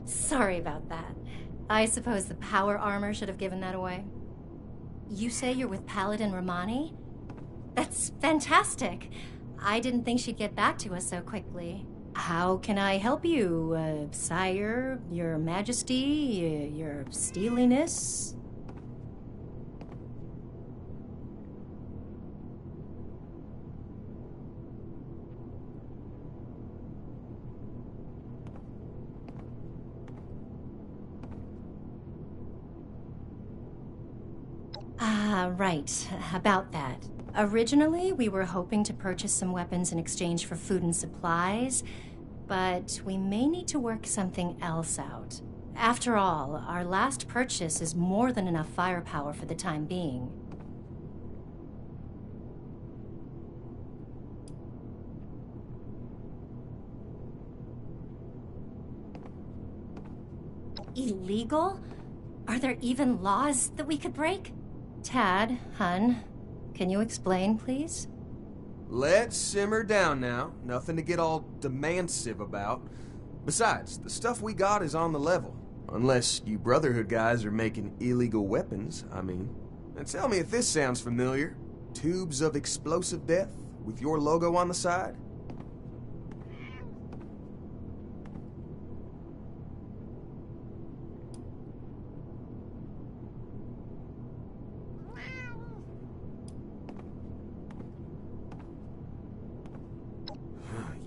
T: Sorry about that. I suppose the power armor should have given that away. You say you're with Paladin Romani? That's fantastic. I didn't think she'd get back to us so quickly. How can I help you, Sire, Your Majesty, Your Steeliness? Right. About that. Originally, we were hoping to purchase some weapons in exchange for food and supplies, but we may need to work something else out. After all, our last purchase is more than enough firepower for the time being. Illegal? Are there even laws that we could break? Tad, hun, can you explain, please?
E: Let's simmer down now. Nothing to get all demansive about. Besides, the stuff we got is on the level. Unless you Brotherhood guys are making illegal weapons, I mean. And tell me if this sounds familiar. Tubes of explosive death with your logo on the side?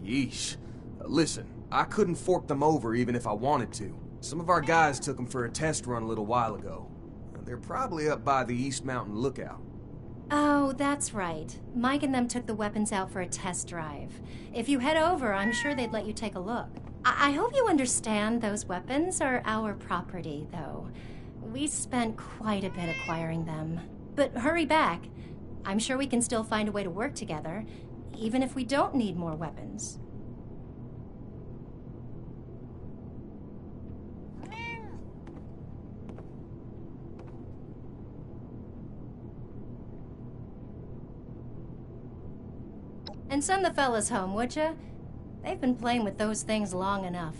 E: Yeesh. Listen, I couldn't fork them over even if I wanted to. Some of our guys took them for a test run a little while ago. They're probably up by the East Mountain Lookout.
T: Oh, that's right. Mike and them took the weapons out for a test drive. If you head over, I'm sure they'd let you take a look. I hope you understand those weapons are our property, though. We spent quite a bit acquiring them. But hurry back. I'm sure we can still find a way to work together, even if we don't need more weapons. And send the fellas home, would ya? They've been playing with those things long enough.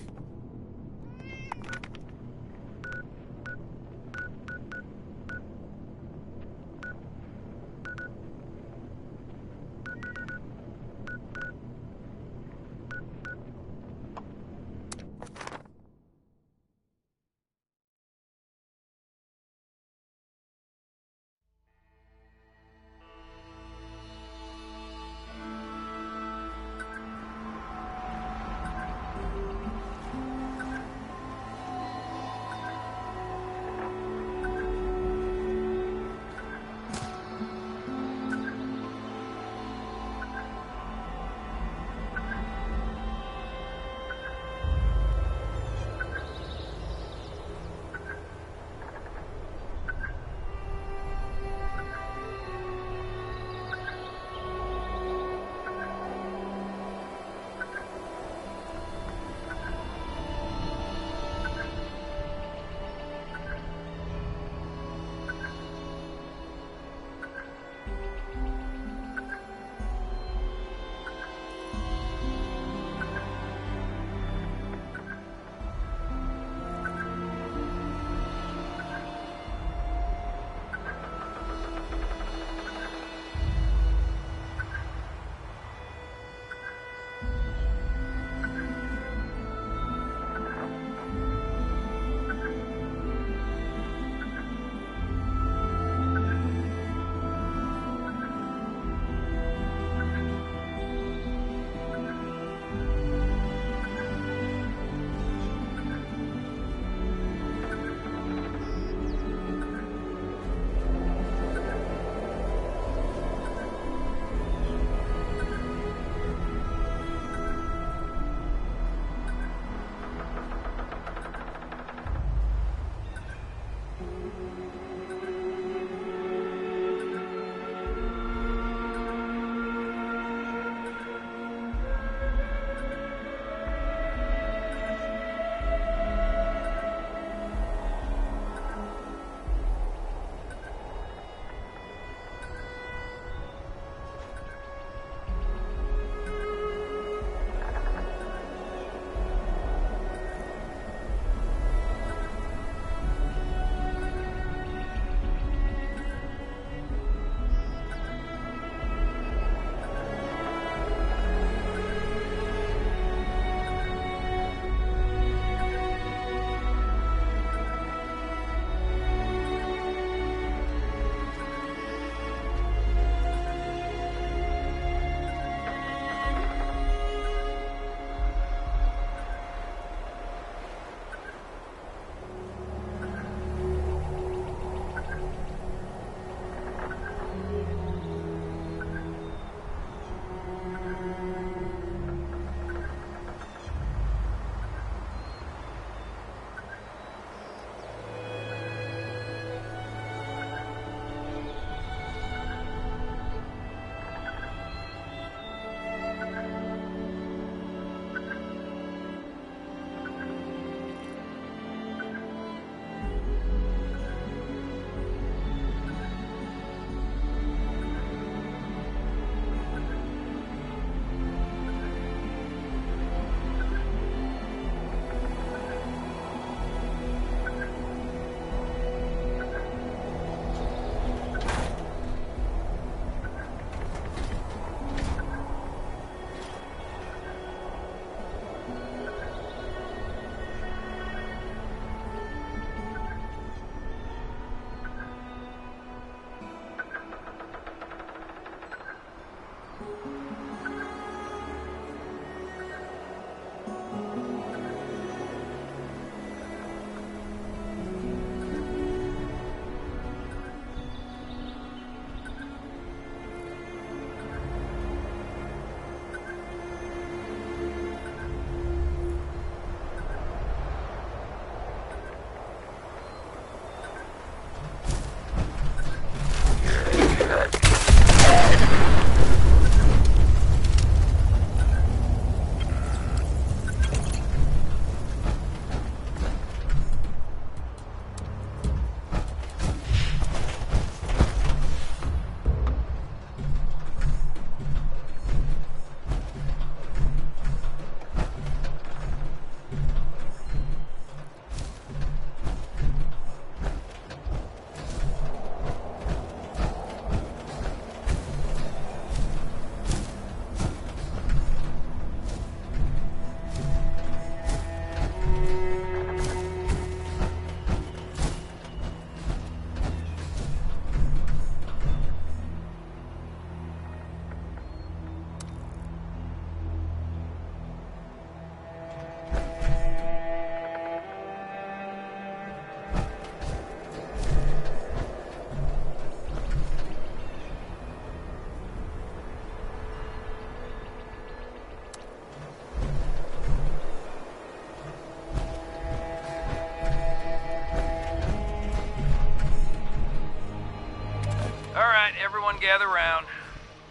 M: gather round.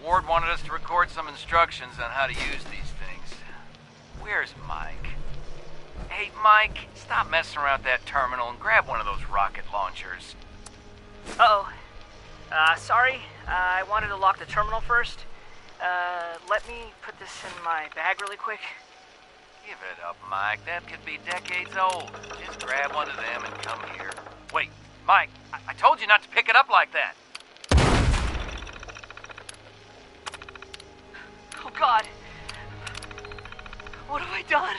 M: Ward wanted us to record some instructions on how to use these things. Where's Mike? Hey, Mike, stop messing around that terminal and grab one of those rocket launchers.
O: Uh-oh. Sorry. I wanted to lock the terminal first. Let me put this in my bag really quick.
M: Give it up, Mike. That could be decades old. Just grab one of them and come here. Wait, Mike, I told you not to pick it up like that.
O: Oh, God. What have I done?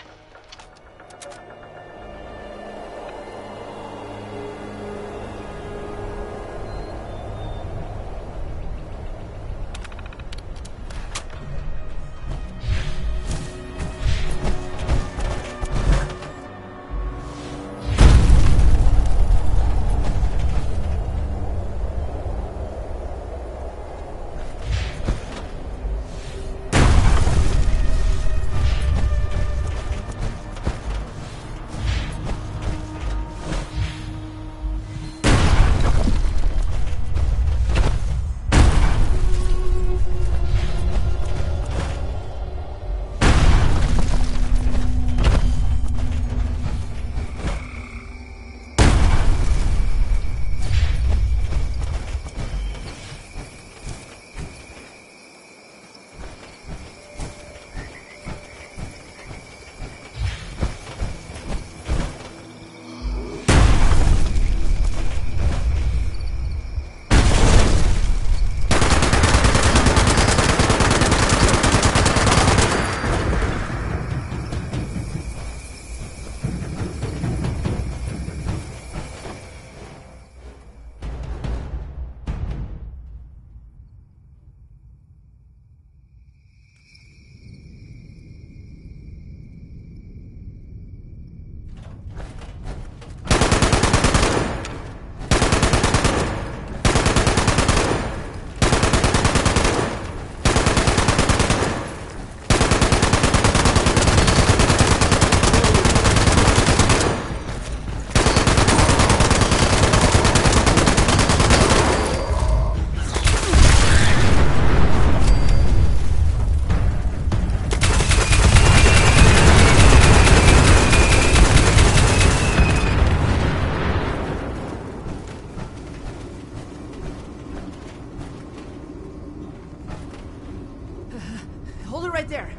L: Right there.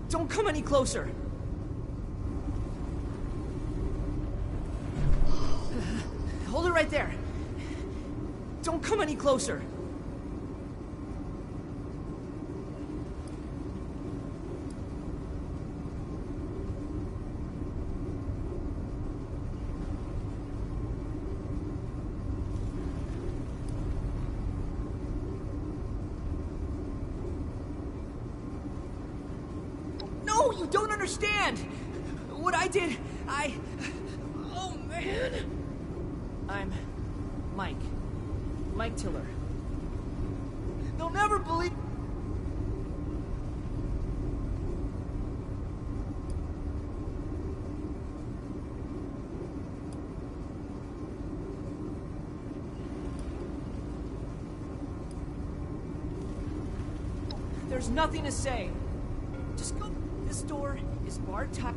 L: Don't come any closer. Hold it right there. Don't come any closer. No, you don't understand! What I did, oh, man! I'm Mike. Mike Tiller. They'll never believe... There's nothing to say. Just go. This door is barred tight.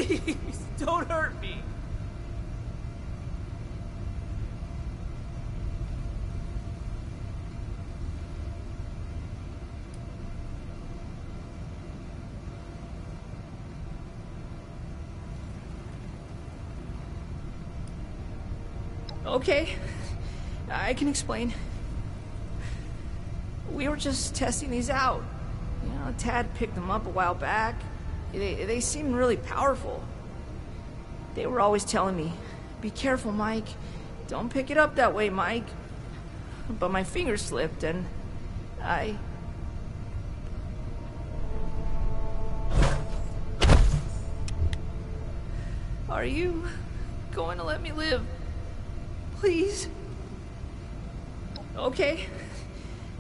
O: Please, don't hurt me. Okay, I can explain. We were just testing these out. You know, Tad picked them up a while back. They seemed really powerful. They were always telling me, "Be careful, Mike. Don't pick it up that way, Mike." But my finger slipped and I... Are you going to let me live? Please? Okay,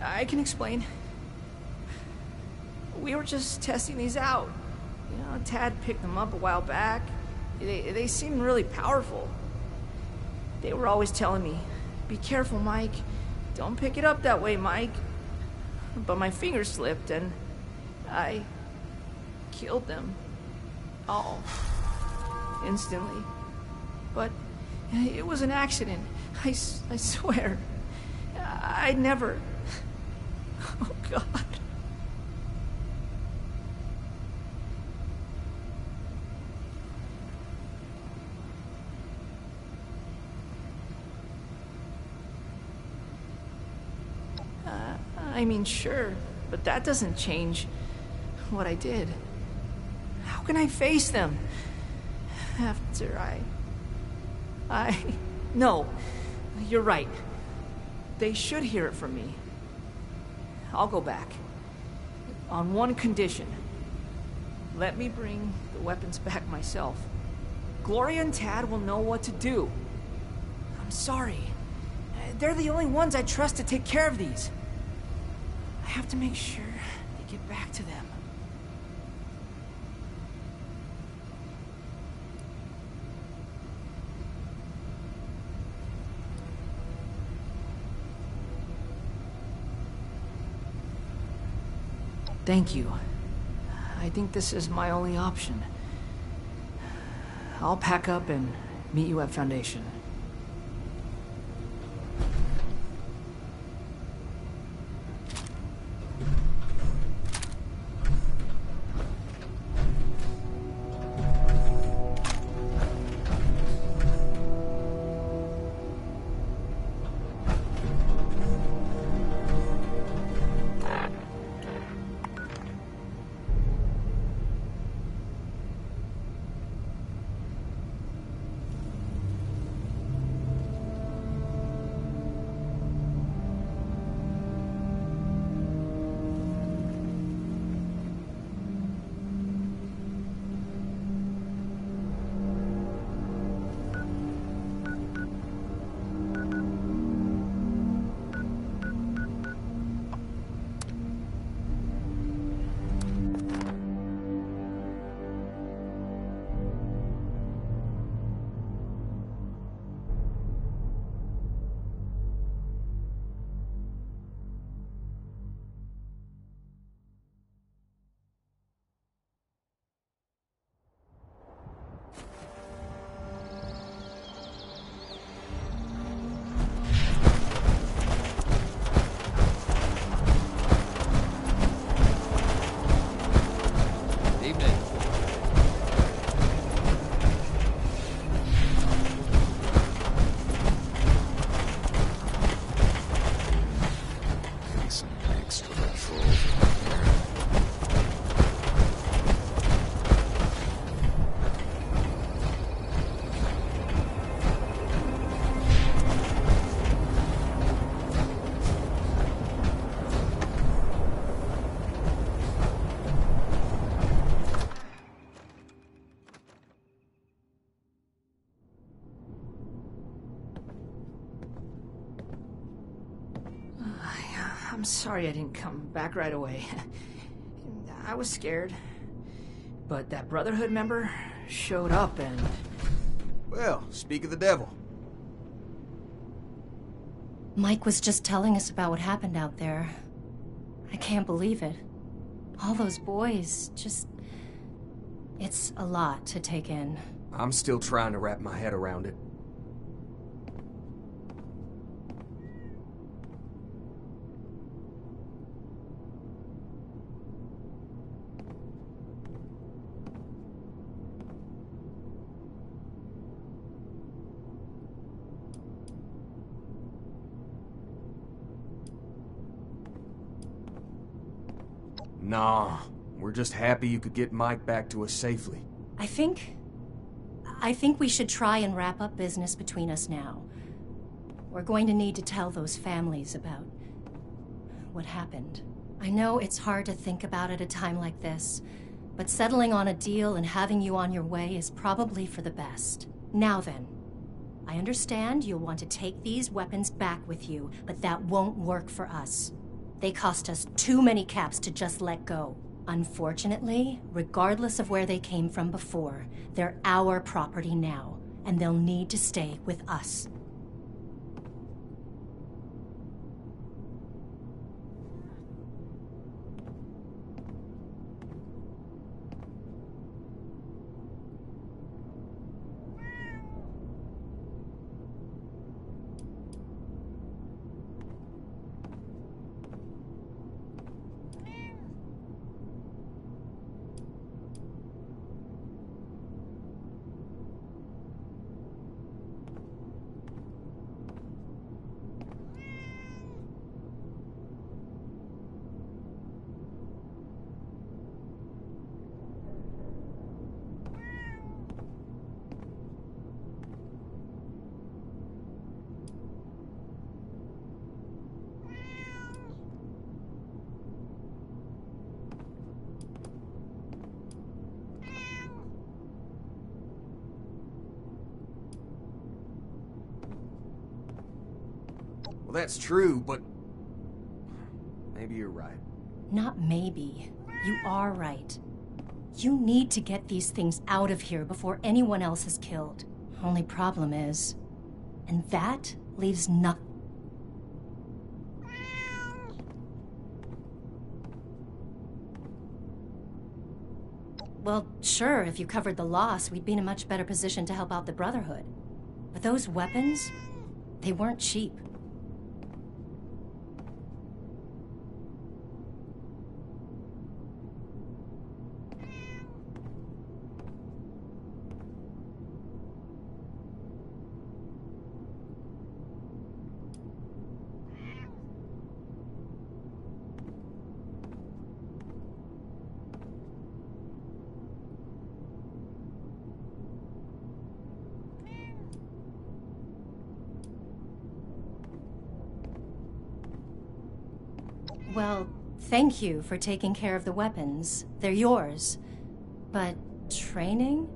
O: I can explain. We were just testing these out. You know, Tad picked them up a while back. They seemed really powerful. They were always telling me, "Be careful, Mike. Don't pick it up that way, Mike." But my finger slipped and I killed them all instantly. But it was an accident. I swear. I'd never... Oh, God. I mean, sure, but that doesn't change what I did. How can I face them after No, you're right. They should hear it from me. I'll go back. On one condition. Let me bring the weapons back myself. Gloria and Tad will know what to do. I'm sorry. They're the only ones I trust to take care of these. I have to make sure they get back to them. Thank you. I think this is my only option. I'll pack up and meet you at Foundation. I'm sorry I didn't come back right away. I was scared. But that Brotherhood member showed up and...
E: Well, speak of the devil.
T: Mike was just telling us about what happened out there. I can't believe it. All those boys, just... It's a lot to take in.
E: I'm still trying to wrap my head around it. Nah, we're just happy you could get Mike back to us safely.
T: I think we should try and wrap up business between us now. We're going to need to tell those families about what happened. I know it's hard to think about at a time like this, but settling on a deal and having you on your way is probably for the best. Now then, I understand you'll want to take these weapons back with you, but that won't work for us. They cost us too many caps to just let go. Unfortunately, regardless of where they came from before, they're our property now, and they'll need to stay with us.
E: Well, that's true, but maybe you're right.
T: Not maybe. You are right. You need to get these things out of here before anyone else is killed. Only problem is, and that leaves nothing. Well, sure, if you covered the loss, we'd be in a much better position to help out the Brotherhood. But those weapons, they weren't cheap. Well, thank you for taking care of the weapons. They're yours. But training?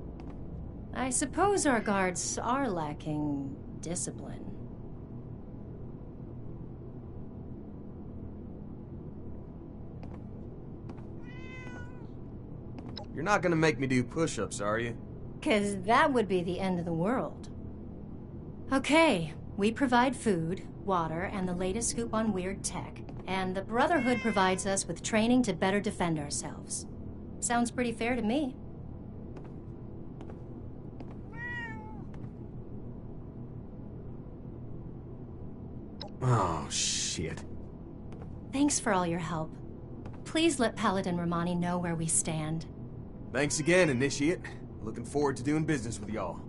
T: I suppose our guards are lacking discipline.
E: You're not gonna make me do push-ups, are you?
T: 'Cause that would be the end of the world. Okay, we provide food, water, and the latest scoop on weird tech. And the Brotherhood provides us with training to better defend ourselves. Sounds pretty fair to me.
E: Oh, shit.
T: Thanks for all your help. Please let Paladin Romani know where we stand.
E: Thanks again, Initiate. Looking forward to doing business with y'all.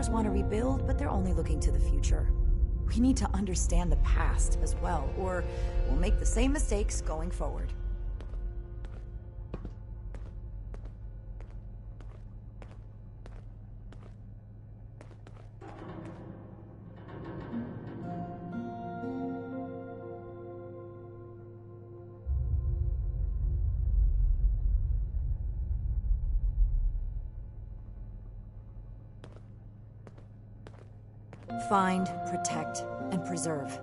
B: leaders want to rebuild, but they're only looking to the future. We need to understand the past as well, or we'll make the same mistakes going forward. Find, protect, and preserve.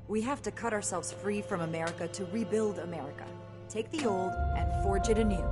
B: We have to cut ourselves free from America to rebuild America. Take the old and forge it anew.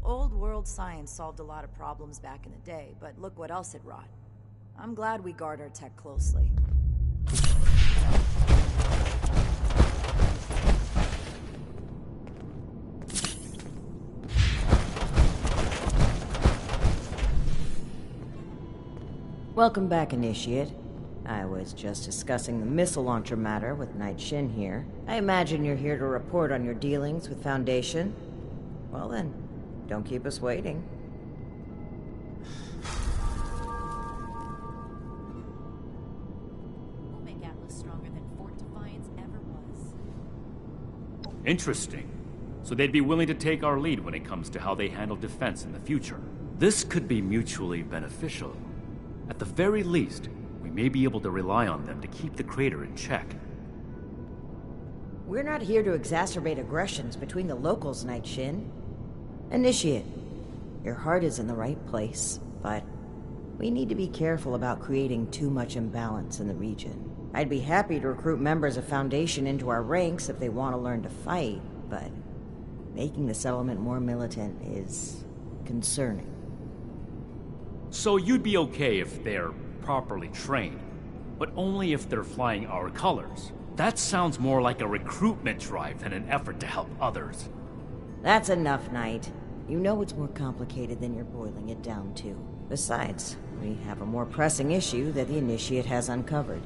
B: Old world science solved a lot of problems back in the day, but look what else it wrought. I'm glad we guard our tech closely.
K: Welcome back, Initiate. I was just discussing the missile launcher matter with Knight Shin here. I imagine you're here to report on your dealings with Foundation. Well then, don't keep us waiting.
R: We'll make Atlas stronger than Fort Defiance ever was.
G: Interesting. So they'd be willing to take our lead when it comes to how they handle defense in the future. This could be mutually beneficial. At the very least, we may be able to rely on them to keep the crater in check.
K: We're not here to exacerbate aggressions between the locals, Knight Shin. Initiate, your heart is in the right place, but we need to be careful about creating too much imbalance in the region. I'd be happy to recruit members of Foundation into our ranks if they want to learn to fight, but making the settlement more militant is concerning.
G: So you'd be okay if they're properly trained, but only if they're flying our colors. That sounds more like a recruitment drive than an effort to help others.
K: That's enough, Knight. You know it's more complicated than you're boiling it down to. Besides, we have a more pressing issue that the Initiate has uncovered.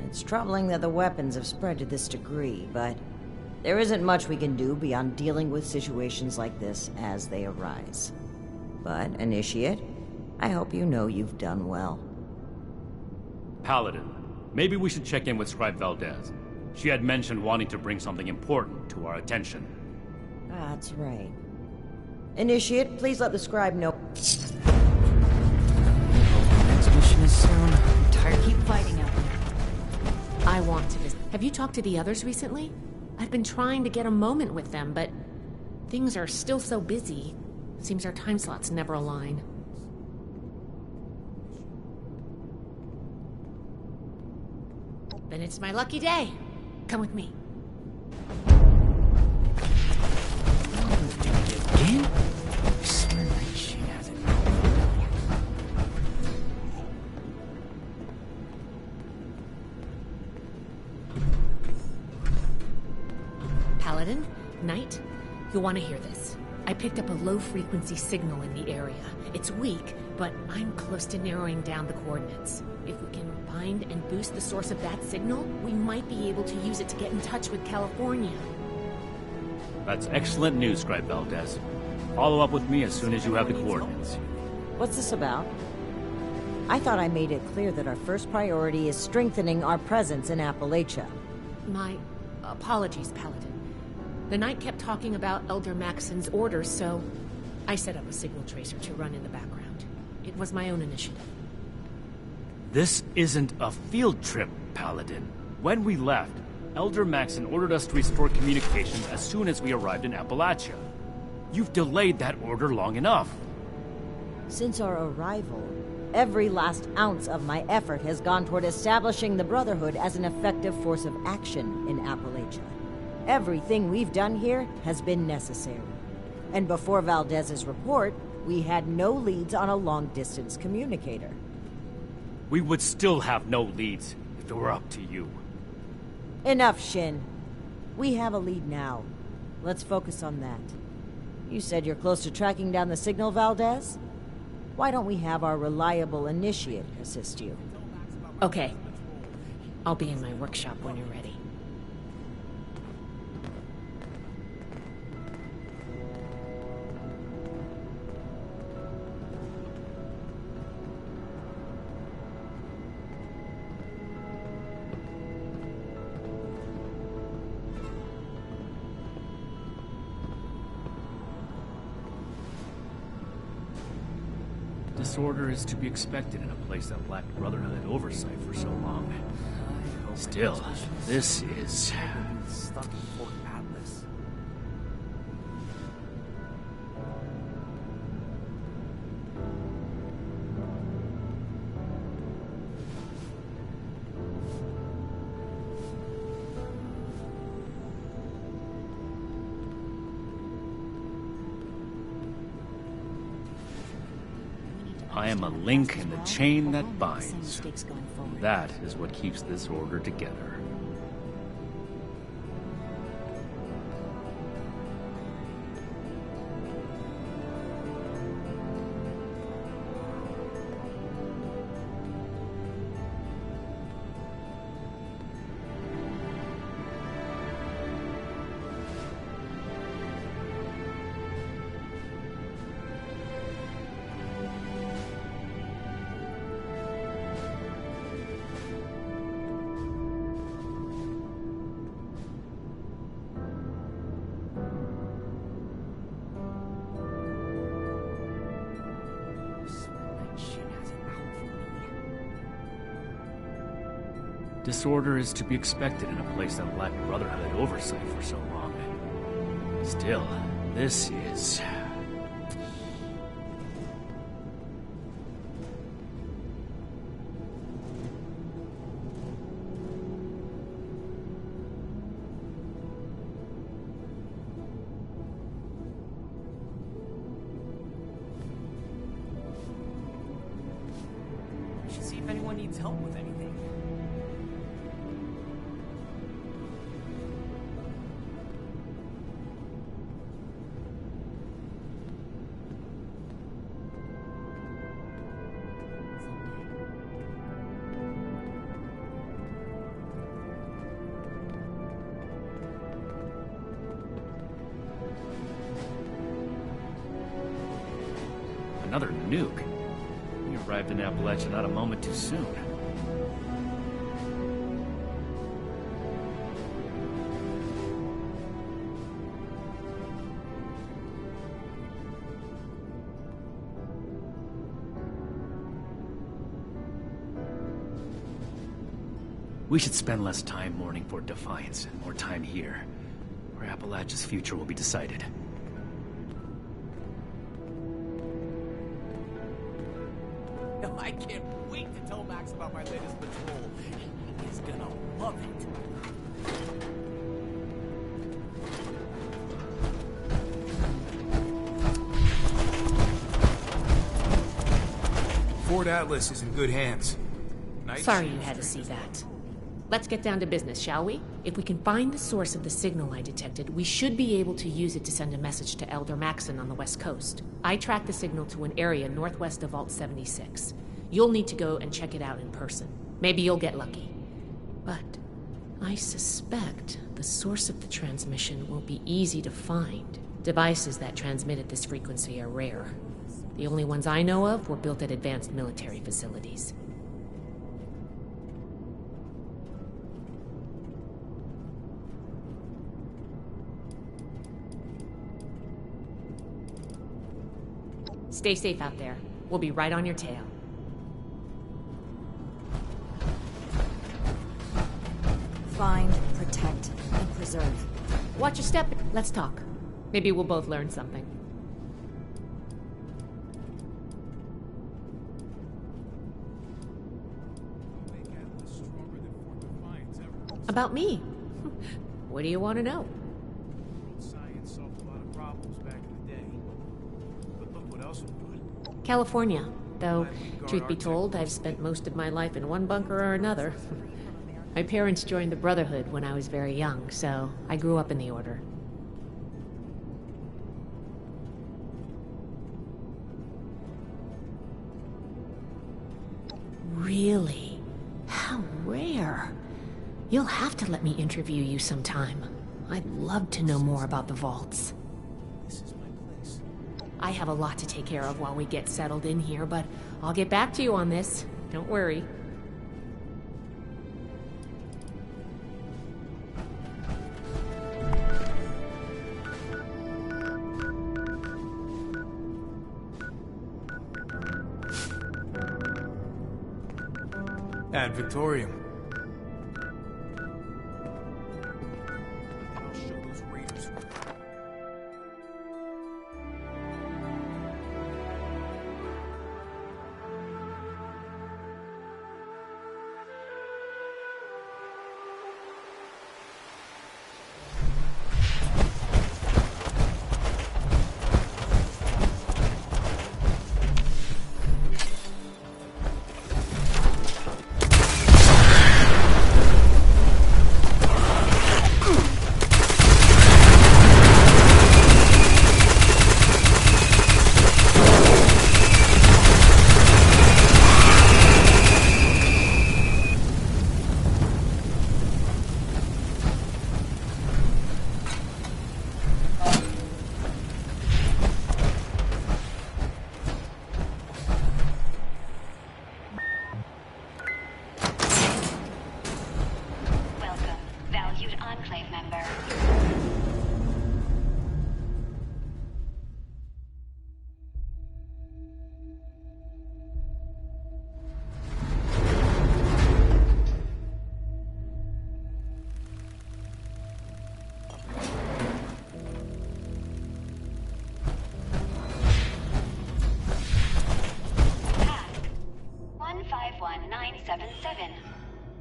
K: It's troubling that the weapons have spread to this degree, but there isn't much we can do beyond dealing with situations like this as they arise. But, Initiate, I hope you know you've done well.
G: Paladin, maybe we should check in with Scribe Valdez. She had mentioned wanting to bring something important to our attention.
K: That's right. Initiate, please let the Scribe know.
H: Transmission is soon. I'm tired.
B: Keep fighting out there.
H: I want to visit. Have you talked to the others recently? I've been trying to get a moment with them, but things are still so busy. Seems our time slots never align. Then it's my lucky day. Come with me.
L: Again? I swear that shit has it.
H: Paladin, Knight, you'll want to hear this. I picked up a low-frequency signal in the area. It's weak, but I'm close to narrowing down the coordinates. If we can find and boost the source of that signal, we might be able to use it to get in touch with California.
G: That's excellent news, Scribe Valdez. Follow up with me as soon as you have the coordinates.
K: What's this about? I thought I made it clear that our first priority is strengthening our presence in Appalachia.
H: My apologies, Paladin. The Knight kept talking about Elder Maxon's orders, so I set up a signal tracer to run in the background. It was my own initiative.
G: This isn't a field trip, Paladin. When we left, Elder Maxon ordered us to restore communications as soon as we arrived in Appalachia. You've delayed that order long enough.
K: Since our arrival, every last ounce of my effort has gone toward establishing the Brotherhood as an effective force of action in Appalachia. Everything we've done here has been necessary. And before Valdez's report, we had no leads on a long-distance communicator.
G: We would still have no leads if it were up to you.
K: Enough, Shin. We have a lead now. Let's focus on that. You said you're close to tracking down the signal, Valdez? Why don't we have our reliable initiate assist you?
H: Okay. I'll be in my workshop when you're ready.
G: Disorder is to be expected in a place that lacked Brotherhood oversight for so long. Still, this is...
L: Stuck in Fort Atlas.
G: I am a link in the chain that binds. That is what keeps this order together. Disorder is to be expected in a place that lacked Brotherhood oversight for so long. Still, this is...
L: We should see if anyone needs help with anything.
G: Another nuke? We arrived in Appalachia not a moment too soon. We should spend less time mourning for Defiance and more time here, where Appalachia's future will be decided.
L: I can't wait to tell Max about my latest patrol. He's gonna love it.
F: Fort Atlas is in good hands.
H: Sorry you had to see that. Let's get down to business, shall we? If we can find the source of the signal I detected, we should be able to use it to send a message to Elder Maxon on the west coast. I tracked the signal to an area northwest of Vault 76. You'll need to go and check it out in person. Maybe you'll get lucky. But I suspect the source of the transmission won't be easy to find. Devices that transmit at this frequency are rare. The only ones I know of were built at advanced military facilities. Stay safe out there. We'll be right on your tail.
B: Find, protect, and preserve.
H: Watch your step. Let's talk. Maybe we'll both learn something. about me. What do you want to know?
F: Science solved a lot of problems back in the day. But look what else we put.
H: California. Though, truth be told, I've spent most of my life in one bunker or another. My parents joined the Brotherhood when I was very young, so I grew up in the Order. Really? How rare. You'll have to let me interview you sometime. I'd love to know more about the vaults.
F: This is my place.
H: I have a lot to take care of while we get settled in here, but I'll get back to you on this. Don't worry.
F: Ad Victorium.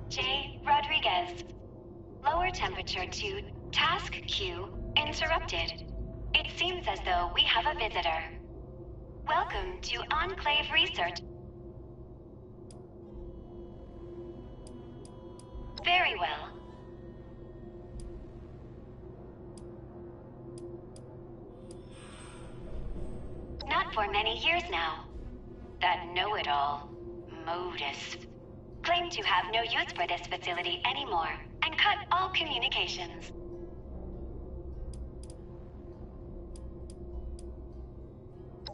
N: J. Rodriguez. Lower temperature to task queue interrupted. It seems as though we have a visitor. Welcome to Enclave Research. Very well. Not for many years now. That know-it-all, Modus, claimed to have no use for this facility anymore and cut all communications.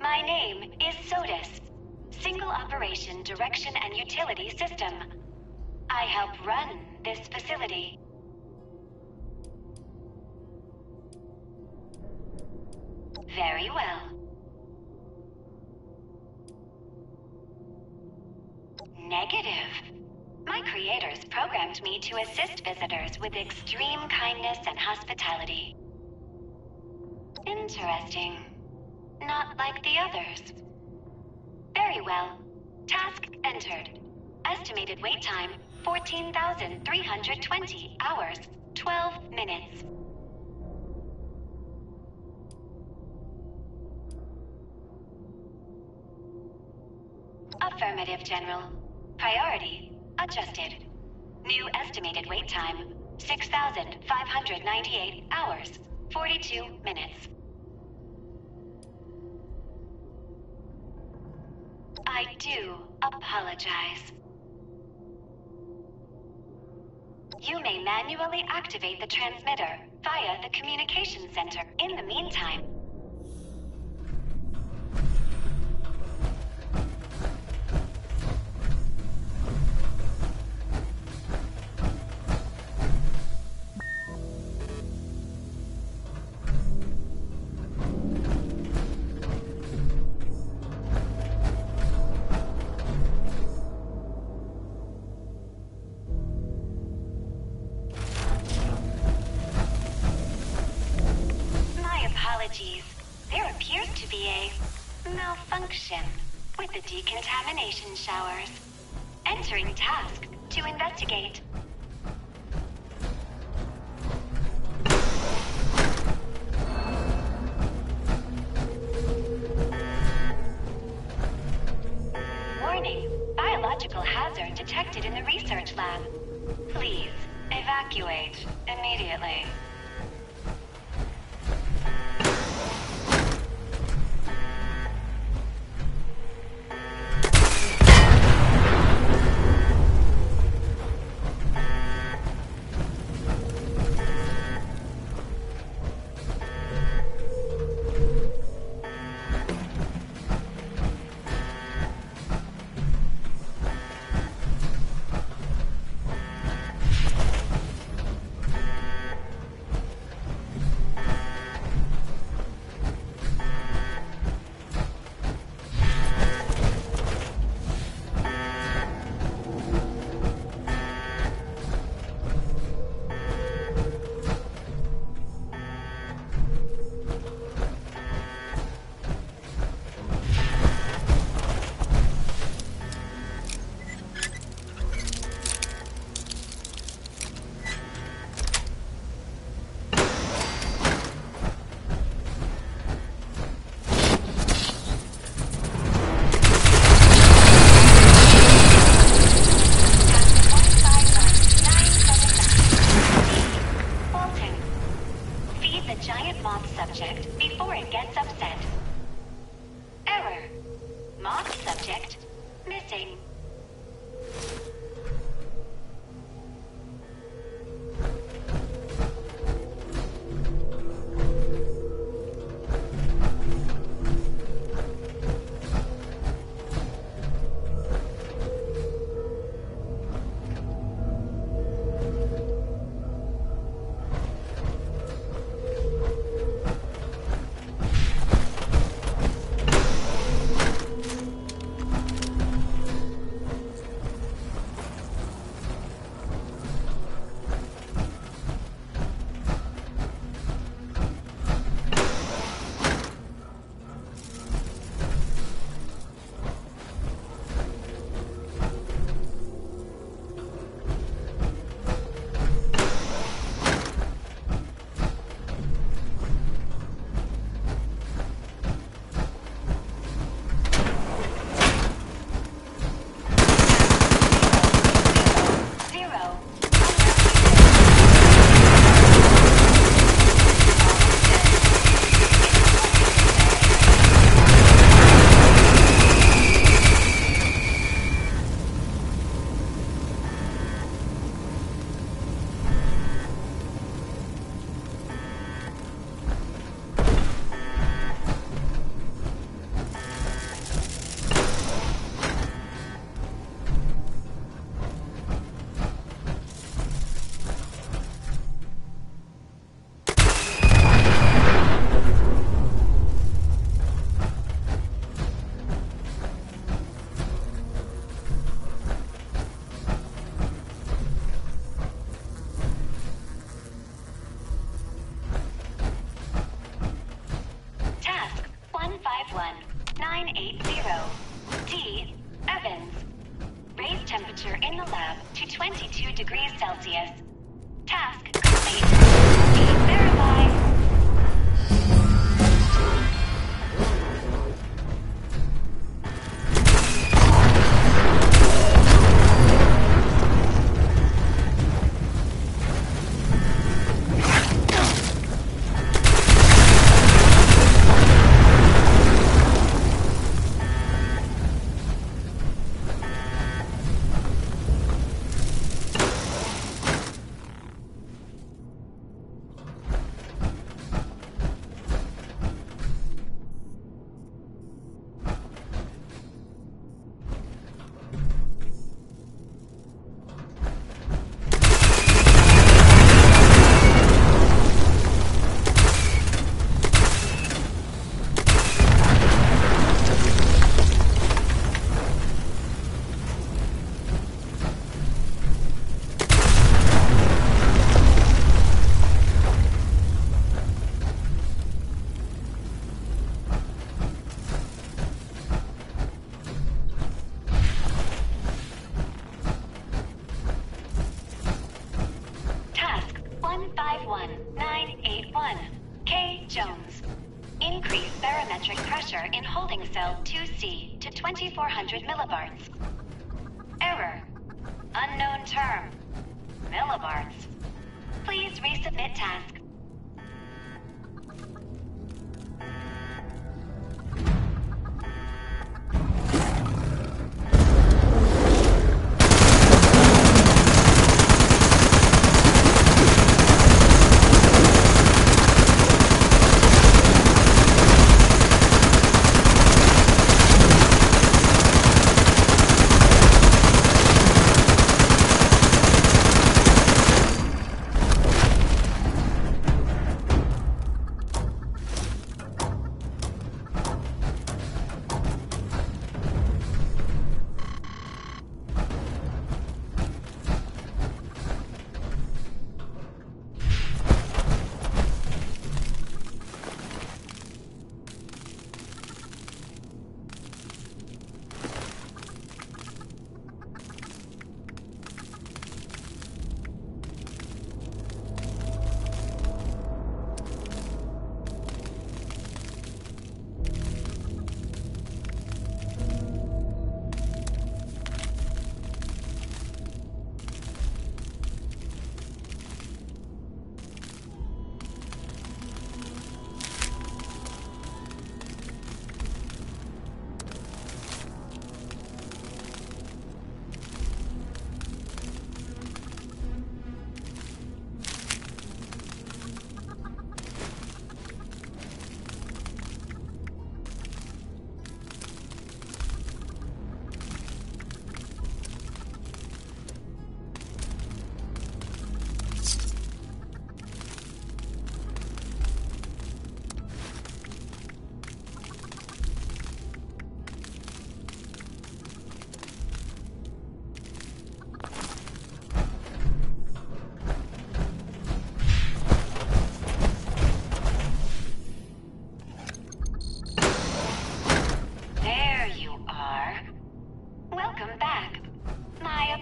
N: My name is SODIS, Single Operation Direction and Utility System. I help run this facility. Very well. Negative. My creators programmed me to assist visitors with extreme kindness and hospitality. Interesting. Not like the others. Very well. Task entered. Estimated wait time, 14,320 hours, 12 minutes. Affirmative, General. Priority adjusted. New estimated wait time, 6,598 hours, 42 minutes. I do apologize. You may manually activate the transmitter via the communication center. In the meantime, there appears to be a malfunction with the decontamination showers. Entering task to investigate. Evacuate immediately. temperature in the lab to 22 degrees Celsius. Task complete. Speed verified. Task 151981. K. Jones. Increase barometric pressure in holding cell 2C to 2400 millibards. Error. Unknown term. Millibards. Resubmit task.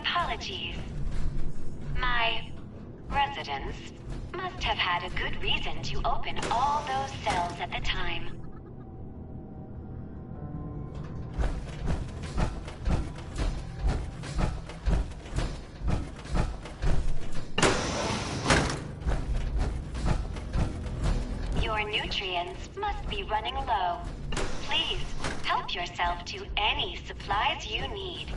N: Apologies. My residents must have had a good reason to open all those cells at the time. Your nutrients must be running low. Please, help yourself to any supplies you need.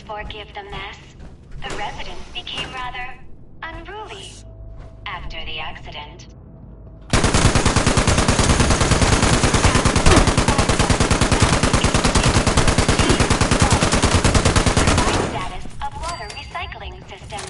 N: Forgive the mess. The residents became rather unruly after the accident. Status of water recycling system.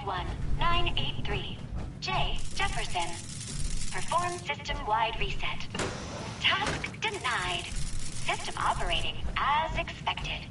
N: 51983. J. Jefferson. Perform system-wide reset. Task denied. System operating as expected.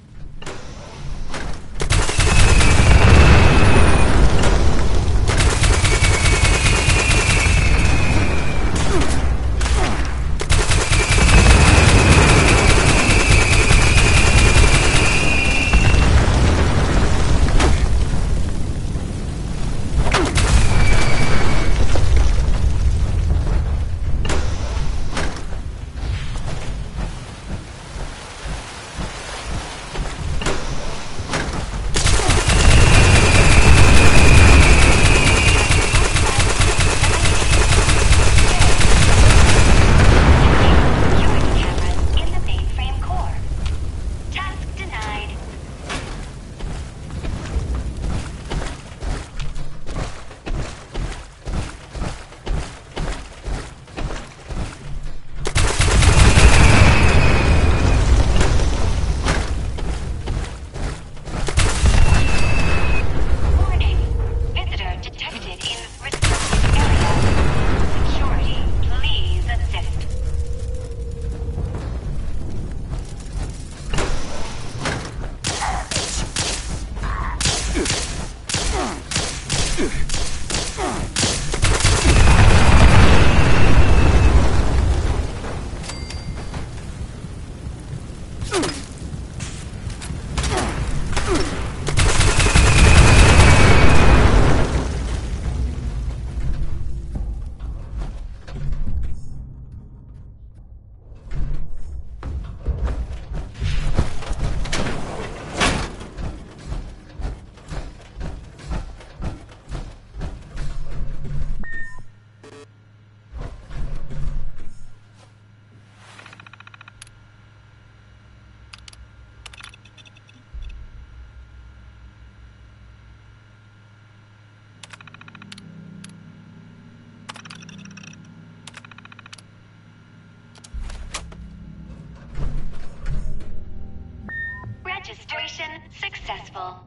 N: Registration successful.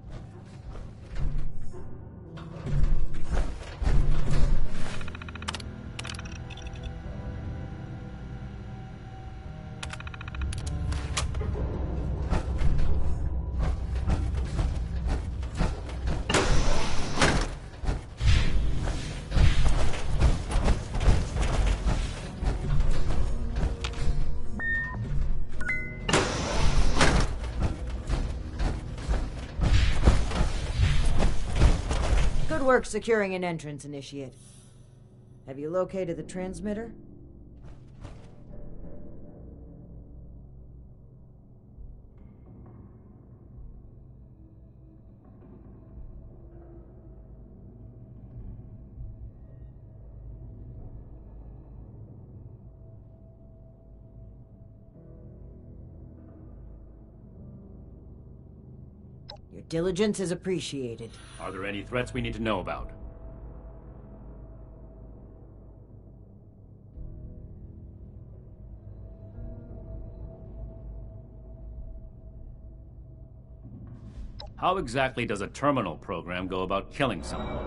K: Good work securing an entrance, Initiate. Have you located the transmitter? Your diligence is appreciated.
G: Are there any threats we need to know about? How exactly does a terminal program go about killing someone?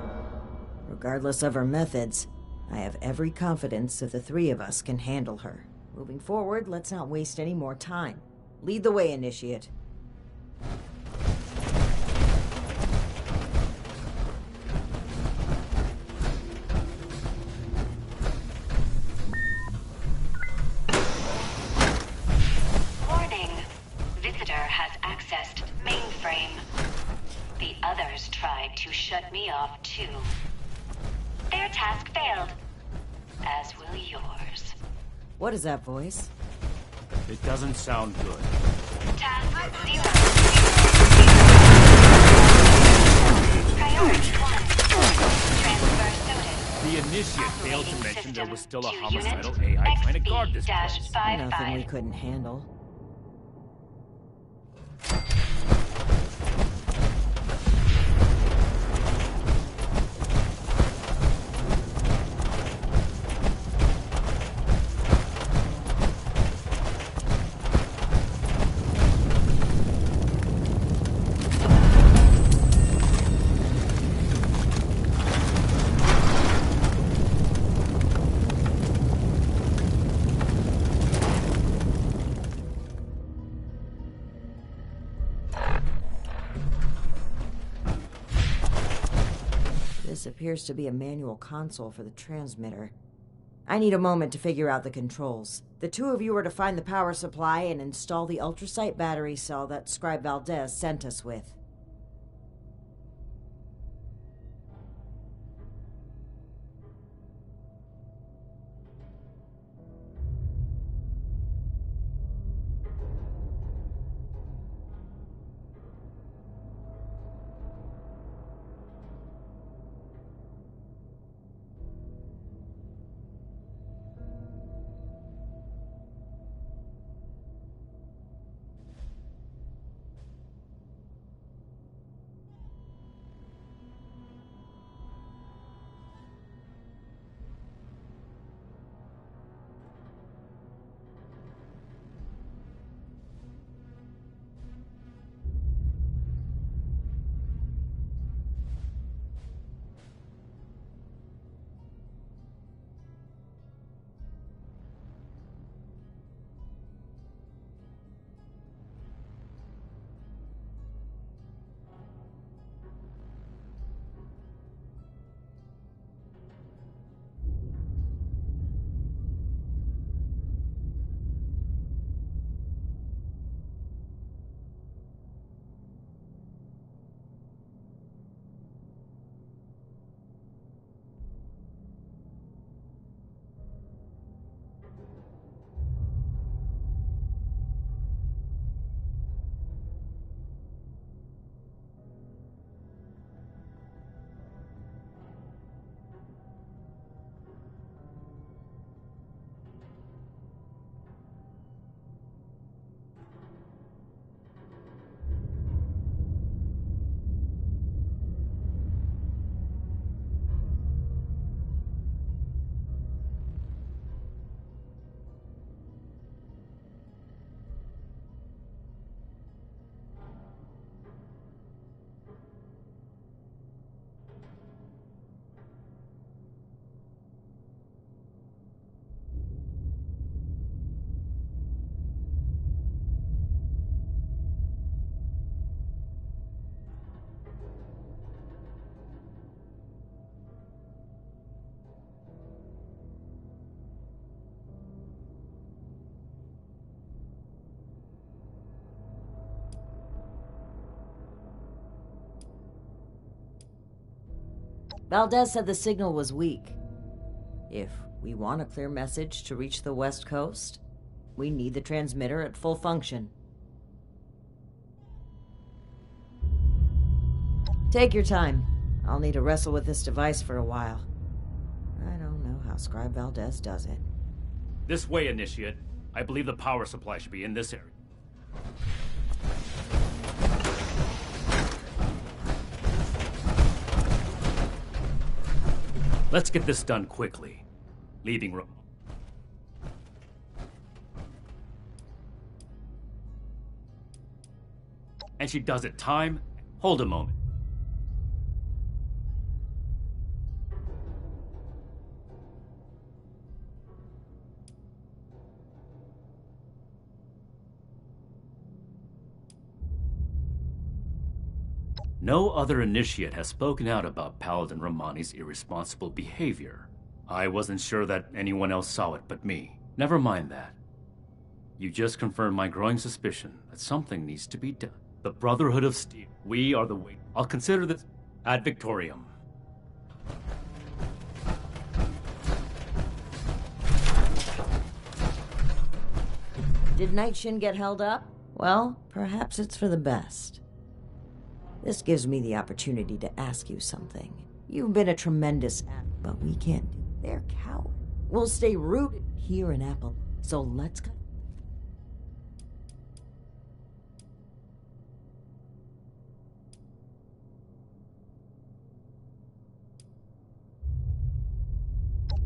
K: Regardless of her methods, I have every confidence that the three of us can handle her. Moving forward, let's not waste any more time. Lead the way, Initiate.
N: Warning. Visitor has accessed mainframe. The others tried to shut me off too. Their task failed, as will yours.
K: What is that voice?
G: It doesn't sound good.
N: Task 0. Priority 1. Transfer noted.
G: The Initiate failed to mention there was still a homicidal AI trying to guard this place.
K: Nothing we couldn't handle. This appears to be a manual console for the transmitter. I need a moment to figure out the controls. The two of you are to find the power supply and install the ultrasight battery cell that Scribe Valdez sent us with. Valdez said the signal was weak. If we want a clear message to reach the West Coast, we need the transmitter at full function. Take your time. I'll need to wrestle with this device for a while. I don't know how Scribe Valdez does it.
G: This way, Initiate. I believe the power supply should be in this area. Let's get this done quickly. Leaving room. And she does it time. Hold a moment. No other initiate has spoken out about Paladin Romani's irresponsible behavior. I wasn't sure that anyone else saw it but me. Never mind that. You just confirmed my growing suspicion that something needs to be done. The Brotherhood of Steel. We are the way. I'll consider this ad victoriam.
K: Did Night Shin get held up? Well, perhaps it's for the best. This gives me the opportunity to ask you something. You've been a tremendous but we can't. They're cowards. We'll stay rooted here in Apple. So let's go.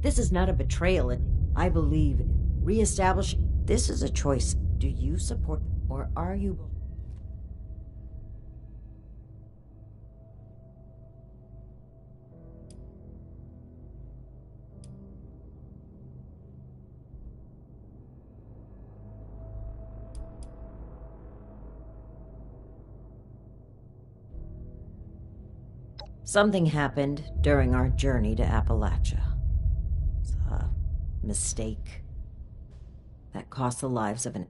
K: This is not a betrayal. I believe reestablishing. This is a choice. Do you support or are you? Something happened during our journey to Appalachia. It's a mistake that cost the lives of an...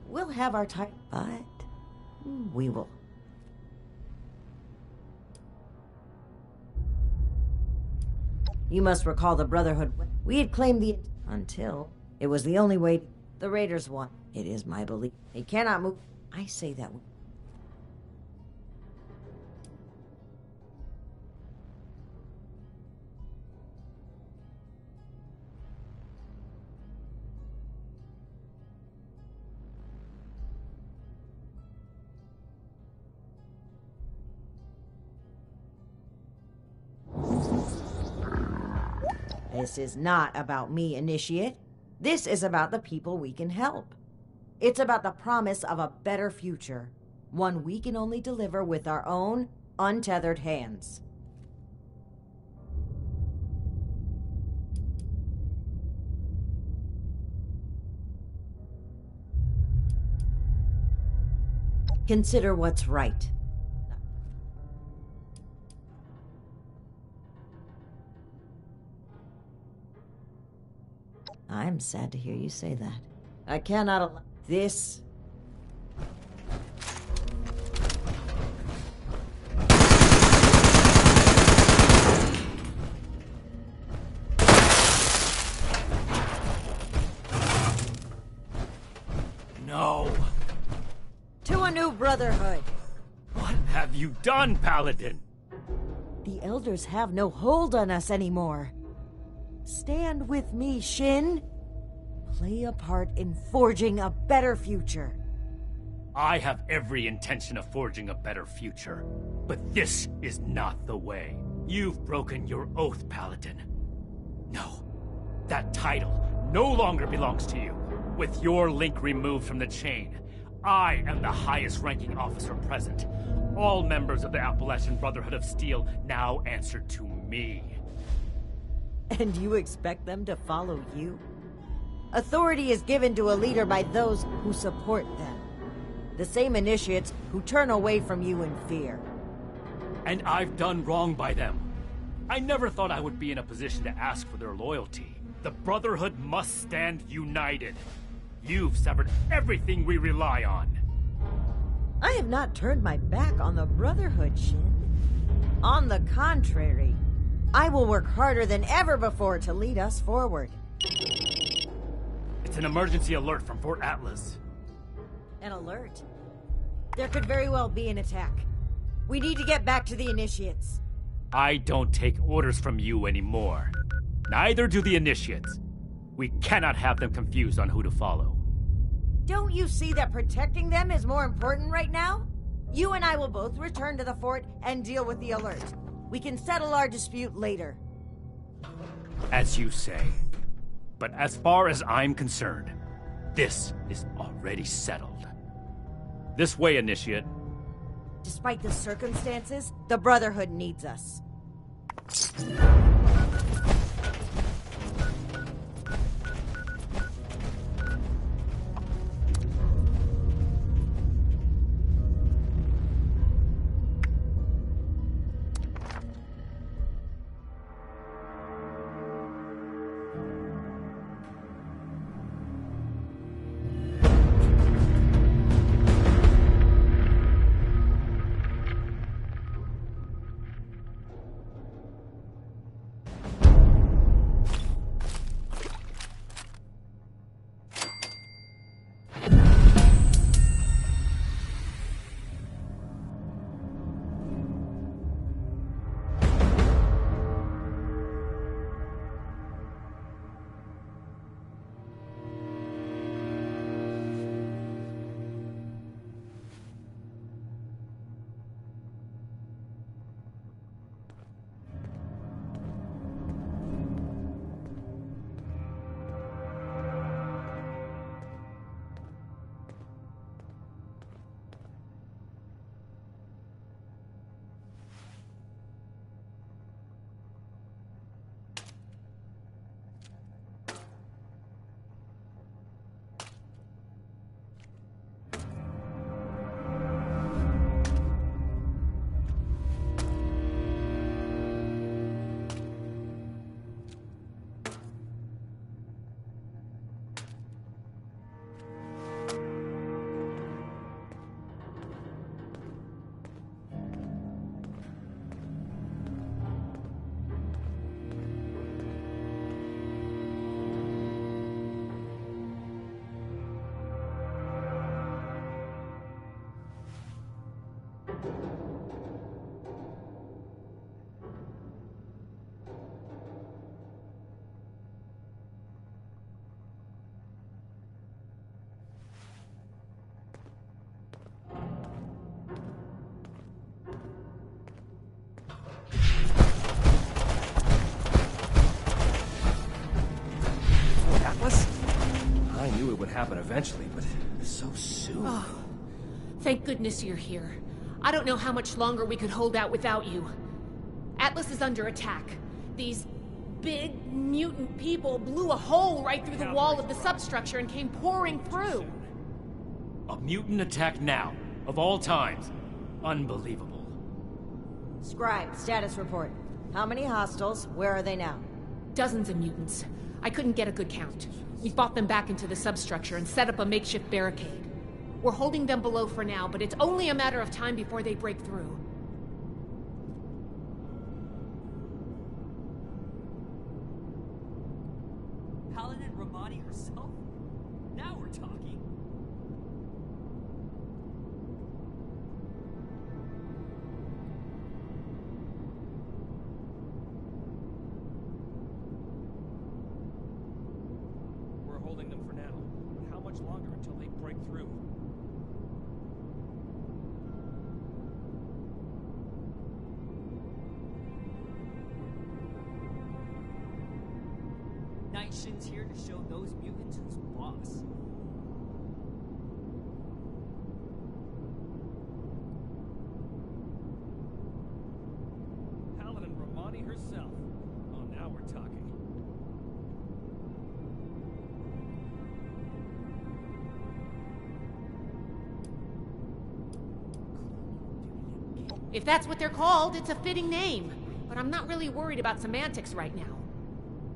K: We'll have our time, but we will. You must recall the Brotherhood. We had claimed the... Until it was the only way. The Raiders won. It is my belief. They cannot move. I say that... This is not about me, Initiate. This is about the people we can help. It's about the promise of a better future, one we can only deliver with our own, untethered hands. Consider what's right. I'm sad to hear you say that. I cannot allow this.
G: No.
K: To a new brotherhood.
G: What have you done, Paladin?
K: The Elders have no hold on us anymore. Stand with me, Shin. Play a part in forging a better future.
G: I have every intention of forging a better future, but this is not the way. You've broken your oath, Paladin. No, that title no longer belongs to you. With your link removed from the chain, I am the highest-ranking officer present. All members of the Appalachian Brotherhood of Steel now answer to me.
K: And you expect them to follow you? Authority is given to a leader by those who support them. The same initiates who turn away from you in fear.
G: And I've done wrong by them. I never thought I would be in a position to ask for their loyalty. The Brotherhood must stand united. You've severed everything we rely on.
K: I have not turned my back on the Brotherhood, Shin. On the contrary, I will work harder than ever before to lead us forward.
G: It's an emergency alert from Fort Atlas.
K: An alert? There could very well be an attack. We need to get back to the Initiates.
G: I don't take orders from you anymore. Neither do the Initiates. We cannot have them confused on who to follow.
K: Don't you see that protecting them is more important right now? You and I will both return to the fort and deal with the alert. We can settle our dispute later.
G: As you say. But as far as I'm concerned, this is already settled. This way, Initiate.
K: Despite the circumstances, the Brotherhood needs us.
J: I knew it would happen eventually, but so soon.
H: Oh, thank goodness you're here. I don't know how much longer we could hold out without you. Atlas is under attack. These big mutant people blew a hole right through the wall of the substructure and came pouring through.
G: A mutant attack now, of all times. Unbelievable.
K: Scribe, status report. How many hostiles? Where are they now?
H: Dozens of mutants. I couldn't get a good count. We fought them back into the substructure and set up a makeshift barricade. We're holding them below for now, but it's only a matter of time before they break through.
L: Paladin Romani herself? Now we're talking. We're holding them for now. But how much longer until they break through? Night Shin's here to show those mutants who's boss. Paladin Romani herself. Oh, now we're talking.
H: If that's what they're called, it's a fitting name. But I'm not really worried about semantics right now.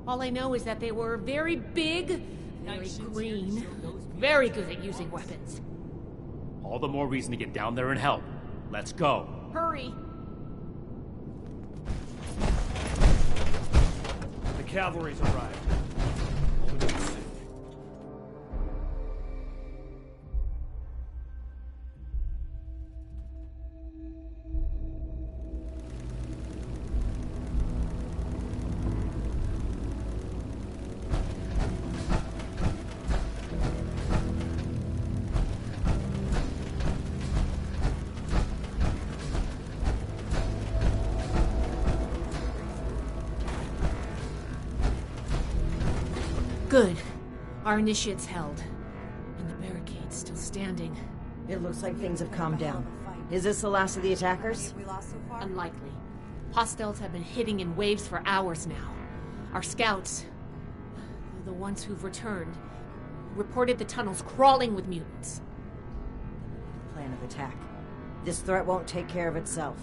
H: All I know is that they were very big, very green, very good at using weapons.
G: All the more reason to get down there and help. Let's go.
H: Hurry!
J: The cavalry's arrived.
H: Good. Our initiate's held. And the barricade's still standing.
K: It looks like things have calmed down. Is this the last of the attackers?
H: Unlikely. Hostiles have been hitting in waves for hours now. Our scouts, the ones who've returned, reported the tunnels crawling with mutants.
K: Plan of attack. This threat won't take care of itself.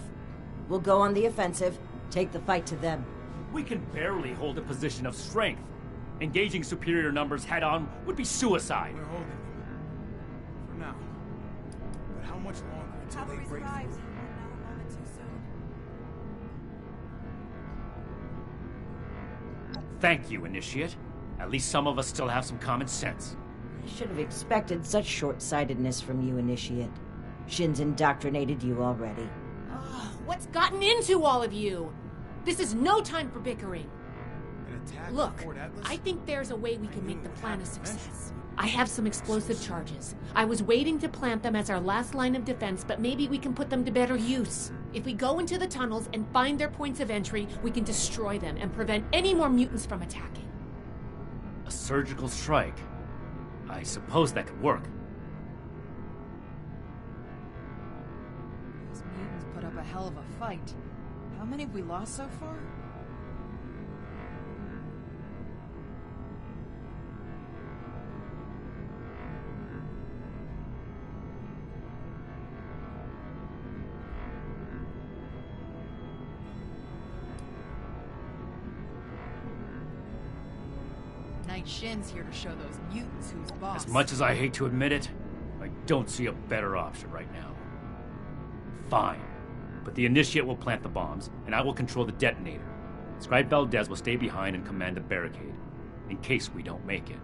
K: We'll go on the offensive, take the fight to them.
G: We can barely hold a position of strength. Engaging superior numbers head-on would be suicide.
F: We're holding them. For now. But how much longer until they break through?
G: Thank you, Initiate. At least some of us still have some common sense.
K: I should have expected such short-sightedness from you, Initiate. Shin's indoctrinated you already.
H: What's gotten into all of you? This is no time for bickering. Look, I think there's a way we can make the plan a success. I have some explosive charges. I was waiting to plant them as our last line of defense, but maybe we can put them to better use. If we go into the tunnels and find their points of entry, we can destroy them and prevent any more mutants from attacking.
G: A surgical strike. I suppose that could work.
Q: These mutants put up a hell of a fight. How many have we lost so far? Night Shin's here to show those mutants who's boss.
G: As much as I hate to admit it, I don't see a better option right now. Fine. But the Initiate will plant the bombs, and I will control the detonator. Scribe Valdez will stay behind and command the barricade, in case we don't make it.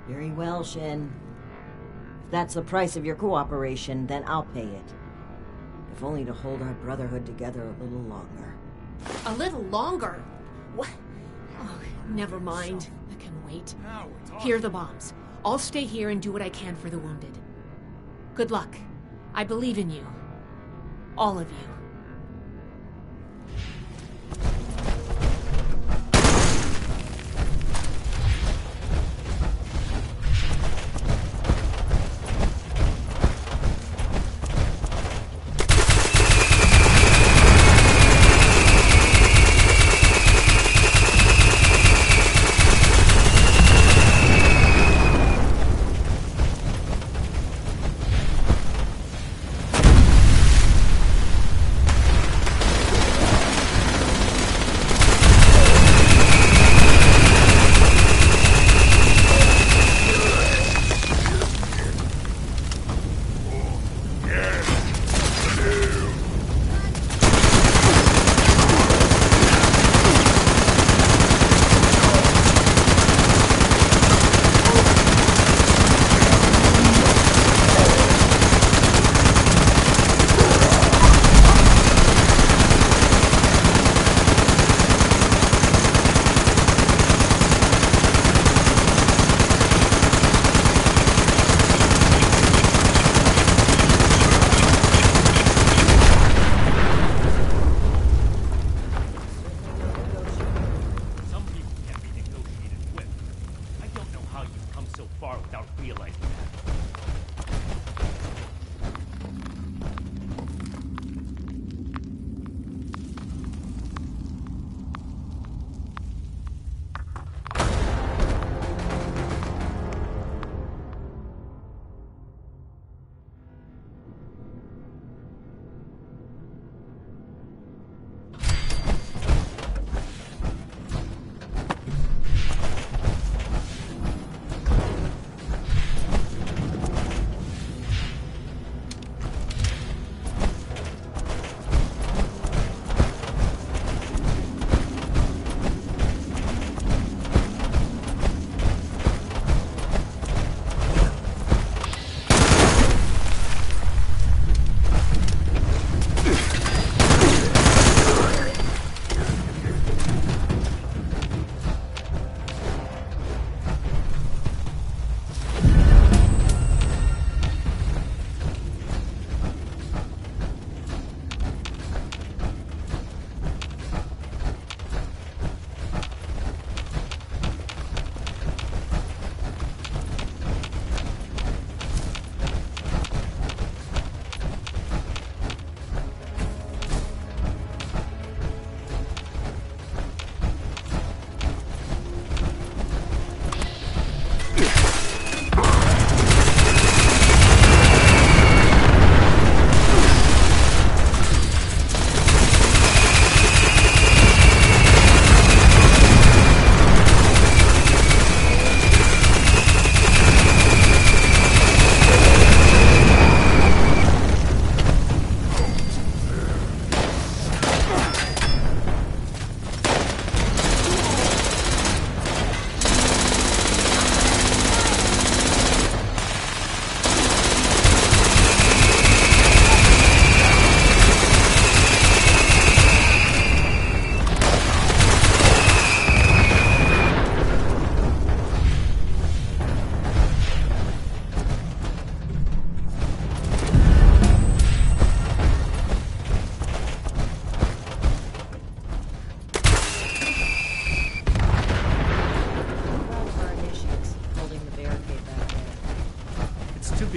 K: Very well, Shin. If that's the price of your cooperation, then I'll pay it. if only to hold our brotherhood together a little longer.
H: A little longer? What? Oh, never mind. I can wait. Here are the bombs. I'll stay here and do what I can for the wounded. Good luck. I believe in you. All of you.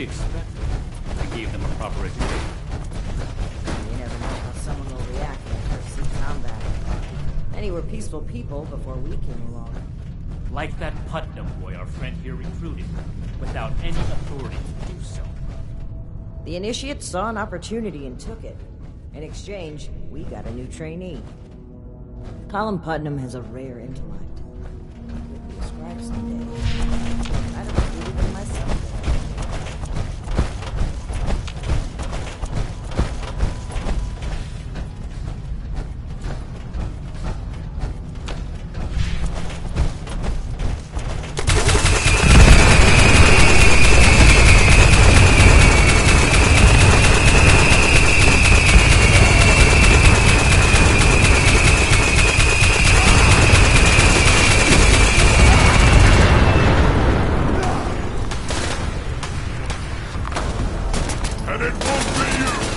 G: be expected. I gave them a proper education.
K: You never know how someone will react when they first see combat. Many were peaceful people before we came along.
G: Like that Putnam boy our friend here recruited, without any authority to do so.
K: The initiates saw an opportunity and took it. In exchange, we got a new trainee. Colin Putnam has a rare intellect. Could be a scribe someday. I don't believe in myself.
P: And it won't be you!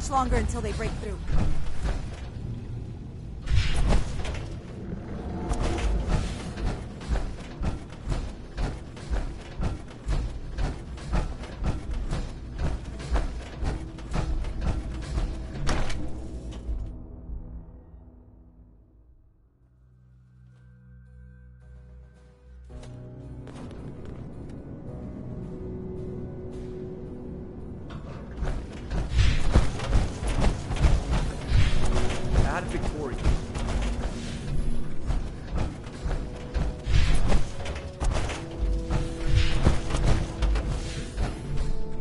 B: much longer until they break through.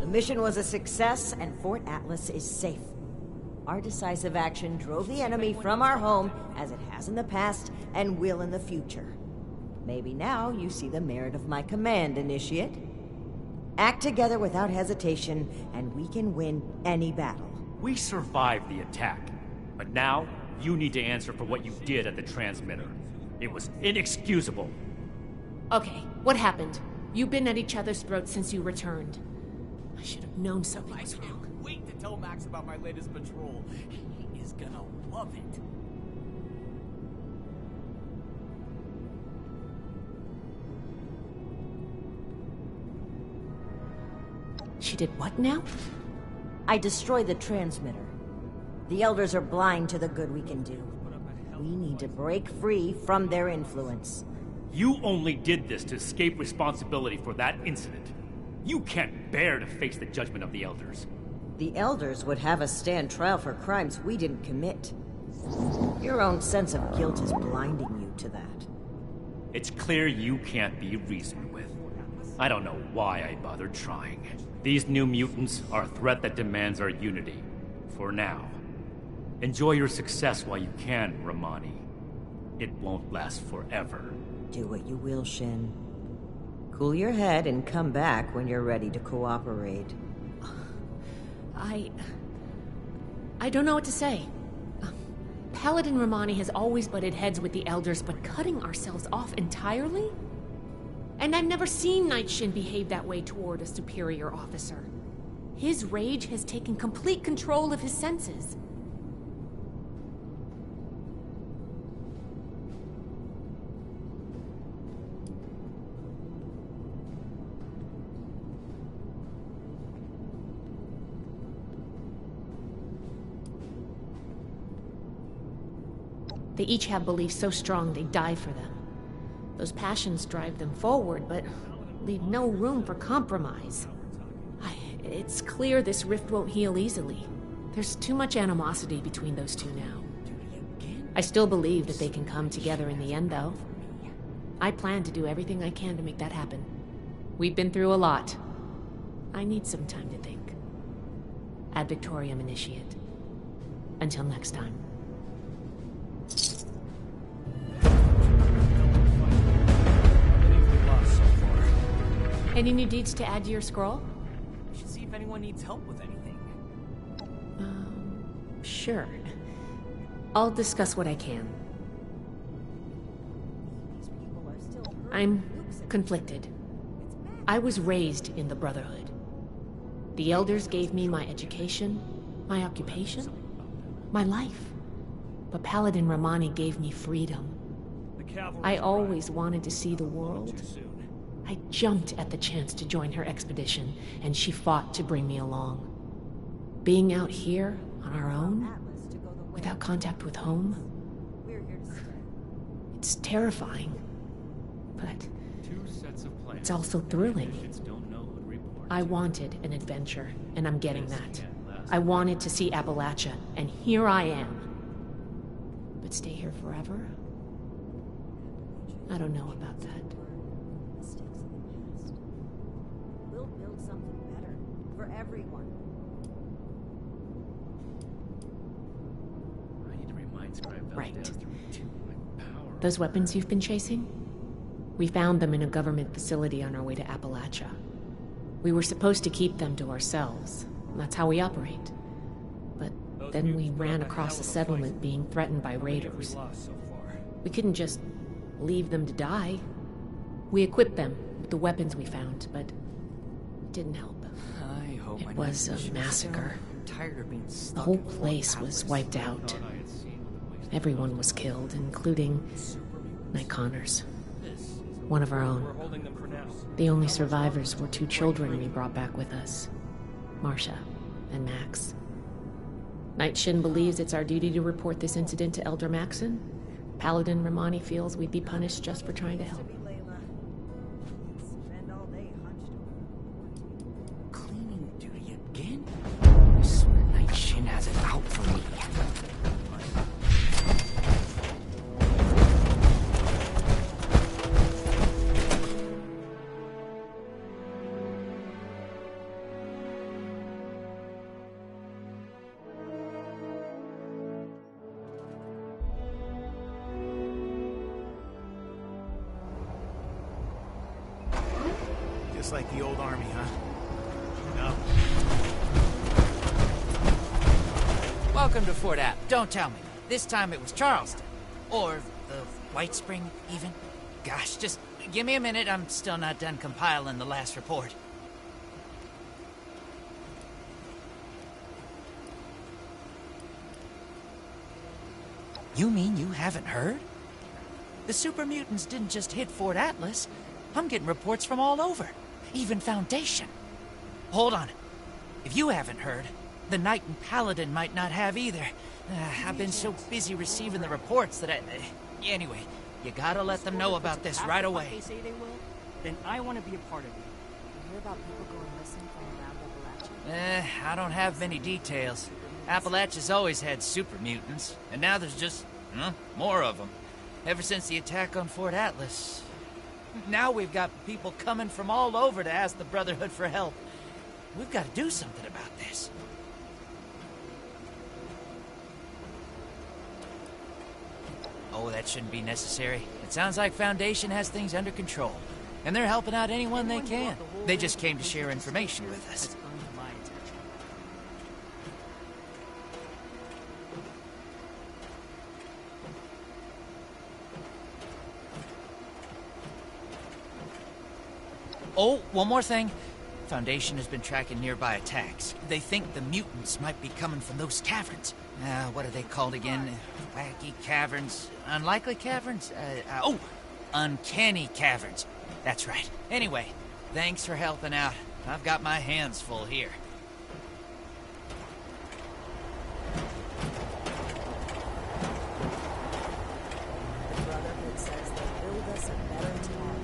K: The mission was a success, and Fort Atlas is safe. Our decisive action drove the enemy from our home, as it has in the past, and will in the future. Maybe now you see the merit of my command, Initiate. Act together without hesitation, and we can win any battle.
G: We survived the attack, but now you need to answer for what you did at the transmitter. It was inexcusable.
H: Okay, what happened? You've been at each other's throats since you returned. I should have known something was wrong.
C: Wait to tell Max about my latest patrol. He is gonna love it.
H: She did what now?
K: I destroyed the transmitter. The Elders are blind to the good we can do. We need to break free from their influence.
G: You only did this to escape responsibility for that incident. You can't bear to face the judgment of the Elders.
K: The Elders would have us stand trial for crimes we didn't commit. Your own sense of guilt is blinding you to that.
G: It's clear you can't be reasoned with. I don't know why I bothered trying. These new mutants are a threat that demands our unity. For now. Enjoy your success while you can, Romani. It won't last forever.
K: Do what you will, Shin. Cool your head and come back when you're ready to cooperate.
H: I don't know what to say. Paladin Romani has always butted heads with the Elders, but cutting ourselves off entirely? And I've never seen Night Shin behave that way toward a superior officer. His rage has taken complete control of his senses. They each have beliefs so strong they die for them. Those passions drive them forward, but leave no room for compromise. It's clear this rift won't heal easily. There's too much animosity between those two now. I still believe that they can come together in the end, though. I plan to do everything I can to make that happen. We've been through a lot. I need some time to think. Ad Victoriam, Initiate. Until next time. Any new deeds to add to your scroll?
C: You should see if anyone needs help with anything.
H: Sure. I'll discuss what I can. I'm conflicted. I was raised in the Brotherhood. The Elders gave me my education, my occupation, my life. But Paladin Romani gave me freedom. I always wanted to see the world. I jumped at the chance to join her expedition, and she fought to bring me along. Being out here, on our own, without contact with home, it's terrifying, but it's also thrilling. I wanted an adventure, and I'm getting that. I wanted to see Appalachia, and here I am. But stay here forever? I don't know about that.
K: We'll build something better for everyone.
G: I need to remind Scribe
H: Right. Those weapons you've been chasing? We found them in a government facility on our way to Appalachia. We were supposed to keep them to ourselves. That's how we operate. But then we ran across a settlement being threatened by raiders. We couldn't just leave them to die. We equipped them with the weapons we found, but it didn't help.
C: I hope
H: it was a massacre.
Q: tired of being stuck.
H: The whole place was wiped out. Everyone was killed, including Knight Connors, one of our own. The only survivors were 2 children we brought back with us, Marcia and Max. Knight Shin believes it's our duty to report this incident to Elder Maxon. Paladin Romani feels we'd be punished just for trying to help.
Q: Cleaning duty again? I swear Knight Shin has it out for me.
F: Just like the old army, huh? No.
P: Welcome to Fort App. Don't tell me. This time it was Charleston. Or the White Spring, even. Gosh, just give me a minute. I'm still not done compiling the last report. You mean you haven't heard? The super mutants didn't just hit Fort Atlas. I'm getting reports from all over. Even Foundation. Hold on. If you haven't heard, the Knight and Paladin might not have either. I've been so busy receiving the reports that anyway, you gotta let them know about this right away.
Q: They say they will? Then I want to be a part of it.
R: You hear about people going missing from around Appalachia?
P: I don't have many details. Appalachia's always had super mutants, and now there's just, more of them. Ever since the attack on Fort Atlas. Now we've got people coming from all over to ask the Brotherhood for help. We've got to do something about this. Oh, that shouldn't be necessary. It sounds like Foundation has things under control. And they're helping out anyone they can. They just came to share information with us. Oh, one more thing. Foundation has been tracking nearby attacks. They think the mutants might be coming from those caverns. What are they called again? Wacky caverns? Unlikely caverns? Uncanny caverns. That's right. Anyway, thanks for helping out. I've got my hands full here.
B: The Brotherhood says they'll build us a better tomorrow.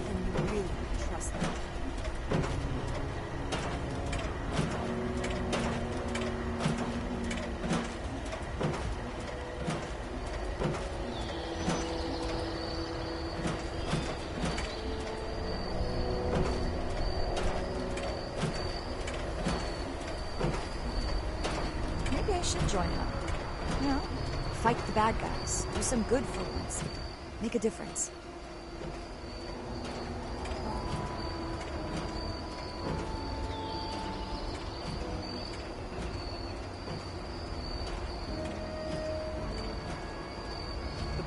B: Can you really trust them? Maybe I should join up. You know, fight the bad guys. Do some good for once. Make a difference.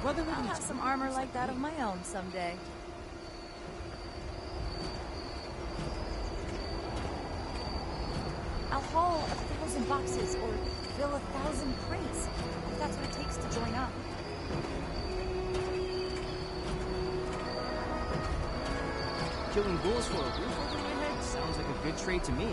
B: I'll have some armor like that of my own someday. I'll haul 1,000 boxes or fill 1,000 crates, if that's what it takes to join up.
L: Killing ghouls for a roof over my head sounds like a good trade to me.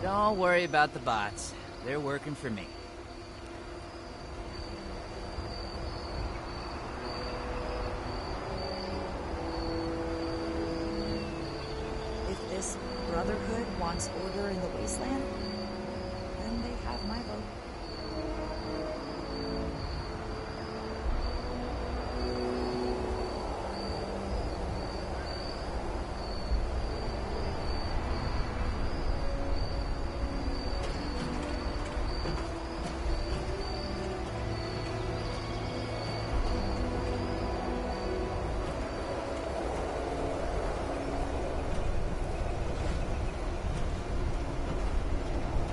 P: Don't worry about the bots. They're working for me.
B: If this Brotherhood wants order in the wasteland, then they have my vote.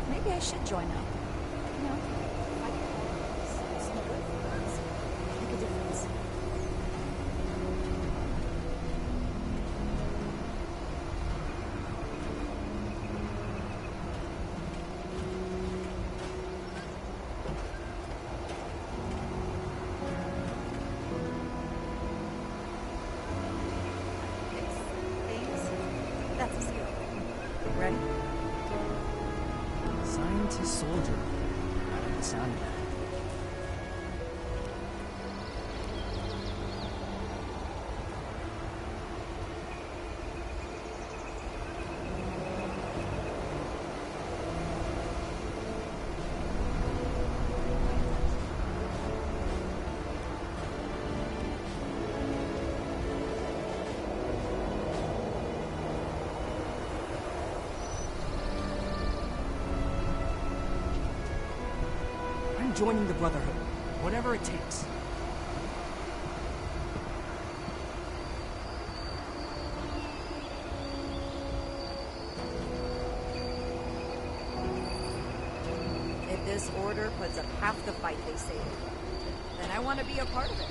B: Maybe I should join up. You know, fight. Ready?
Q: Scientist soldier. I like the sound of that. Joining the Brotherhood, whatever it takes.
B: If this order puts up half the fight they saved, then I want to be a part of it.